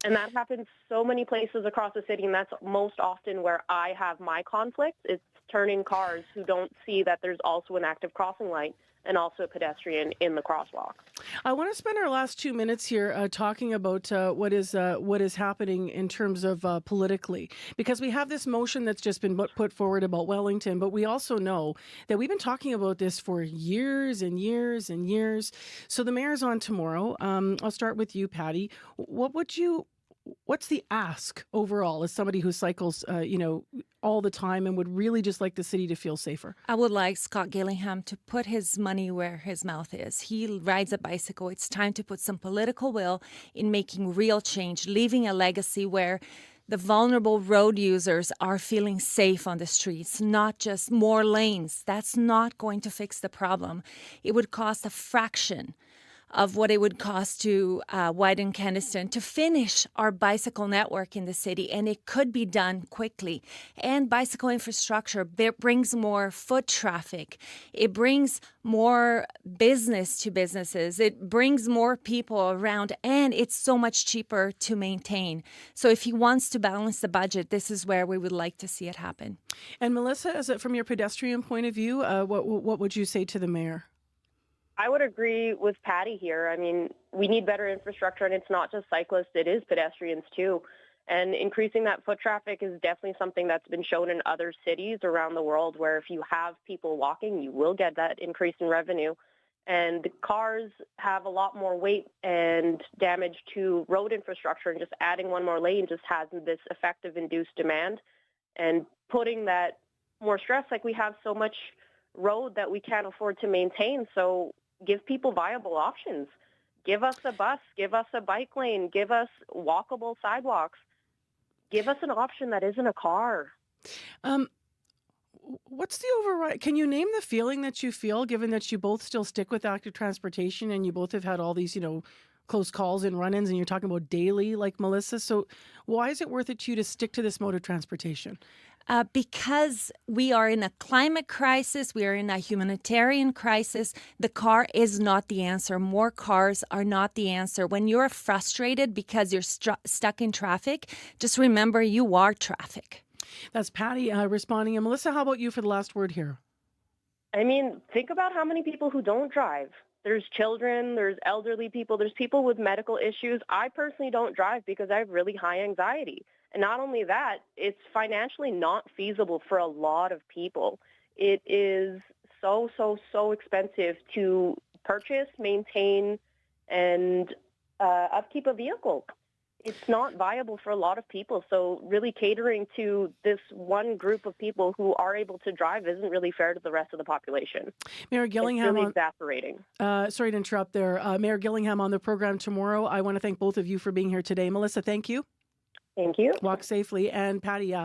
And that happens so many places across the city, and that's most often where I have my conflicts. It's turning cars who don't see that there's also an active crossing light and also a pedestrian in the crosswalk. I want to spend our last 2 minutes here talking about what is happening in terms of politically, because we have this motion that's just been put forward about Wellington, but we also know that we've been talking about this for years and years and years. So the mayor's on tomorrow. I'll start with you, Patty. What's the ask overall as somebody who cycles, all the time and would really just like the city to feel safer? I would like Scott Gillingham to put his money where his mouth is. He rides a bicycle. It's time to put some political will in making real change, leaving a legacy where the vulnerable road users are feeling safe on the streets, not just more lanes. That's not going to fix the problem. It would cost a fraction of what it would cost to widen Keniston to finish our bicycle network in the city, and it could be done quickly. And bicycle infrastructure brings more foot traffic. It brings more business to businesses. It brings more people around, and it's so much cheaper to maintain. So if he wants to balance the budget, this is where we would like to see it happen. And Melissa, from your pedestrian point of view, what would you say to the mayor? I would agree with Patty here. I mean, we need better infrastructure, and it's not just cyclists, it is pedestrians too. And increasing that foot traffic is definitely something that's been shown in other cities around the world, where if you have people walking, you will get that increase in revenue. And the cars have a lot more weight and damage to road infrastructure, and just adding one more lane just has this effect of induced demand and putting that more stress. Like, we have so much road that we can't afford to maintain, so give people viable options. Give us a bus, give us a bike lane, give us walkable sidewalks. Give us an option that isn't a car. What's the override? Can you name the feeling that you feel, given that you both still stick with active transportation and you both have had all these, close calls and run-ins, and you're talking about daily, like Melissa? So why is it worth it to you to stick to this mode of transportation? Because we are in a climate crisis, we are in a humanitarian crisis. The car is not the answer. More cars are not the answer. When you're frustrated because you're stuck in traffic, just remember you are traffic. That's Patty responding. And Melissa, how about you for the last word here? I mean, think about how many people who don't drive. There's children, there's elderly people, there's people with medical issues. I personally don't drive because I have really high anxiety. And not only that, it's financially not feasible for a lot of people. It is so expensive to purchase, maintain, and upkeep a vehicle. It's not viable for a lot of people. So really catering to this one group of people who are able to drive isn't really fair to the rest of the population. Mayor Gillingham, it's really exasperating. Sorry to interrupt there. Mayor Gillingham on the program tomorrow. I want to thank both of you for being here today. Melissa, thank you. Thank you. Walk safely. And Patty,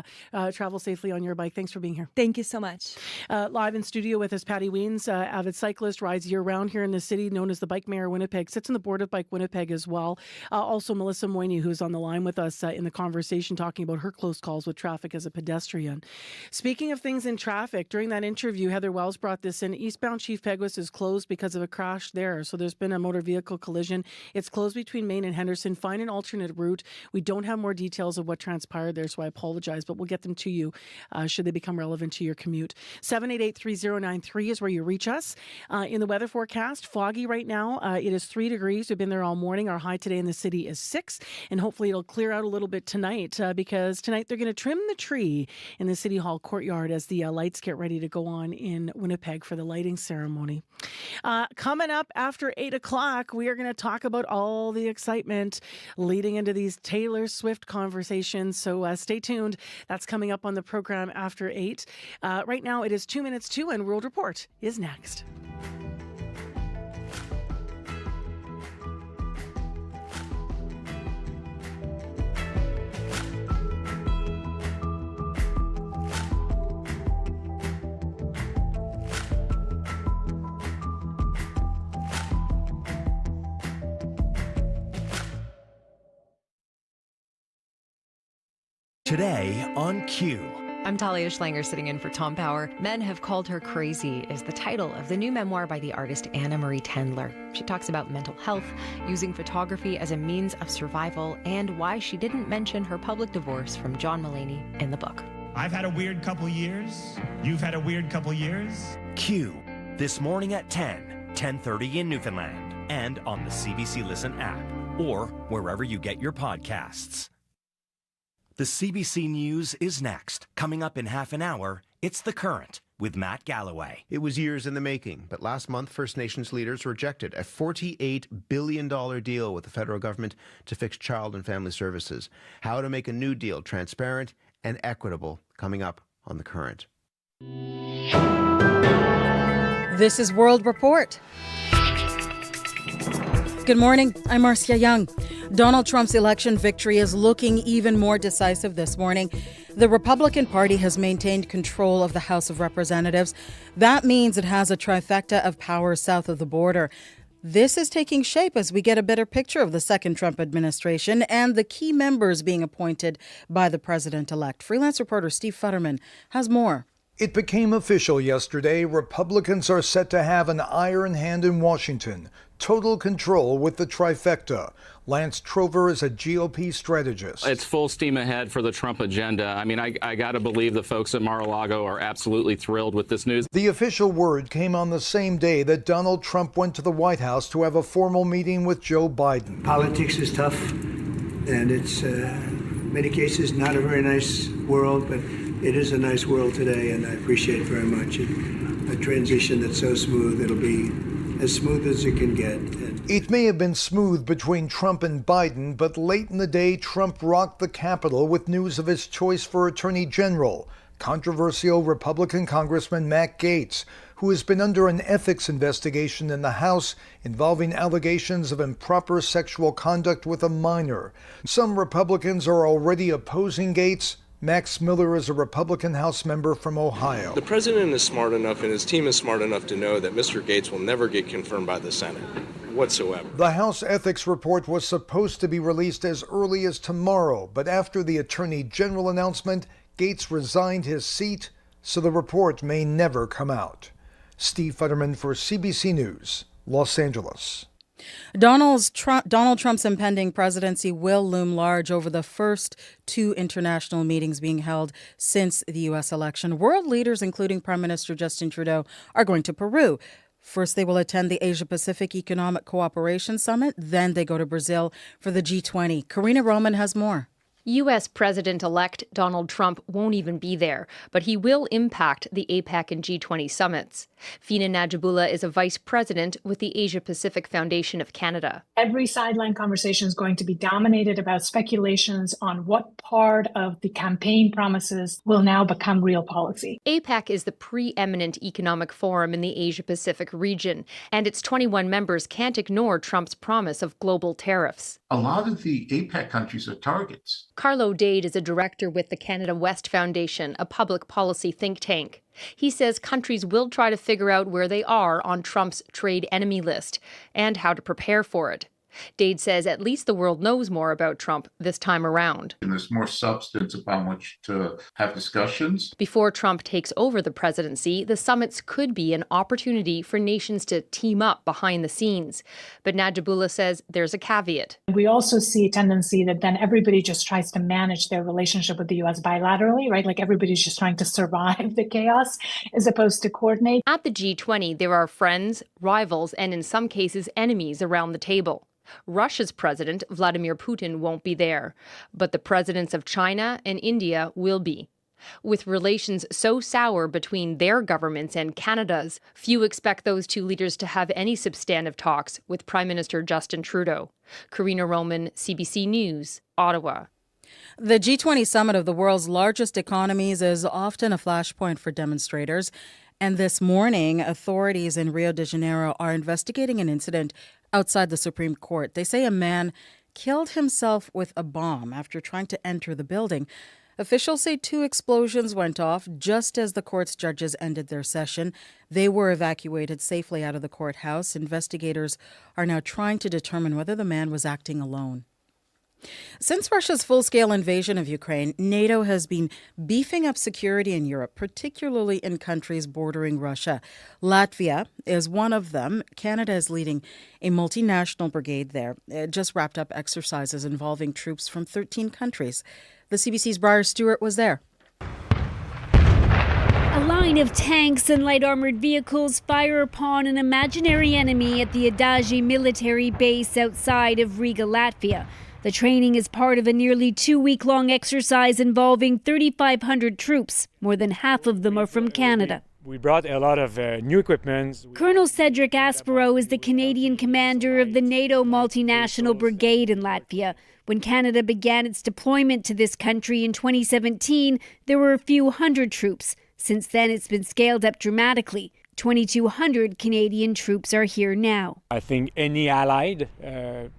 travel safely on your bike. Thanks for being here. Thank you so much. Live in studio with us, Patty Weens, avid cyclist, rides year-round here in the city, known as the Bike Mayor of Winnipeg, sits on the board of Bike Winnipeg as well. Also, Melissa Moynier, who's on the line with us in the conversation, talking about her close calls with traffic as a pedestrian. Speaking of things in traffic, during that interview, Heather Wells brought this in. Eastbound Chief Peguis is closed because of a crash there. So there's been a motor vehicle collision. It's closed between Main and Henderson. Find an alternate route. We don't have more details of what transpired there, so I apologize, but we'll get them to you should they become relevant to your commute. 788-3093 is where you reach us. In the weather forecast, foggy right now. It is 3 degrees. We've been there all morning. Our high today in the city is 6, and hopefully it'll clear out a little bit tonight because tonight they're going to trim the tree in the City Hall courtyard as the lights get ready to go on in Winnipeg for the lighting ceremony. Coming up after 8 o'clock, we are going to talk about all the excitement leading into these Taylor Swift conversations. So stay tuned. That's coming up on the program after 8. Right now it is 2 minutes to, and World Report is next. Today on Q. I'm Talia Schlanger sitting in for Tom Power. Men Have Called Her Crazy is the title of the new memoir by the artist Anna Marie Tendler. She talks about mental health, using photography as a means of survival, and why she didn't mention her public divorce from John Mulaney in the book. I've had a weird couple years. You've had a weird couple years. Q. This morning at 10:30 in Newfoundland, and on the CBC Listen app, or wherever you get your podcasts. The CBC News is next. Coming up in half an hour, it's The Current with Matt Galloway. It was years in the making, but last month First Nations leaders rejected a $48 billion deal with the federal government to fix child and family services. How to make a new deal transparent and equitable, coming up on The Current. This is World Report. Good morning, I'm Marcia Young. Donald Trump's election victory is looking even more decisive this morning. The Republican Party has maintained control of the House of Representatives. That means it has a trifecta of power south of the border. This is taking shape as we get a better picture of the second Trump administration and the key members being appointed by the president-elect. Freelance reporter Steve Futterman has more. It became official yesterday. Republicans are set to have an iron hand in Washington. Total control with the trifecta. Lance Trover is a GOP strategist. It's full steam ahead for the Trump agenda. I mean, I got to believe the folks at Mar-a-Lago are absolutely thrilled with this news. The official word came on the same day that Donald Trump went to the White House to have a formal meeting with Joe Biden. Politics is tough, and it's, in many cases, not a very nice world, but it is a nice world today, and I appreciate it very much. A transition that's so smooth, it'll be as smooth as it can get. It may have been smooth between Trump and Biden, but late in the day, Trump rocked the Capitol with news of his choice for Attorney General, controversial Republican Congressman Matt Gaetz, who has been under an ethics investigation in the House involving allegations of improper sexual conduct with a minor. Some Republicans are already opposing Gaetz. Max Miller is a Republican House member from Ohio. The president is smart enough and his team is smart enough to know that Mr. Gaetz will never get confirmed by the Senate whatsoever. The House ethics report was supposed to be released as early as tomorrow, but after the Attorney General announcement, Gaetz resigned his seat, so the report may never come out. Steve Futterman for CBC News, Los Angeles. Donald Trump's impending presidency will loom large over the first 2 international meetings being held since the U.S. election. World leaders, including Prime Minister Justin Trudeau, are going to Peru. First, they will attend the Asia-Pacific Economic Cooperation Summit. Then they go to Brazil for the G20. Karina Roman has more. U.S. President-elect Donald Trump won't even be there, but he will impact the APEC and G20 summits. Fina Najibullah is a vice president with the Asia Pacific Foundation of Canada. Every sideline conversation is going to be dominated about speculations on what part of the campaign promises will now become real policy. APEC is the preeminent economic forum in the Asia Pacific region, and its 21 members can't ignore Trump's promise of global tariffs. A lot of the APEC countries are targets. Carlo Dade is a director with the Canada West Foundation, a public policy think tank. He says countries will try to figure out where they are on Trump's trade enemy list and how to prepare for it. Dade says at least the world knows more about Trump this time around. And there's more substance upon which to have discussions. Before Trump takes over the presidency, the summits could be an opportunity for nations to team up behind the scenes. But Najibullah says there's a caveat. We also see a tendency that then everybody just tries to manage their relationship with the U.S. bilaterally, right? Like everybody's just trying to survive the chaos as opposed to coordinate. At the G20, there are friends, rivals, and in some cases enemies around the table. Russia's president, Vladimir Putin, won't be there, but the presidents of China and India will be. With relations so sour between their governments and Canada's, few expect those two leaders to have any substantive talks with Prime Minister Justin Trudeau. Karina Roman, CBC News, Ottawa. The G20 summit of the world's largest economies is often a flashpoint for demonstrators. And this morning, authorities in Rio de Janeiro are investigating an incident outside the Supreme Court. They say a man killed himself with a bomb after trying to enter the building. Officials say 2 explosions went off just as the court's judges ended their session. They were evacuated safely out of the courthouse. Investigators are now trying to determine whether the man was acting alone. Since Russia's full-scale invasion of Ukraine, NATO has been beefing up security in Europe, particularly in countries bordering Russia. Latvia is one of them. Canada is leading a multinational brigade there. It just wrapped up exercises involving troops from 13 countries. The CBC's Briar Stewart was there. A line of tanks and light armored vehicles fire upon an imaginary enemy at the Adagi military base outside of Riga, Latvia. The training is part of a nearly 2-week-long exercise involving 3,500 troops. More than half of them are from Canada. We brought a lot of new equipment. Colonel Cedric Aspero is the Canadian commander of the NATO multinational brigade in Latvia. When Canada began its deployment to this country in 2017, there were a few hundred troops. Since then, it's been scaled up dramatically. 2,200 Canadian troops are here now. I think any allied,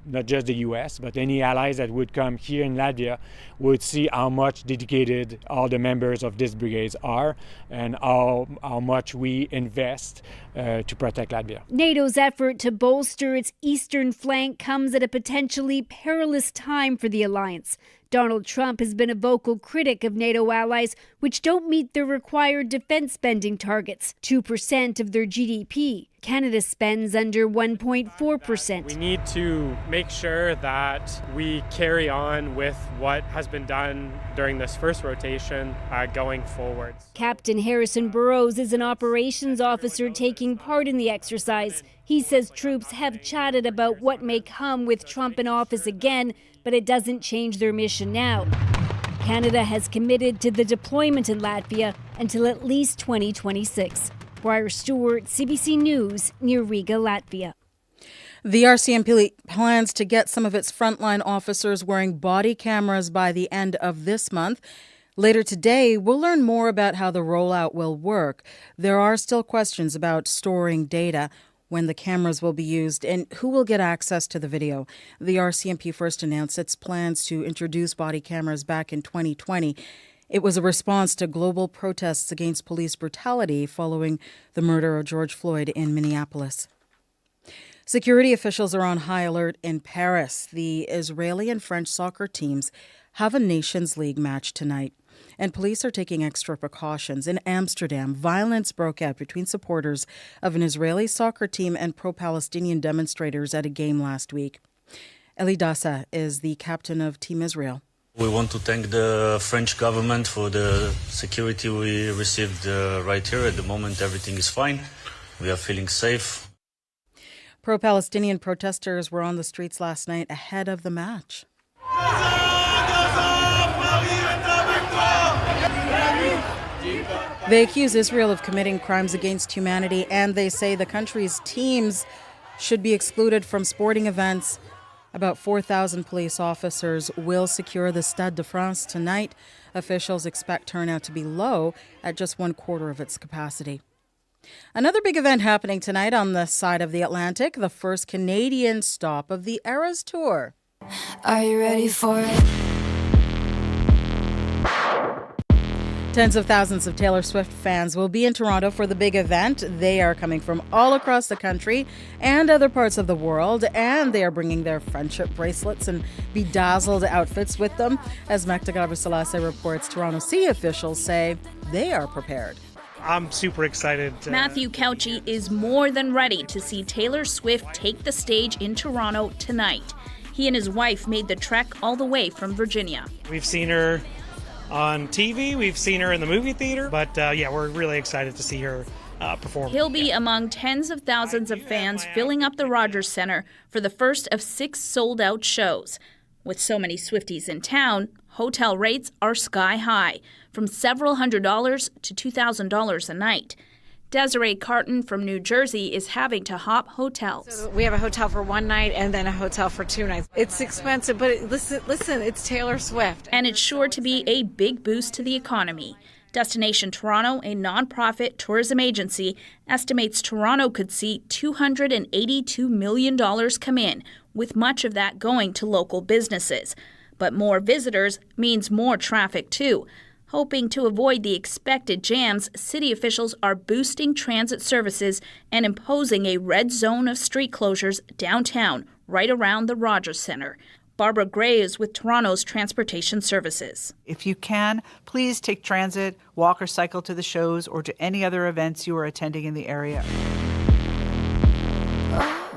not just the U.S., but any allies that would come here in Latvia would see how much dedicated all the members of this brigade are and how much we invest to protect Latvia. NATO's effort to bolster its eastern flank comes at a potentially perilous time for the alliance. Donald Trump has been a vocal critic of NATO allies, which don't meet their required defense spending targets, 2% of their GDP. Canada spends under 1.4%. We need to make sure that we carry on with what has been done during this first rotation going forward. Captain Harrison Burrows is an operations officer taking part in the exercise. He says troops have chatted about what may come with Trump in office again, but it doesn't change their mission now. Canada has committed to the deployment in Latvia until at least 2026. Briar Stewart, CBC News, near Riga, Latvia. The RCMP plans to get some of its frontline officers wearing body cameras by the end of this month. Later today, we'll learn more about how the rollout will work. There are still questions about storing data, when the cameras will be used, and who will get access to the video. The RCMP first announced its plans to introduce body cameras back in 2020. It was a response to global protests against police brutality following the murder of George Floyd in Minneapolis. Security officials are on high alert in Paris. The Israeli and French soccer teams have a Nations League match tonight, and police are taking extra precautions. In Amsterdam, violence broke out between supporters of an Israeli soccer team and pro-Palestinian demonstrators at a game last week. Eli Dassa is the captain of Team Israel. We want to thank the French government for the security we received right here. At the moment, everything is fine. We are feeling safe. Pro-Palestinian protesters were on the streets last night ahead of the match. They accuse Israel of committing crimes against humanity, and they say the country's teams should be excluded from sporting events. About 4,000 police officers will secure the Stade de France tonight. Officials expect turnout to be low at just 1/4 of its capacity. Another big event happening tonight on the side of the Atlantic, the first Canadian stop of the Eras Tour. Are you ready for it? Tens of thousands of Taylor Swift fans will be in Toronto for the big event. They are coming from all across the country and other parts of the world, and they are bringing their friendship bracelets and bedazzled outfits with them. As Magda Gabriselassie reports, Toronto city officials say they are prepared. I'm super excited. Matthew Couchy is more than ready to see Taylor Swift take the stage in Toronto tonight. He and his wife made the trek all the way from Virginia. We've seen her on TV, we've seen her in the movie theater, but we're really excited to see her perform. He'll be among tens of thousands of fans filling up the Rogers Centre for the first of 6 sold-out shows. With so many Swifties in town, hotel rates are sky high, from several $100s to $2,000 a night. Desiree Carton from New Jersey is having to hop hotels. So we have a hotel for one night and then a hotel for 2 nights. It's expensive, but listen, it's Taylor Swift. And it's sure to be a big boost to the economy. Destination Toronto, a nonprofit tourism agency, estimates Toronto could see $282 million come in, with much of that going to local businesses. But more visitors means more traffic too. Hoping to avoid the expected jams, city officials are boosting transit services and imposing a red zone of street closures downtown, right around the Rogers Centre. Barbara Gray is with Toronto's Transportation Services. If you can, please take transit, walk or cycle to the shows or to any other events you are attending in the area.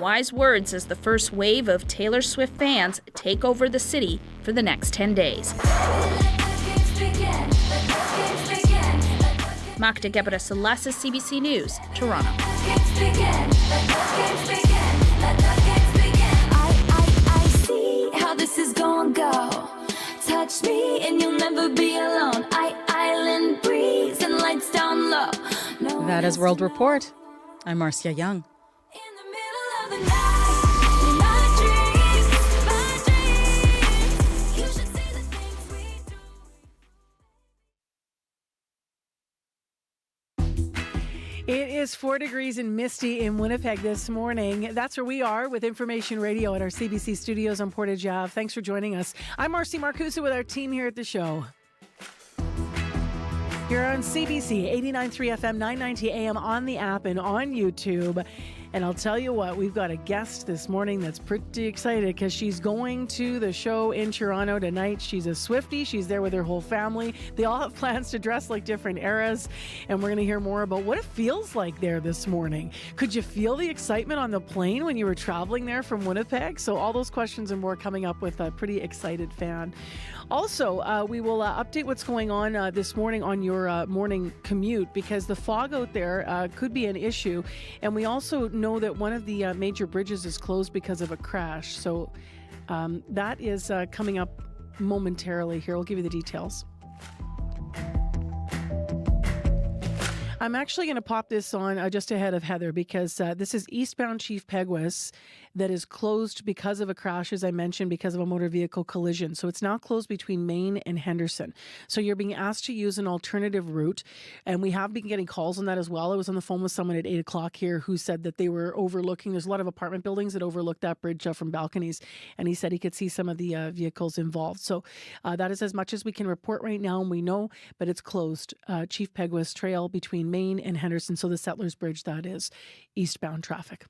Wise words as the first wave of Taylor Swift fans take over the city for the next 10 days. Magda Gabriselassie, CBC News, Toronto. I see how this is gonna go. Touch me and you'll never be alone. Island breeze and lights down low. That is World Report. I'm Marcia Young. It is 4 degrees and misty in Winnipeg this morning. That's where we are with Information Radio at our CBC studios on Portage Ave. Thanks for joining us. I'm Marcy Marcusa with our team here at the show. You're on CBC 89.3 FM, 990 AM on the app and on YouTube. And I'll tell you what, we've got a guest this morning that's pretty excited because she's going to the show in Toronto tonight. She's a Swiftie. She's there with her whole family. They all have plans to dress like different eras. And we're going to hear more about what it feels like there this morning. Could you feel the excitement on the plane when you were traveling there from Winnipeg? So all those questions and more coming up with a pretty excited fan. Also, we will update what's going on this morning on your morning commute because the fog out there could be an issue. And we also know that one of the major bridges is closed because of a crash. So that is coming up momentarily here. We'll give you the details. I'm actually going to pop this on just ahead of Heather because this is eastbound Chief Peguis that is closed because of a crash, as I mentioned, because of a motor vehicle collision. So it's now closed between Main and Henderson. So you're being asked to use an alternative route. And we have been getting calls on that as well. I was on the phone with someone at 8 o'clock here who said that they were overlooking, there's a lot of apartment buildings that overlook that bridge from balconies. And he said he could see some of the vehicles involved. So that is as much as we can report right now. And we know, but it's closed. Chief Peguis Trail between Main and Henderson. So the Settlers Bridge, that is eastbound traffic.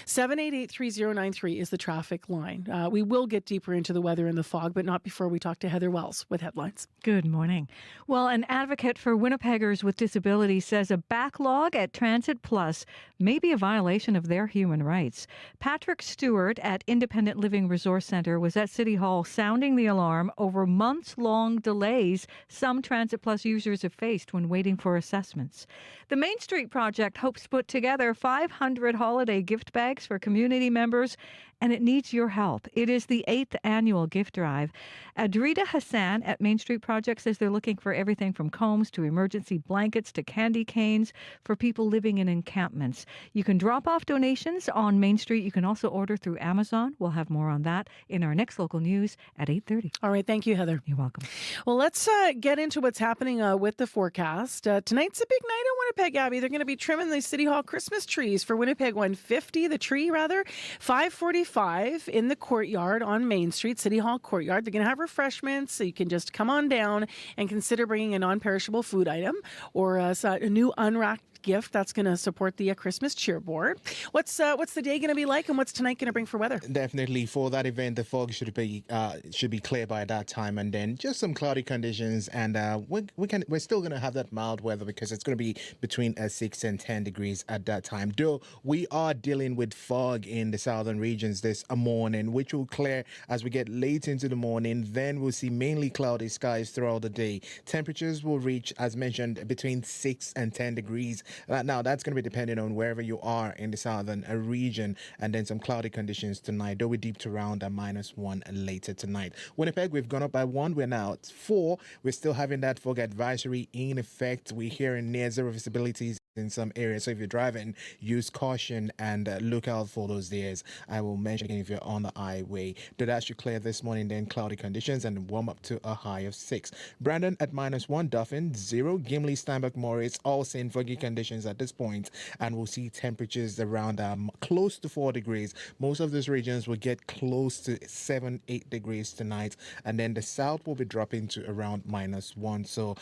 788-3093 is the traffic line. We will get deeper into the weather and the fog, but not before we talk to Heather Wells with headlines. Good morning. Well, an advocate for Winnipeggers with disabilities says a backlog at Transit Plus may be a violation of their human rights. Patrick Stewart at Independent Living Resource Centre was at City Hall sounding the alarm over months-long delays some Transit Plus users have faced when waiting for assessments. The Main Street Project hopes to put together 500 holiday gift bags for community members and it needs your help. It is the 8th annual gift drive. Adrita Hassan at Main Street Project says they're looking for everything from combs to emergency blankets to candy canes for people living in encampments. You can drop off donations on Main Street. You can also order through Amazon. We'll have more on that in our next local news at 8:30. All right. Thank you, Heather. You're welcome. Well, let's get into what's happening with the forecast. Tonight's a big night in Winnipeg, Abby. They're going to be trimming the City Hall Christmas trees for Winnipeg 150, the tree rather, 5:45 in the courtyard on Main Street, City Hall courtyard. They're going to have refreshments, so you can just come on down and consider bringing a non-perishable food item or a new unwrapped gift that's going to support the Christmas cheerboard. What's the day going to be like, and what's tonight going to bring for weather? Definitely for that event, the fog should be clear by that time, and then just some cloudy conditions, and we're still going to have that mild weather because it's going to be between 6 and 10 degrees at that time. Though we are dealing with fog in the southern regions this morning, which will clear as we get late into the morning. Then we'll see mainly cloudy skies throughout the day. Temperatures will reach, as mentioned, between 6 and 10 degrees. Now, that's going to be dependent on wherever you are in the southern region, and then some cloudy conditions tonight, though we deep to around -1 later tonight. Winnipeg, we've gone up by 1. We're now at 4. We're still having that fog advisory in effect. We're hearing near zero visibilities in some areas. So if you're driving, use caution and look out for those days. I will mention again if you're on the highway. That should clear this morning, then cloudy conditions and warm up to a high of 6. Brandon at -1, Dauphin 0, Gimli, Steinbach, Morris all seeing foggy conditions at this point, and we'll see temperatures around close to 4 degrees. Most of those regions will get close to 7-8 degrees tonight, and then the south will be dropping to around -1. So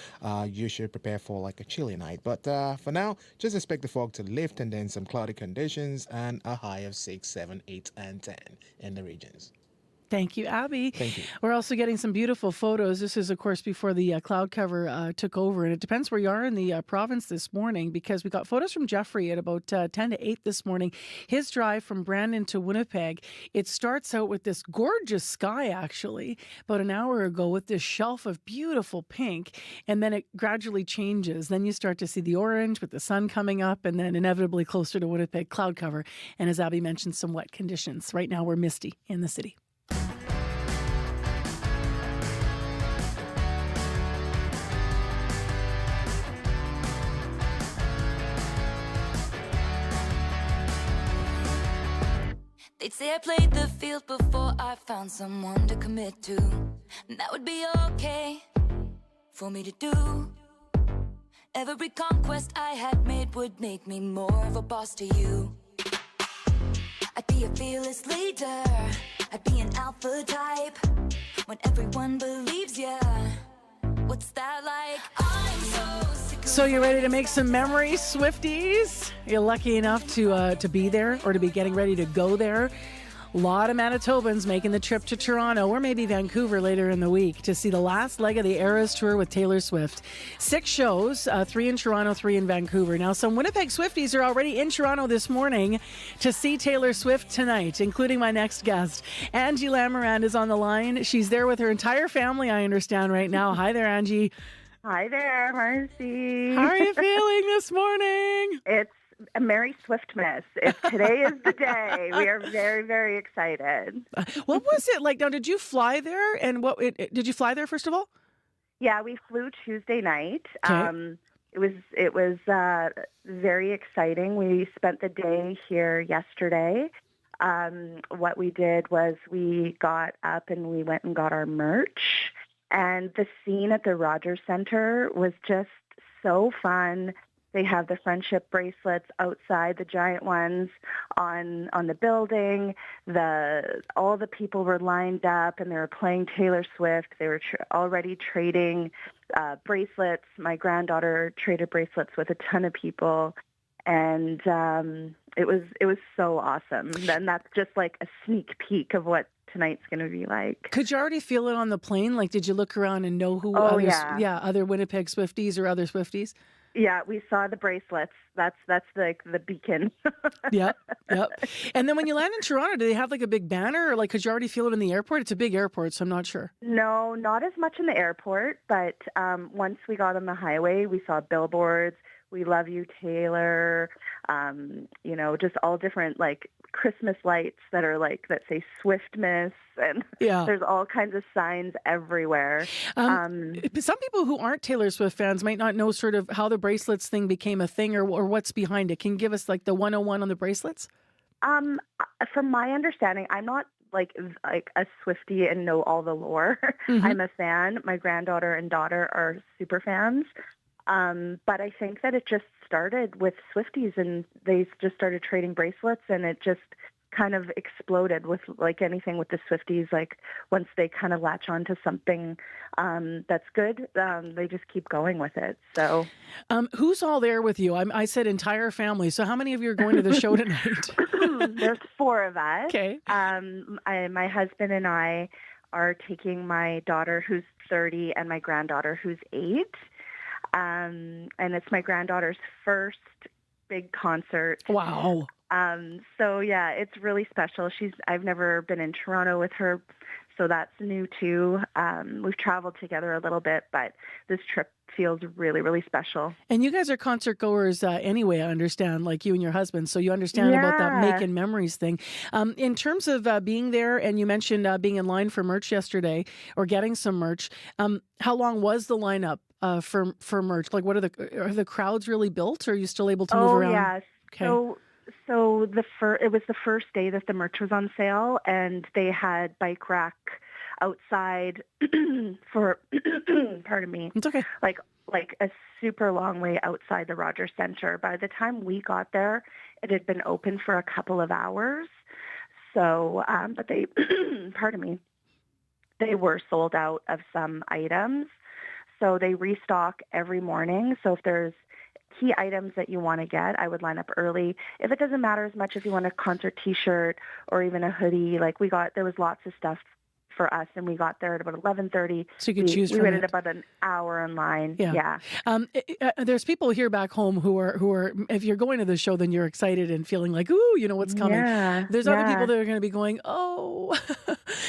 you should prepare for like a chilly night. But for now, just expect the fog to lift and then some cloudy conditions and a high of 6, 7, 8, and 10 in the regions. Thank you, Abby. Thank you. We're also getting some beautiful photos. This is, of course, before the cloud cover took over. And it depends where you are in the province this morning, because we got photos from Jeffrey at about 10 to 8 this morning. His drive from Brandon to Winnipeg, it starts out with this gorgeous sky, actually, about an hour ago, with this shelf of beautiful pink. And then it gradually changes. Then you start to see the orange with the sun coming up, and then inevitably closer to Winnipeg, cloud cover. And as Abby mentioned, some wet conditions. Right now, we're misty in the city. They'd say I played the field before I found someone to commit to. And that would be okay for me to do. Every conquest I had made would make me more of a boss to you. I'd be a fearless leader, I'd be an alpha type. When everyone believes ya, what's that like? I'm so sick of. So you ready to make some memories, Swifties? You're lucky enough to be there or to be getting ready to go there. A lot of Manitobans making the trip to Toronto or maybe Vancouver later in the week to see the last leg of the Eras Tour with Taylor Swift. 6 shows, 3 in Toronto, 3 in Vancouver. Now, some Winnipeg Swifties are already in Toronto this morning to see Taylor Swift tonight, including my next guest. Angie Lamarand is on the line. She's there with her entire family, I understand, right now. Hi there, Angie. Hi there, Marcy. How are you feeling this morning? It's a Merry Swiftmas. Today is the day. We are very, very excited. What was it like? Now, did you fly there? And did you fly there, first of all? Yeah, we flew Tuesday night. Okay. It was very exciting. We spent the day here yesterday. What we did was we got up and we went and got our merch. And the scene at the Rogers Center was just so fun. They have the friendship bracelets outside, the giant ones on the building. All the people were lined up and they were playing Taylor Swift. They were already trading bracelets. My granddaughter traded bracelets with a ton of people, and it was so awesome. And that's just like a sneak peek of what tonight's going to be like. Could you already feel it on the plane? Like, did you look around and know who other Winnipeg Swifties or other Swifties? Yeah, we saw the bracelets. That's like the beacon. Yep. And then when you land in Toronto, do they have like a big banner, or like could you already feel it in the airport? It's a big airport, so I'm not sure. No, not as much in the airport, but once we got on the highway, we saw billboards. We love you, Taylor. Just all different like Christmas lights that are like, that say Swiftmas, and there's all kinds of signs everywhere. Some people who aren't Taylor Swift fans might not know sort of how the bracelets thing became a thing or what's behind it. Can you give us like the 101 on the bracelets? From my understanding, I'm not like a Swiftie and know all the lore. I'm a fan. My granddaughter and daughter are super fans. But I think that it just started with Swifties, and they just started trading bracelets, and it just kind of exploded with like anything with the Swifties. Like once they kind of latch on to something that's good, they just keep going with it. So who's all there with you? I said entire family. So how many of you are going to the show tonight? There's 4 of us. Okay. My husband and I are taking my daughter who's 30 and my granddaughter who's 8. And it's my granddaughter's first big concert. Wow. So yeah, it's really special. I've never been in Toronto with her, so that's new too. We've traveled together a little bit, but this trip feels really, really special. And you guys are concert goers anyway, I understand, like you and your husband. So you understand about that making memories thing. In terms of being there, and you mentioned being in line for merch yesterday or getting some merch. How long was the lineup for merch? Like, are the crowds really built, or are you still able to move around? Oh, yes. Okay. So it was the first day that the merch was on sale, and they had bike rack outside for pardon me. It's okay. Like a super long way outside the Rogers Centre. By the time we got there, it had been open for a couple of hours. So, but they pardon me, they were sold out of some items. So they restock every morning. So if there's key items that you want to get, I would line up early. If it doesn't matter as much if you want a concert T-shirt or even a hoodie, like there was lots of stuff for us, and we got there at about 11:30. So you could choose from We waited about an hour in line. Yeah. There's people here back home who are, if you're going to the show, then you're excited and feeling like, ooh, you know what's coming. Yeah. There's other people that are going to be going, oh.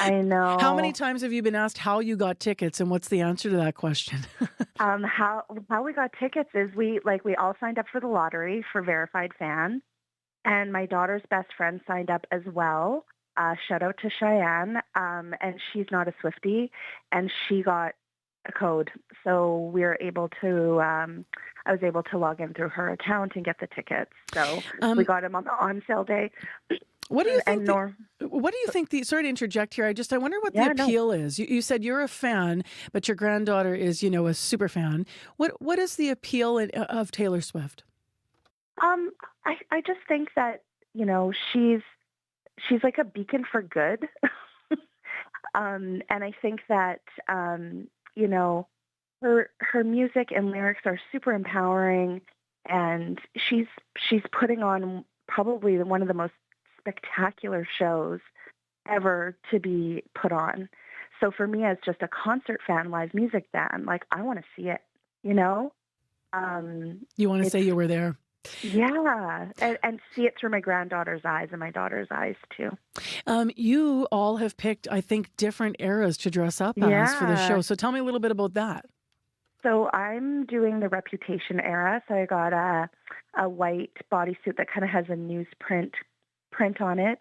I know. How many times have you been asked how you got tickets, and what's the answer to that question? How we got tickets is we all signed up for the lottery for Verified Fan, and my daughter's best friend signed up as well. Shout out to Cheyenne, and she's not a Swiftie, and she got a code, so we were able to. I was able to log in through her account and get the tickets. So we got them on the on-sale day. What do you think? What do you think? Sorry to interject here. I wonder what the appeal is. You said you're a fan, but your granddaughter is, a super fan. What is the appeal of Taylor Swift? I just think that she's like a beacon for good. And I think that, her music and lyrics are super empowering, and she's putting on probably one of the most spectacular shows ever to be put on. So for me, as just a concert fan, live music fan, like, I want to see it, You want to say you were there. Yeah, and see it through my granddaughter's eyes and my daughter's eyes too. You all have picked, I think, different eras to dress up as for the show. So tell me a little bit about that. So I'm doing the Reputation era. So I got a white bodysuit that kind of has a newsprint print on it,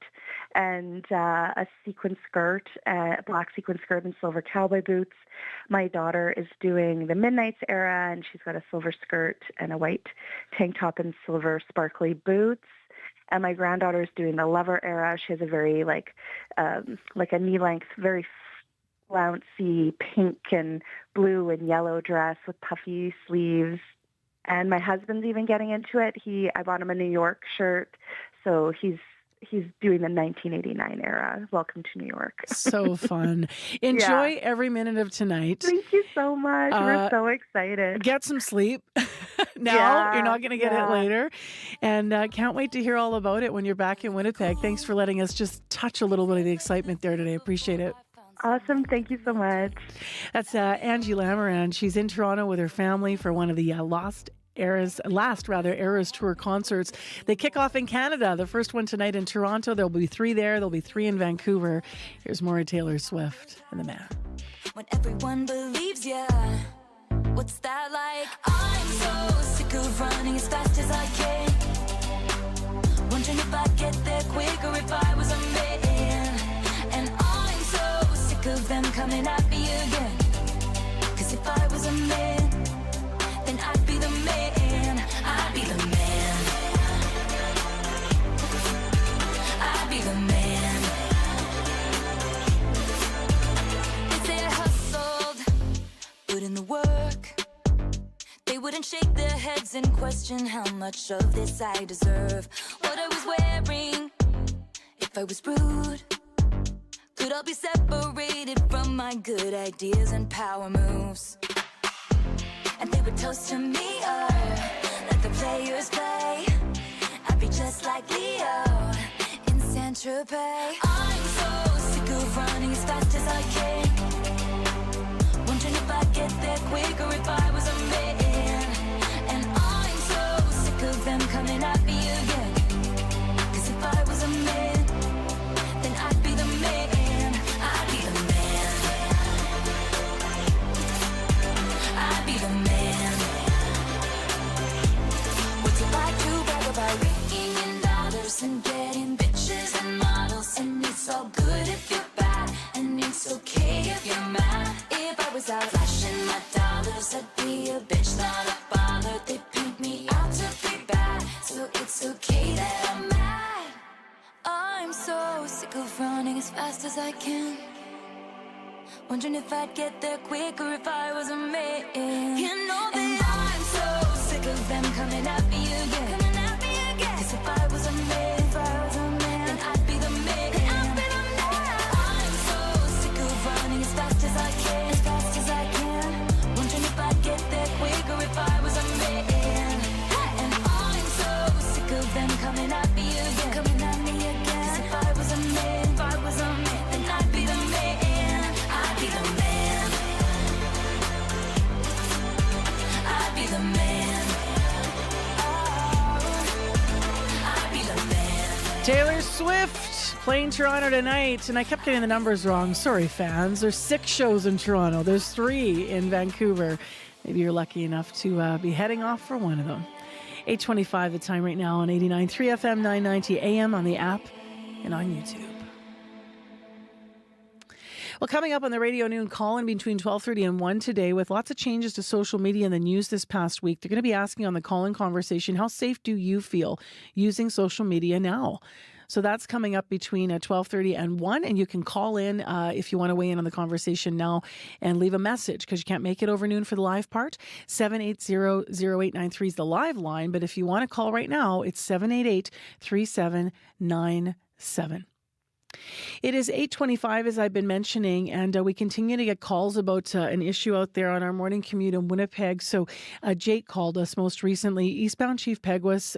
and a sequin skirt, a black sequin skirt and silver cowboy boots. My daughter is doing the Midnights era, and she's got a silver skirt and a white tank top and silver sparkly boots. And my granddaughter is doing the Lover era. She has a very like a knee-length, very flouncy pink and blue and yellow dress with puffy sleeves. And my husband's even getting into it. I bought him a New York shirt, so he's doing the 1989 era. Welcome to New York. So fun. Enjoy every minute of tonight. Thank you so much. We're so excited. Get some sleep now. You're not going to get it later. And can't wait to hear all about it when you're back in Winnipeg. Thanks for letting us just touch a little bit of the excitement there today. Appreciate it. Awesome. Thank you so much. That's Angie Lamoran. She's in Toronto with her family for one of the last Eras Tour concerts. They kick off in Canada. The first one tonight in Toronto. There'll be 3 there. There'll be 3 in Vancouver. Here's more of Taylor Swift and the Man. When everyone believes ya, what's that like? I'm so sick of running as fast as I can, wondering if I get there quicker if I was a man. And I'm so sick of them coming at me again. 'Cause if I was a man, then I'd be the man. I'd be the man. I'd be the man. If they hustled, put in the work, they wouldn't shake their heads and question how much of this I deserve. What I was wearing, if I was rude, could all be separated from my good ideas and power moves. And they would toast to me, let the players play. I'd be just like Leo in Saint-Tropez. I'm so sick of running as fast as I can, wondering if I'd get there quicker if I was a man. And I'm so sick of them coming at me again. 'Cause if I was a man, then I'd be the man. I'd be the man. I'd be the man. What's it like to brag about raking in dollars and getting bitches and models? And it's all good if you're bad, and it's okay if you're mad. If I was out flashing my dollars, I'd be a bitch, not a bother. They paint me out to be bad, so it's okay that I'm mad. I'm so sick of running as fast as I can, wondering if I'd get there quicker if I was a man. You know that I'm so sick of them coming at me again. 'Cause if I was a man, then I'd be the man. I'm so sick of running as fast as I can, wondering if I'd get there quicker if I was a man. And I'm so sick of them coming at me again. 'Cause if I was a man, then I'd be the man. I'd be the man. I'd be the man. I'd be the man. Taylor Swift playing Toronto tonight, and I kept getting the numbers wrong. Sorry, fans. There's 6 shows in Toronto. There's 3 in Vancouver. Maybe you're lucky enough to be heading off for one of them. 8:25 the time right now on 89.3 FM, 990 AM on the app and on YouTube. Well, coming up on the Radio Noon call-in between 12:30 and 1 today, with lots of changes to social media in the news this past week, they're going to be asking on the call-in conversation, how safe do you feel using social media now? So that's coming up between 12:30 and 1, and you can call in if you want to weigh in on the conversation now and leave a message, because you can't make it over noon for the live part. 780-0893 is the live line, but if you want to call right now, it's 788-3797. It is 8:25, as I've been mentioning, and we continue to get calls about an issue out there on our morning commute in Winnipeg. So Jake called us most recently. Eastbound Chief Peguis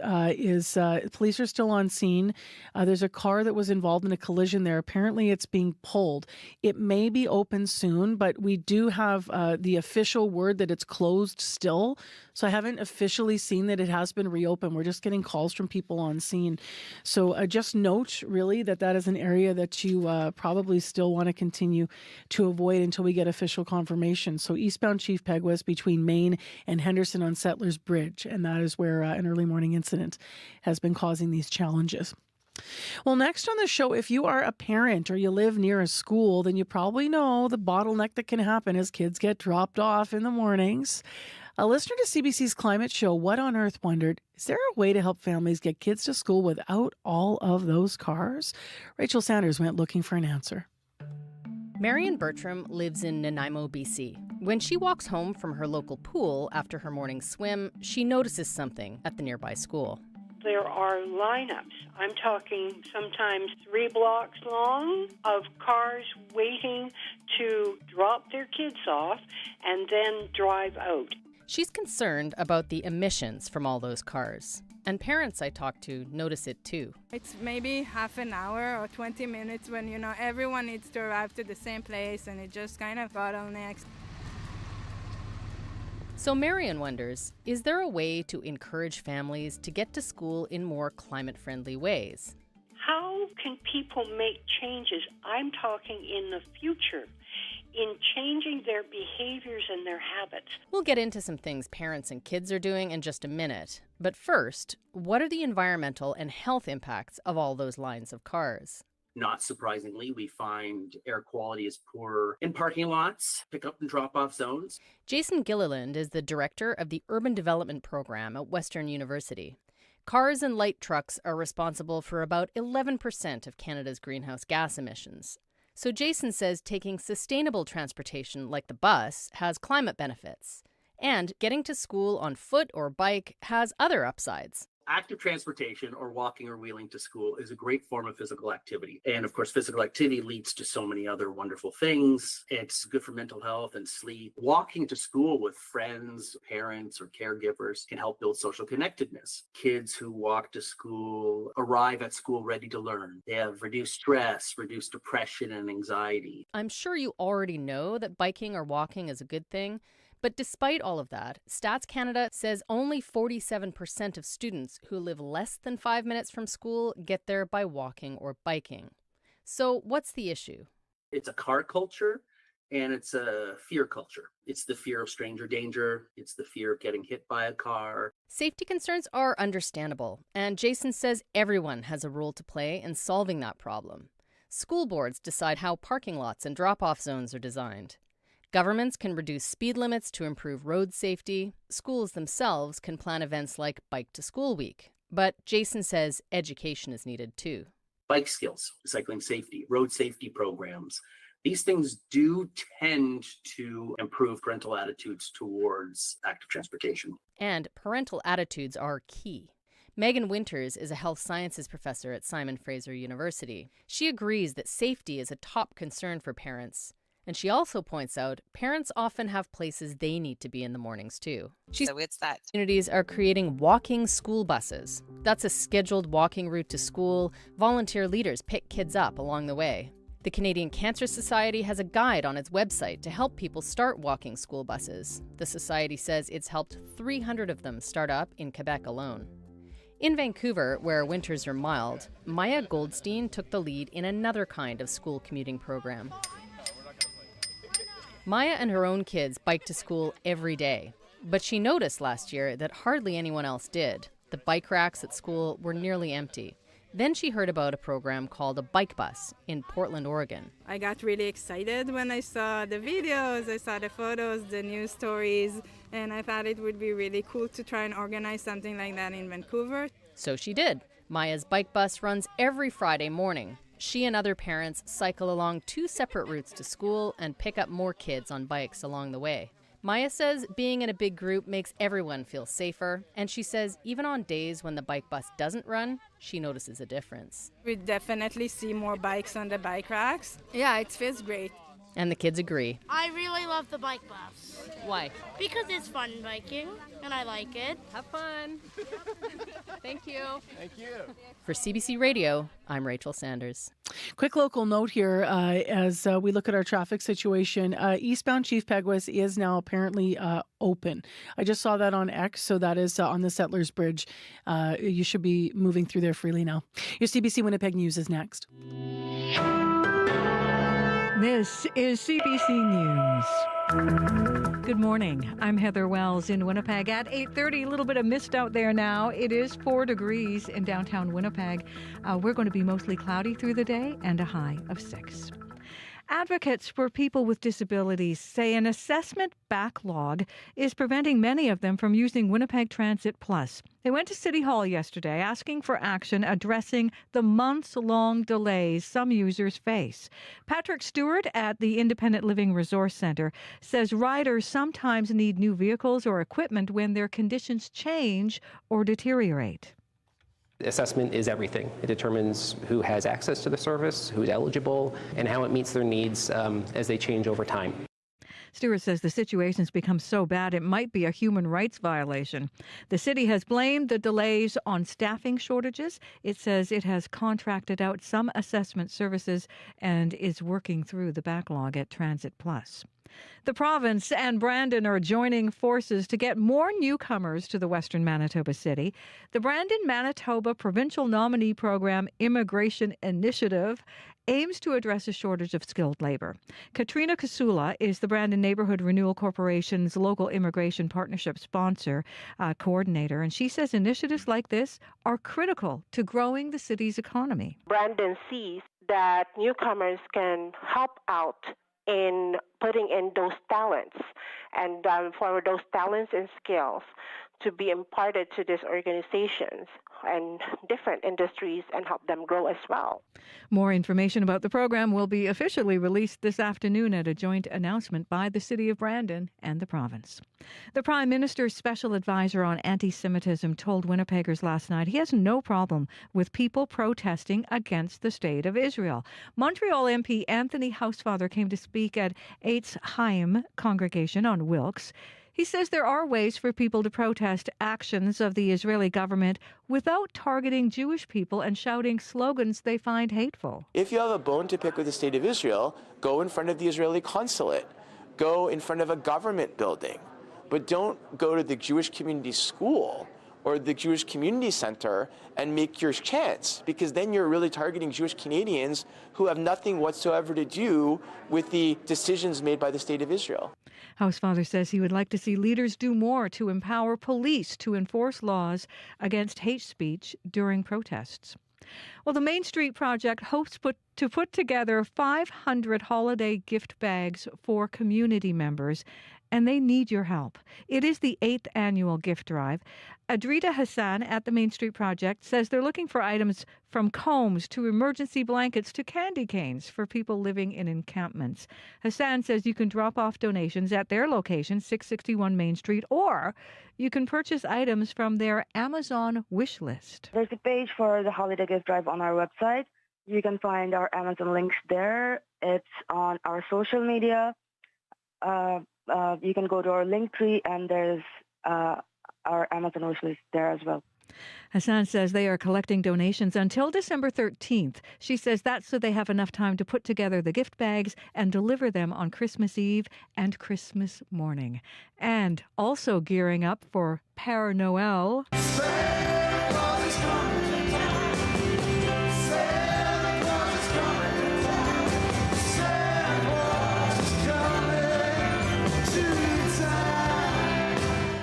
police are still on scene. There's a car that was involved in a collision there. Apparently it's being pulled. It may be open soon, but we do have the official word that it's closed still. So I haven't officially seen that it has been reopened. We're just getting calls from people on scene. So just note, really, that is an area that you probably still want to continue to avoid until we get official confirmation. So eastbound Chief Peguis between Main and Henderson on Settlers Bridge, and that is where an early morning incident has been causing these challenges. Well, next on the show, if you are a parent or you live near a school, then you probably know the bottleneck that can happen as kids get dropped off in the mornings. A listener to CBC's Climate Show, What on Earth, wondered, is there a way to help families get kids to school without all of those cars? Rachel Sanders went looking for an answer. Marion Bertram lives in Nanaimo, BC. When she walks home from her local pool after her morning swim, she notices something at the nearby school. There are lineups. I'm talking sometimes 3 blocks long of cars waiting to drop their kids off and then drive out. She's concerned about the emissions from all those cars. And parents I talk to notice it too. It's maybe half an hour or 20 minutes when, everyone needs to arrive to the same place, and it just kind of bottlenecks. So Marion wonders, is there a way to encourage families to get to school in more climate-friendly ways? How can people make changes? I'm talking in the future. in changing their behaviors and their habits. We'll get into some things parents and kids are doing in just a minute. But first, what are the environmental and health impacts of all those lines of cars? Not surprisingly, we find air quality is poor in parking lots, pick-up and drop-off zones. Jason Gilliland is the director of the Urban Development Program at Western University. Cars and light trucks are responsible for about 11% of Canada's greenhouse gas emissions. So Jason says taking sustainable transportation like the bus has climate benefits. And getting to school on foot or bike has other upsides. Active transportation, or walking or wheeling to school, is a great form of physical activity. And of course, physical activity leads to so many other wonderful things. It's good for mental health and sleep. Walking to school with friends, parents, or caregivers can help build social connectedness. Kids who walk to school arrive at school ready to learn. They have reduced stress, reduced depression and anxiety. I'm sure you already know that biking or walking is a good thing. But despite all of that, Stats Canada says only 47% of students who live less than 5 minutes from school get there by walking or biking. So what's the issue? It's a car culture and it's a fear culture. It's the fear of stranger danger. It's the fear of getting hit by a car. Safety concerns are understandable, and Jason says everyone has a role to play in solving that problem. School boards decide how parking lots and drop-off zones are designed. Governments can reduce speed limits to improve road safety. Schools themselves can plan events like Bike to School Week. But Jason says education is needed too. Bike skills, cycling safety, road safety programs. These things do tend to improve parental attitudes towards active transportation. And parental attitudes are key. Megan Winters is a health sciences professor at Simon Fraser University. She agrees that safety is a top concern for parents. And she also points out parents often have places they need to be in the mornings too. So it's that. Communities are creating walking school buses. That's a scheduled walking route to school. Volunteer leaders pick kids up along the way. The Canadian Cancer Society has a guide on its website to help people start walking school buses. The society says it's helped 300 of them start up in Quebec alone. In Vancouver, where winters are mild, Maya Goldstein took the lead in another kind of school commuting program. Maya and her own kids bike to school every day, but she noticed last year that hardly anyone else did. The bike racks at school were nearly empty. Then she heard about a program called a bike bus in Portland, Oregon. I got really excited when I saw the videos, I saw the photos, the news stories, and I thought it would be really cool to try and organize something like that in Vancouver. So she did. Maya's bike bus runs every Friday morning. She and other parents cycle along 2 separate routes to school and pick up more kids on bikes along the way. Maya says being in a big group makes everyone feel safer, and she says even on days when the bike bus doesn't run, she notices a difference. We definitely see more bikes on the bike racks. Yeah, it feels great. And the kids agree. I really love the bike bus. Why? Because it's fun biking, and I like it. Have fun. Thank you. Thank you. For CBC Radio, I'm Rachel Sanders. Quick local note here as we look at our traffic situation. Eastbound Chief Peguis is now apparently open. I just saw that on X, so that is on the Settlers Bridge. You should be moving through there freely now. Your CBC Winnipeg News is next. This is CBC News. Good morning. I'm Heather Wells in Winnipeg at 8:30. A little bit of mist out there now. It is 4 degrees in downtown Winnipeg. We're going to be mostly cloudy through the day and a high of 6. Advocates for people with disabilities say an assessment backlog is preventing many of them from using Winnipeg Transit Plus. They went to City Hall yesterday asking for action addressing the months-long delays some users face. Patrick Stewart at the Independent Living Resource Centre says riders sometimes need new vehicles or equipment when their conditions change or deteriorate. Assessment is everything. It determines who has access to the service, who's eligible, and how it meets their needs as they change over time. Stewart says the situation's become so bad it might be a human rights violation. The city has blamed the delays on staffing shortages. It says it has contracted out some assessment services and is working through the backlog at Transit Plus. The province and Brandon are joining forces to get more newcomers to the Western Manitoba city. The Brandon Manitoba Provincial Nominee Program Immigration Initiative aims to address a shortage of skilled labor. Katrina Kasula is the Brandon Neighborhood Renewal Corporation's local immigration partnership sponsor, coordinator, and she says initiatives like this are critical to growing the city's economy. Brandon sees that newcomers can help out in putting in those talents and for those talents and skills to be imparted to these organizations and different industries and help them grow as well. More information about the program will be officially released this afternoon at a joint announcement by the City of Brandon and the province. The Prime Minister's special advisor on anti-Semitism told Winnipeggers last night he has no problem with people protesting against the State of Israel. Montreal MP Anthony Housefather came to speak at Eitz Chaim congregation on Wilkes. He says there are ways for people to protest actions of the Israeli government without targeting Jewish people and shouting slogans they find hateful. If you have a bone to pick with the State of Israel, go in front of the Israeli consulate. Go in front of a government building. But don't go to the Jewish community school or the Jewish community center and make your chants, because then you're really targeting Jewish Canadians who have nothing whatsoever to do with the decisions made by the State of Israel. Housefather says he would like to see leaders do more to empower police to enforce laws against hate speech during protests. Well, the Main Street Project hopes to put together 500 holiday gift bags for community members, and they need your help. It is the 8th annual gift drive. Adrita Hassan at the Main Street Project says they're looking for items from combs to emergency blankets to candy canes for people living in encampments. Hassan says you can drop off donations at their location, 661 Main Street, or you can purchase items from their Amazon wish list. There's a page for the holiday gift drive on our website. You can find our Amazon links there. It's on our social media. You can go to our link tree, and there's our Amazon wish list there as well. Hassan says they are collecting donations until December 13th. She says that's so they have enough time to put together the gift bags and deliver them on Christmas Eve and Christmas morning. And also gearing up for Père Noël.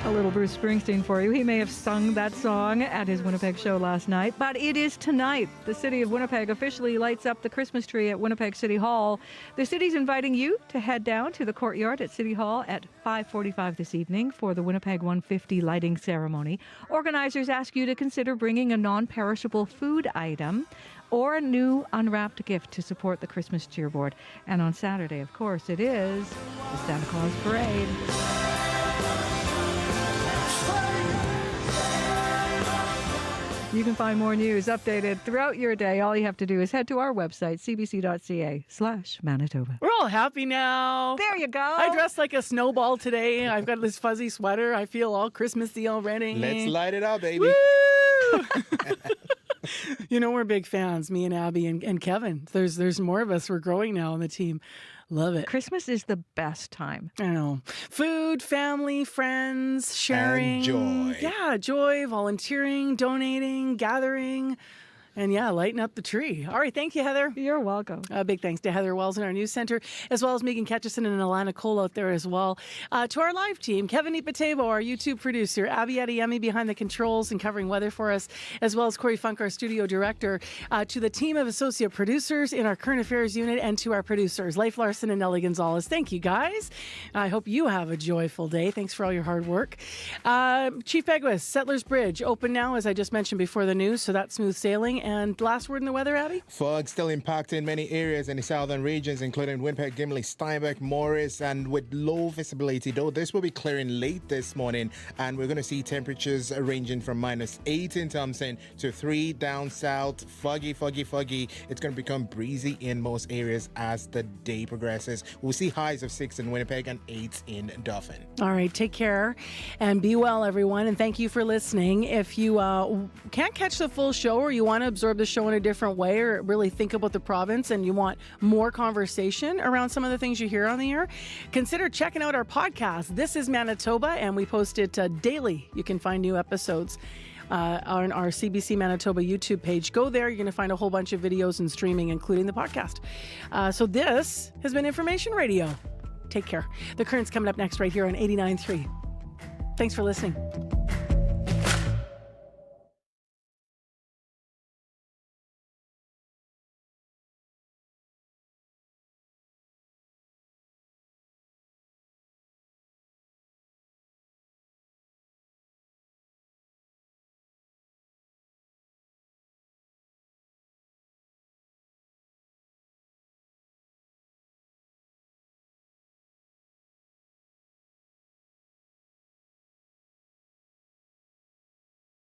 A little Bruce Springsteen for you. He may have sung that song at his Winnipeg show last night, but it is tonight. The city of Winnipeg officially lights up the Christmas tree at Winnipeg City Hall. The city's inviting you to head down to the courtyard at City Hall at 5:45 this evening for the Winnipeg 150 lighting ceremony. Organizers ask you to consider bringing a non-perishable food item or a new unwrapped gift to support the Christmas cheerboard. And on Saturday, of course, it is the Santa Claus Parade. You can find more news updated throughout your day. All you have to do is head to our website, cbc.ca/Manitoba. We're all happy now. There you go. I dressed like a snowball today. I've got this fuzzy sweater. I feel all Christmassy already. Let's light it up, baby. Woo! You know, we're big fans, me and Abby and Kevin. There's more of us. We're growing now on the team. Love it. Christmas is the best time. I know. Food, family, friends, sharing. And joy. Yeah, joy, volunteering, donating, gathering. And yeah, lighten up the tree. All right, thank you, Heather. You're welcome. Big thanks to Heather Wells in our news center, as well as Megan Ketchison and Alana Cole out there as well. To our live team, Kevin Ipatebo, our YouTube producer, Abby Adiyemi behind the controls and covering weather for us, as well as Corey Funk, our studio director. To the team of associate producers in our current affairs unit, and to our producers, Leif Larson and Nellie Gonzalez. Thank you, guys. I hope you have a joyful day. Thanks for all your hard work. Chief Beguis, Settlers Bridge, open now, as I just mentioned before the news, so that's smooth sailing. And last word in the weather, Abby? Fog still impacting many areas in the southern regions, including Winnipeg, Gimli, Steinbach, Morris, and with low visibility, though this will be clearing late this morning, and we're going to see temperatures ranging from -8 in Thompson to 3 down south. Foggy. It's going to become breezy in most areas as the day progresses. We'll see highs of 6 in Winnipeg and 8 in Dauphin. All right, take care and be well, everyone, and thank you for listening. If you can't catch the full show, or you want to absorb the show in a different way, or really think about the province and you want more conversation around some of the things you hear on the air, consider checking out our podcast. This is Manitoba, and we post it daily. You can find new episodes. on our CBC Manitoba YouTube page. Go there. You're going to find a whole bunch of videos and streaming, including the podcast. So this has been Information Radio. Take care. The Current's coming up next right here on 89.3. Thanks for listening.